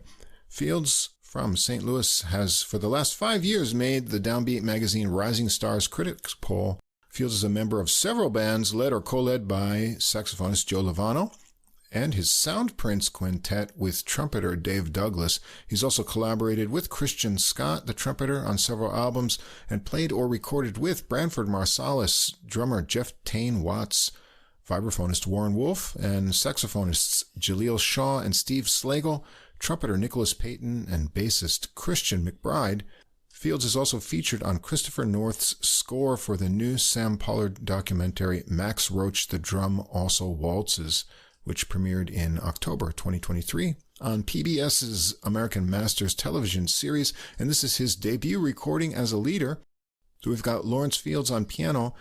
Fields from St. Louis has, for the last 5 years, made the Downbeat magazine Rising Stars Critics Poll. Fields is a member of several bands led or co-led by saxophonist Joe Lovano and his Sound Prince Quintet with trumpeter Dave Douglas. He's also collaborated with Christian Scott, the trumpeter, on several albums and played or recorded with Branford Marsalis, drummer Jeff Tane Watts, vibraphonist Warren Wolf, and saxophonists Jaleel Shaw and Steve Slagle, trumpeter Nicholas Payton, and bassist Christian McBride. Fields is also featured on Christopher North's score for the new Sam Pollard documentary Max Roach the Drum Also Waltzes, which premiered in October 2023 on PBS's American Masters television series, and this is his debut recording as a leader. So we've got Lawrence Fields on piano,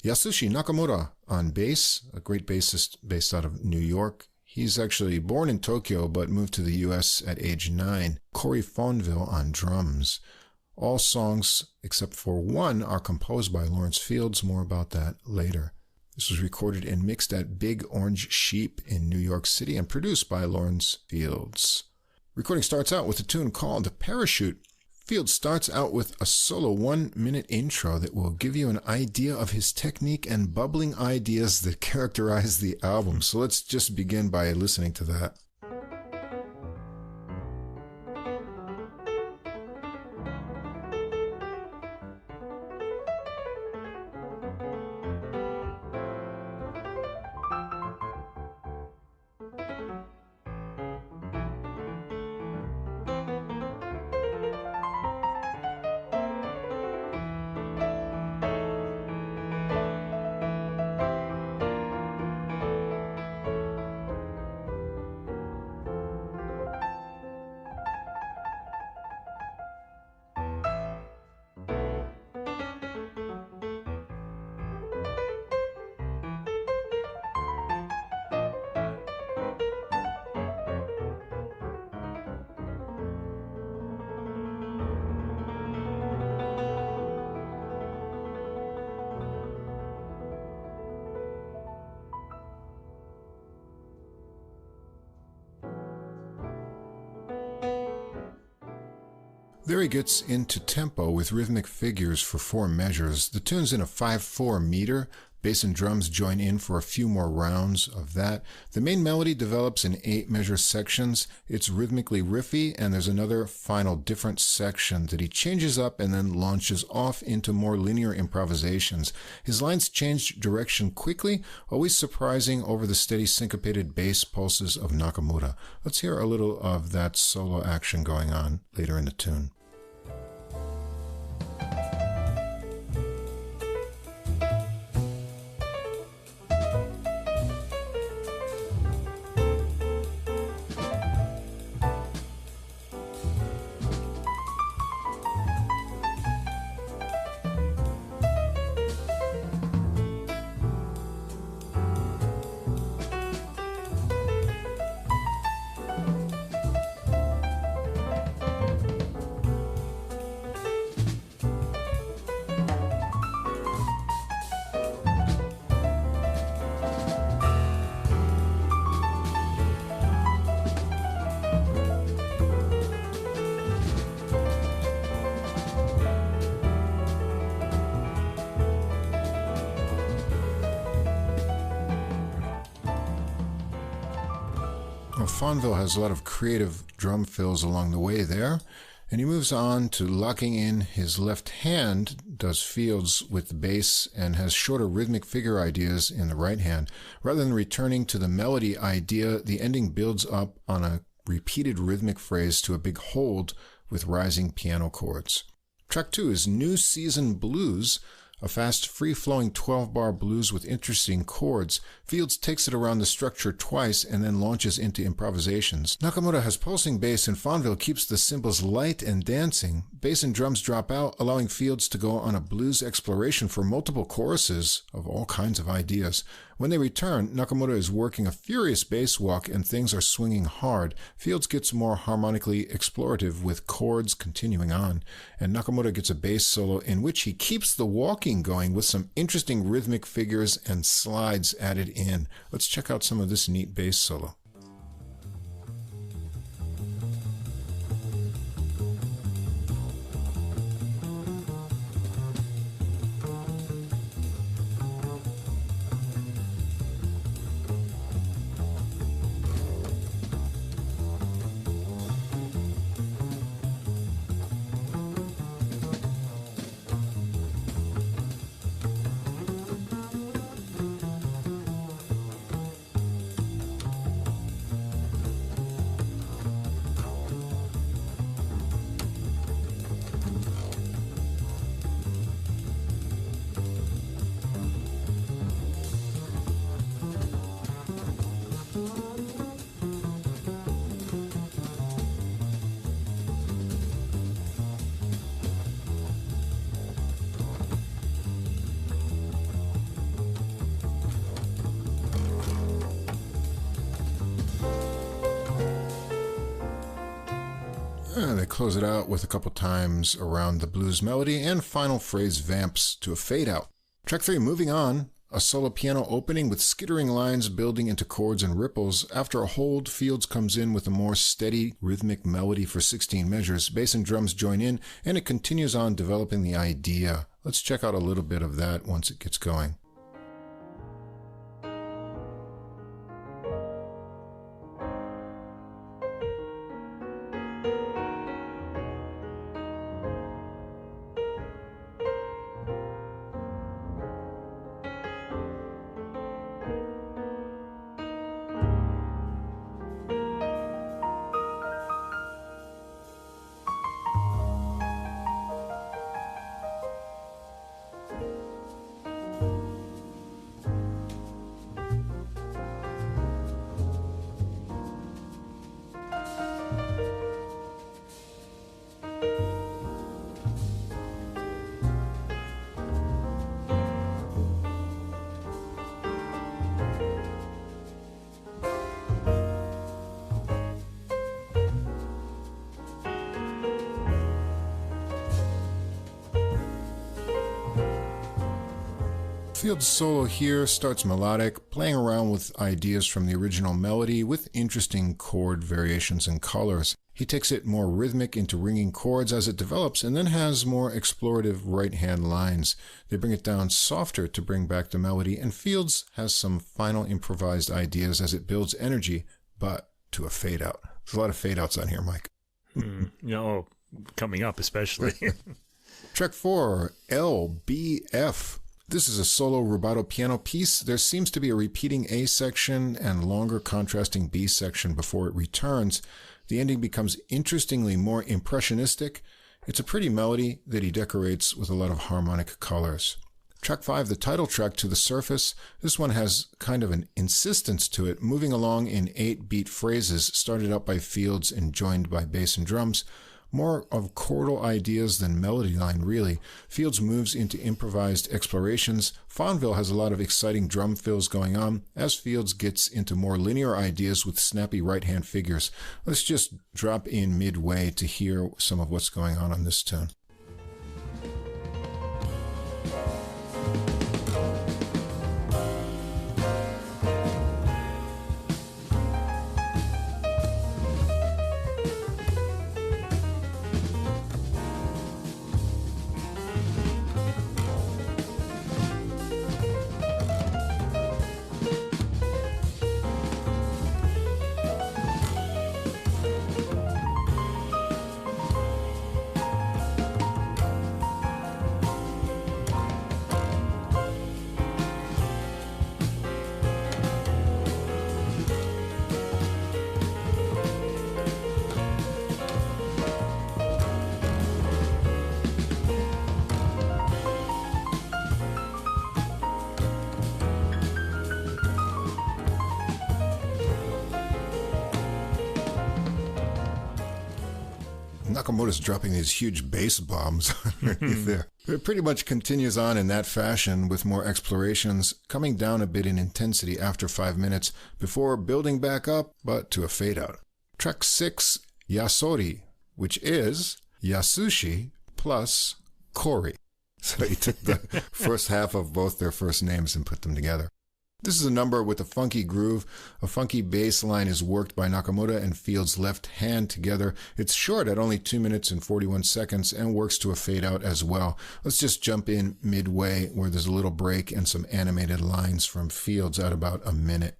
Yasushi Nakamura on bass, a great bassist based out of New York. He's actually born in Tokyo but moved to the U.S. at age 9. Corey Fonville on drums. All songs, except for one, are composed by Lawrence Fields. More about that later. This was recorded and mixed at Big Orange Sheep in New York City and produced by Lawrence Fields. Recording starts out with a tune called Parachute. Fields starts out with a solo 1-minute intro that will give you an idea of his technique and bubbling ideas that characterize the album. So let's just begin by listening to that. There he gets into tempo with rhythmic figures for 4 measures. The tune's in a 5/4 meter. Bass and drums join in for a few more rounds of that. The main melody develops in 8-measure sections. It's rhythmically riffy, and there's another final different section that he changes up and then launches off into more linear improvisations. His lines change direction quickly, always surprising over the steady syncopated bass pulses of Nakamura. Let's hear a little of that solo action going on later in the tune. Fonville has a lot of creative drum fills along the way there, and he moves on to locking in his left hand, does fields with the bass, and has shorter rhythmic figure ideas in the right hand. Rather than returning to the melody idea, the ending builds up on a repeated rhythmic phrase to a big hold with rising piano chords. Track 2 is New Season Blues, a fast, free-flowing 12-bar blues with interesting chords. Fields takes it around the structure twice and then launches into improvisations. Nakamura has pulsing bass and Fonville keeps the cymbals light and dancing. Bass and drums drop out, allowing Fields to go on a blues exploration for multiple choruses of all kinds of ideas. When they return, Nakamura is working a furious bass walk and things are swinging hard. Fields gets more harmonically explorative with chords continuing on, and Nakamura gets a bass solo in which he keeps the walking going with some interesting rhythmic figures and slides added in. Let's check out some of this neat bass solo. They close it out with a couple times around the blues melody and final phrase vamps to a fade out. Track 3, moving on. A solo piano opening with skittering lines building into chords and ripples. After a hold, Fields comes in with a more steady rhythmic melody for 16 measures. Bass and drums join in, and it continues on developing the idea. Let's check out a little bit of that once it gets going. Fields' solo here starts melodic, playing around with ideas from the original melody with interesting chord variations and colors. He takes it more rhythmic into ringing chords as it develops, and then has more explorative right-hand lines. They bring it down softer to bring back the melody, and Fields has some final improvised ideas as it builds energy, but to a fade-out. There's a lot of fade-outs on here, Mike. Coming up especially. Track 4, LBF. This is a solo rubato piano piece. There seems to be a repeating A section and longer contrasting B section before it returns. The ending becomes interestingly more impressionistic. It's a pretty melody that he decorates with a lot of harmonic colors. Track 5, the title track, To the Surface. This one has kind of an insistence to it, moving along in 8-beat phrases, started out by Fields and joined by bass and drums. More of chordal ideas than melody line, really. Fields moves into improvised explorations. Fonville has a lot of exciting drum fills going on, as Fields gets into more linear ideas with snappy right-hand figures. Let's just drop in midway to hear some of what's going on this tune. Nakamoto's dropping these huge bass bombs underneath there. It pretty much continues on in that fashion with more explorations, coming down a bit in intensity after 5 minutes before building back up, but to a fade-out. Track 6, Yasori, which is Yasushi plus Kori. So he took the first half of both their first names and put them together. This is a number with a funky groove. A funky bass line is worked by Nakamoto and Fields' left hand together. It's short at only 2 minutes and 41 seconds and works to a fade out as well. Let's just jump in midway where there's a little break and some animated lines from Fields at about a minute.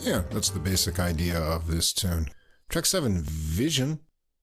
Yeah, that's the basic idea of this tune. Track 7, Vision.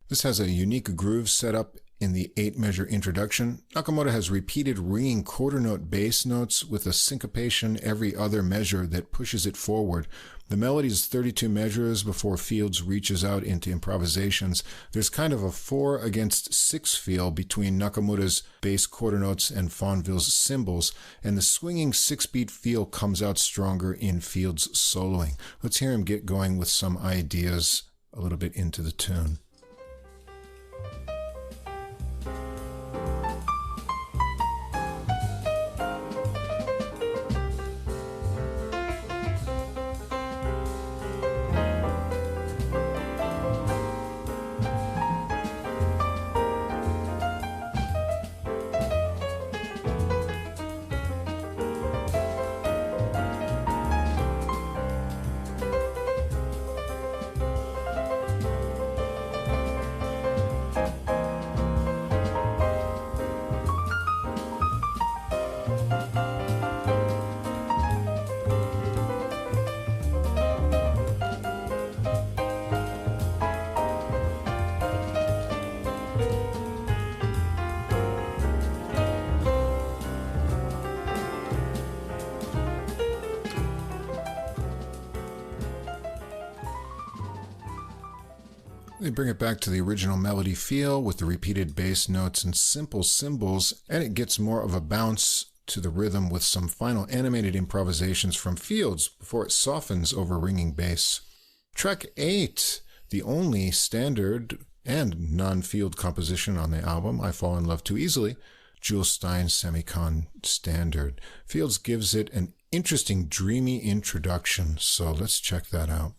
This has a unique groove set up in the 8-measure introduction. Nakamoto has repeated ringing quarter note bass notes with a syncopation every other measure that pushes it forward. The melody is 32 measures before Fields reaches out into improvisations. There's kind of a 4 against 6 feel between Nakamoto's bass quarter notes and Fonville's cymbals, and the swinging 6-beat feel comes out stronger in Fields' soloing. Let's hear him get going with some ideas a little bit into the tune. They bring it back to the original melody feel with the repeated bass notes and simple cymbals, and it gets more of a bounce to the rhythm with some final animated improvisations from Fields before it softens over ringing bass. Track 8, the only standard and non-field composition on the album, I Fall in Love Too Easily, Jules Stein semicon standard. Fields gives it an interesting, dreamy introduction, so let's check that out.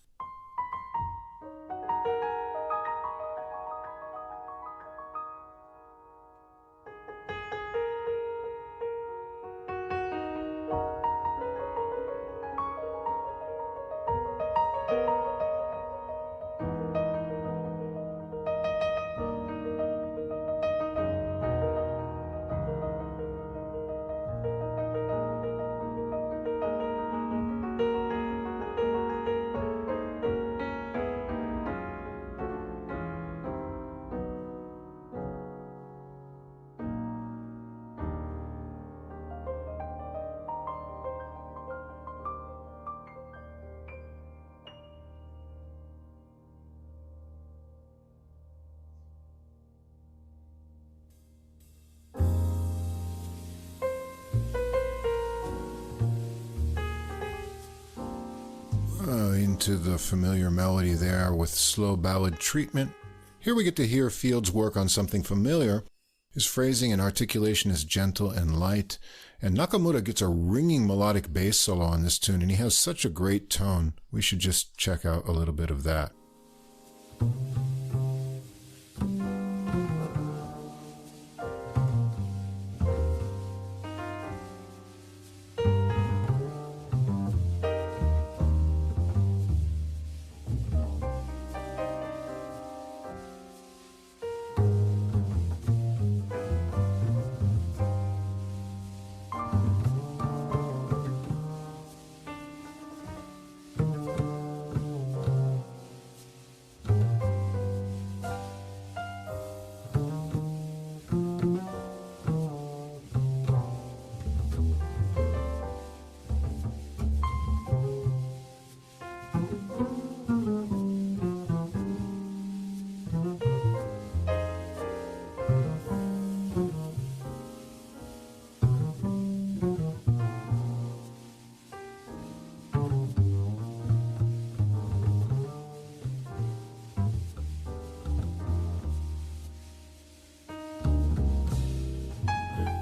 Into the familiar melody there with slow ballad treatment. Here we get to hear Fields work on something familiar. His phrasing and articulation is gentle and light, and Nakamura gets a ringing melodic bass solo on this tune, and he has such a great tone. We should just check out a little bit of that.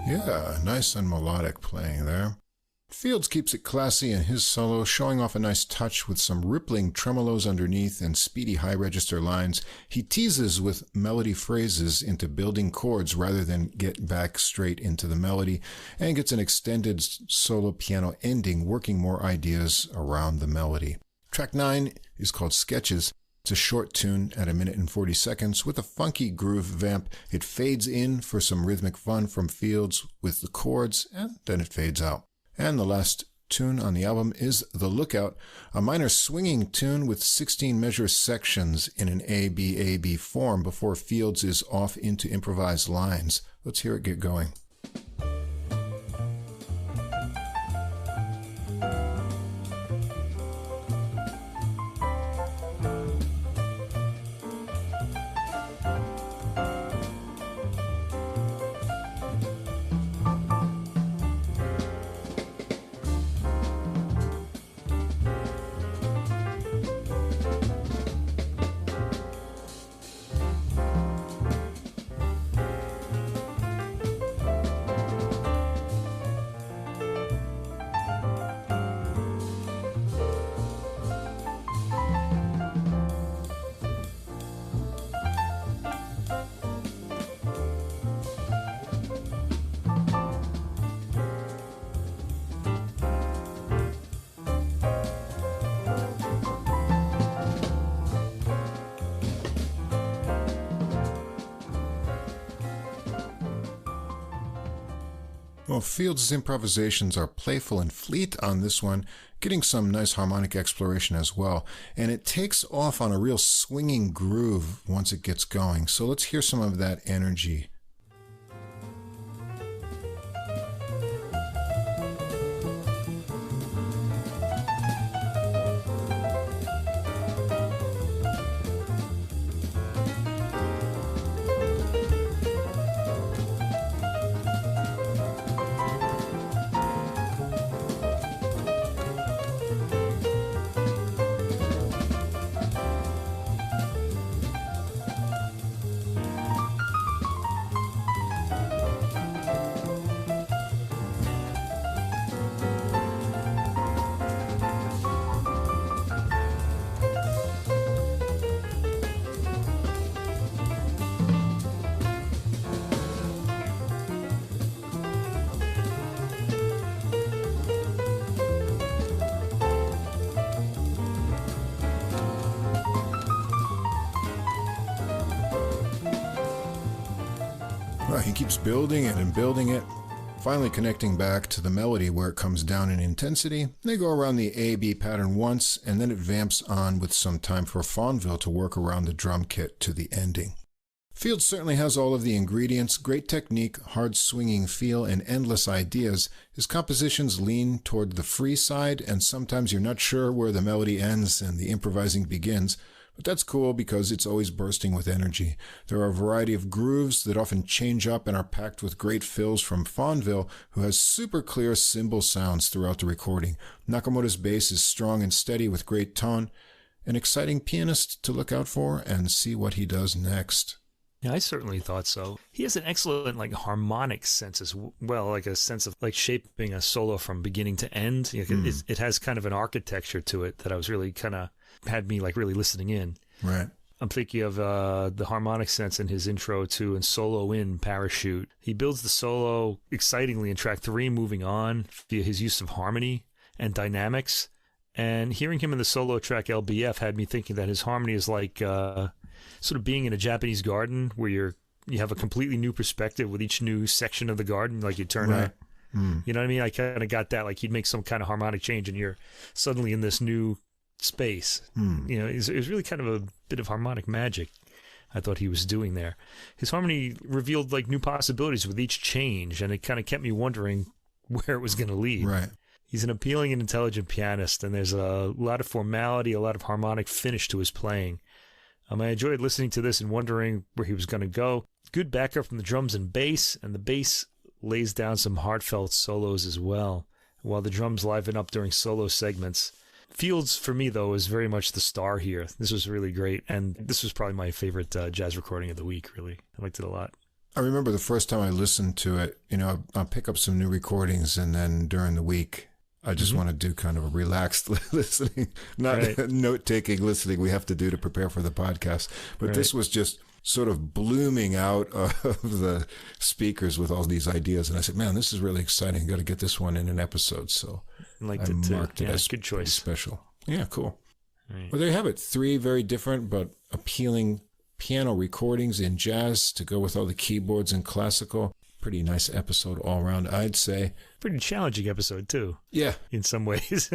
Yeah, nice and melodic playing there. Fields keeps it classy in his solo, showing off a nice touch with some rippling tremolos underneath and speedy high register lines. He teases with melody phrases into building chords rather than get back straight into the melody, and gets an extended solo piano ending, working more ideas around the melody. Track 9 is called Sketches. It's a short tune at 1 minute and 40 seconds with a funky groove vamp. It fades in for some rhythmic fun from Fields with the chords, and then it fades out. And the last tune on the album is The Lookout, a minor swinging tune with 16 measure sections in an A-B-A-B form before Fields is off into improvised lines. Let's hear it get going. Well, Fields' improvisations are playful and fleet on this one, getting some nice harmonic exploration as well, and it takes off on a real swinging groove once it gets going. So let's hear some of that energy. He keeps building it and building it, finally connecting back to the melody where it comes down in intensity. They go around the A-B pattern once, and then it vamps on with some time for Fonville to work around the drum kit to the ending. Fields certainly has all of the ingredients, great technique, hard swinging feel, and endless ideas. His compositions lean toward the free side, and sometimes you're not sure where the melody ends and the improvising begins. But that's cool because it's always bursting with energy. There are a variety of grooves that often change up and are packed with great fills from Fonville, who has super clear cymbal sounds throughout the recording. Nakamoto's bass is strong and steady with great tone. An exciting pianist to look out for and see what he does next. Yeah, I certainly thought so. He has an excellent harmonic sense as well, like a sense of shaping a solo from beginning to end. It has kind of an architecture to it that I was really kind of had me really listening in. Right. I'm thinking of the harmonic sense in his intro to and solo in Parachute. He builds the solo excitingly in track 3, moving on via his use of harmony and dynamics. And hearing him in the solo track LBF had me thinking that his harmony is like sort of being in a Japanese garden where you have a completely new perspective with each new section of the garden, like you turn right. You know what I mean? I kind of got that, like he'd make some kind of harmonic change and you're suddenly in this new space. It was really kind of a bit of harmonic magic I thought he was doing there. His harmony revealed new possibilities with each change, and it kind of kept me wondering where it was going to lead. Right. He's an appealing and intelligent pianist, and there's a lot of formality, a lot of harmonic finish to his playing. I enjoyed listening to this and wondering where he was going to go. Good backup from the drums and bass, and the bass lays down some heartfelt solos as well, while the drums liven up during solo segments. Fields, for me, though, is very much the star here. This was really great, and this was probably my favorite jazz recording of the week, really. I liked it a lot. I remember the first time I listened to it, I'll pick up some new recordings, and then during the week, I just want to do kind of a relaxed listening, not note-taking listening we have to do to prepare for the podcast. But this was just sort of blooming out of the speakers with all these ideas. And I said, man, this is really exciting. Got to get this one in an episode. So I marked it as good choice. Special. Yeah, cool. Right. Well, there you have it. 3 very different but appealing piano recordings in jazz to go with all the keyboards and classical. Pretty nice episode all around, I'd say. Pretty challenging episode, too. Yeah. In some ways.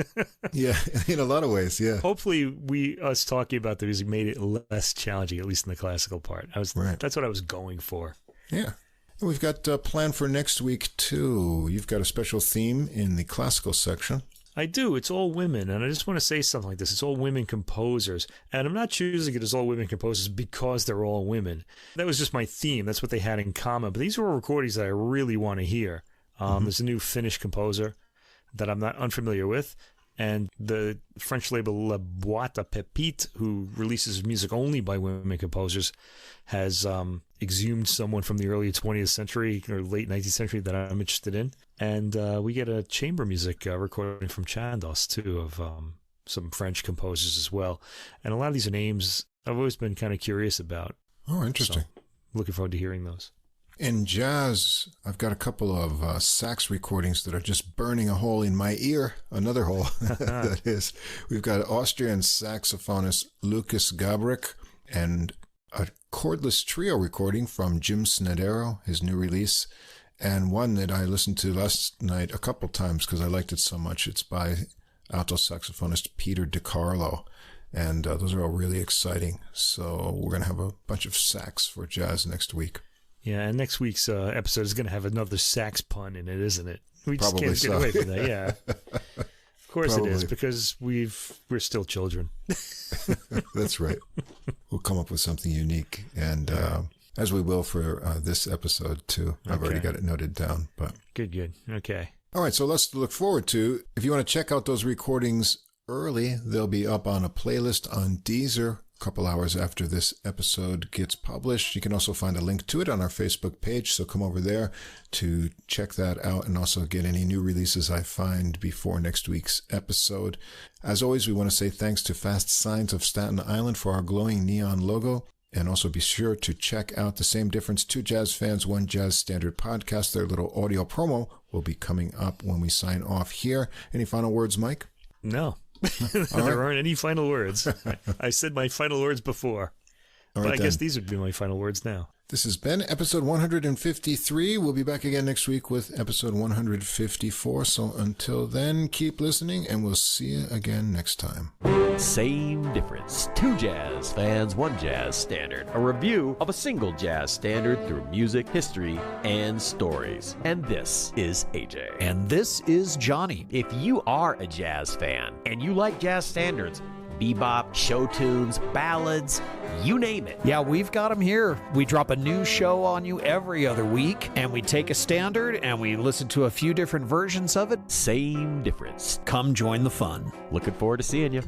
Yeah, in a lot of ways, yeah. Hopefully, us talking about the music made it less challenging, at least in the classical part. That's what I was going for. Yeah. And we've got planned for next week, too. You've got a special theme in the classical section. I do. It's all women, and I just want to say something like this. It's all women composers, and I'm not choosing it as all women composers because they're all women. That was just my theme. That's what they had in common. But these are all recordings that I really want to hear. There's a new Finnish composer that I'm not unfamiliar with, and the French label La Boîte à Pépites, who releases music only by women composers, has exhumed someone from the early 20th century or late 19th century that I'm interested in. And we get a chamber music recording from Chandos, too, of some French composers as well. And a lot of these are names I've always been kind of curious about. Oh, interesting. So, looking forward to hearing those. In jazz, I've got a couple of sax recordings that are just burning a hole in my ear. Another hole, that is. We've got Austrian saxophonist Lukas Gabrick and a cordless trio recording from Jim Snedero, his new release, and one that I listened to last night a couple times because I liked it so much. It's by alto saxophonist Peter DiCarlo, and those are all really exciting. So we're going to have a bunch of sax for jazz next week. Yeah, and next week's episode is going to have another sax pun in it, isn't it? We just Probably can't get away from that, yeah. Of course Probably. It is, because we're still children. That's right. We'll come up with something unique, and as we will for this episode, too. I've already got it noted down. But Good. Okay. All right, so let's look forward to, if you want to check out those recordings early, they'll be up on a playlist on Deezer a couple hours after this episode gets published. You can also find a link to it on our Facebook page, so come over there to check that out and also get any new releases I find before next week's episode. As always, we want to say thanks to Fast Signs of Staten Island for our glowing neon logo. And also be sure to check out the Same Difference 2 Jazz Fans 1 Jazz Standard podcast. Their little audio promo will be coming up when we sign off here. Any final words, Mike? No. There aren't any final words. I said my final words before. All But right, I guess then. these would be my final words now. This has been episode 153. We'll be back again next week with episode 154. So until then, keep listening, and we'll see you again next time. Same difference. Two jazz fans, one jazz standard. A review of a single jazz standard through music, history, and stories. And this is AJ. And this is Johnny. If you are a jazz fan and you like jazz standards, bebop, show tunes, ballads, you name it. Yeah, we've got them here. We drop a new show on you every other week, and we take a standard and we listen to a few different versions of it. Same difference. Come join the fun. Looking forward to seeing you.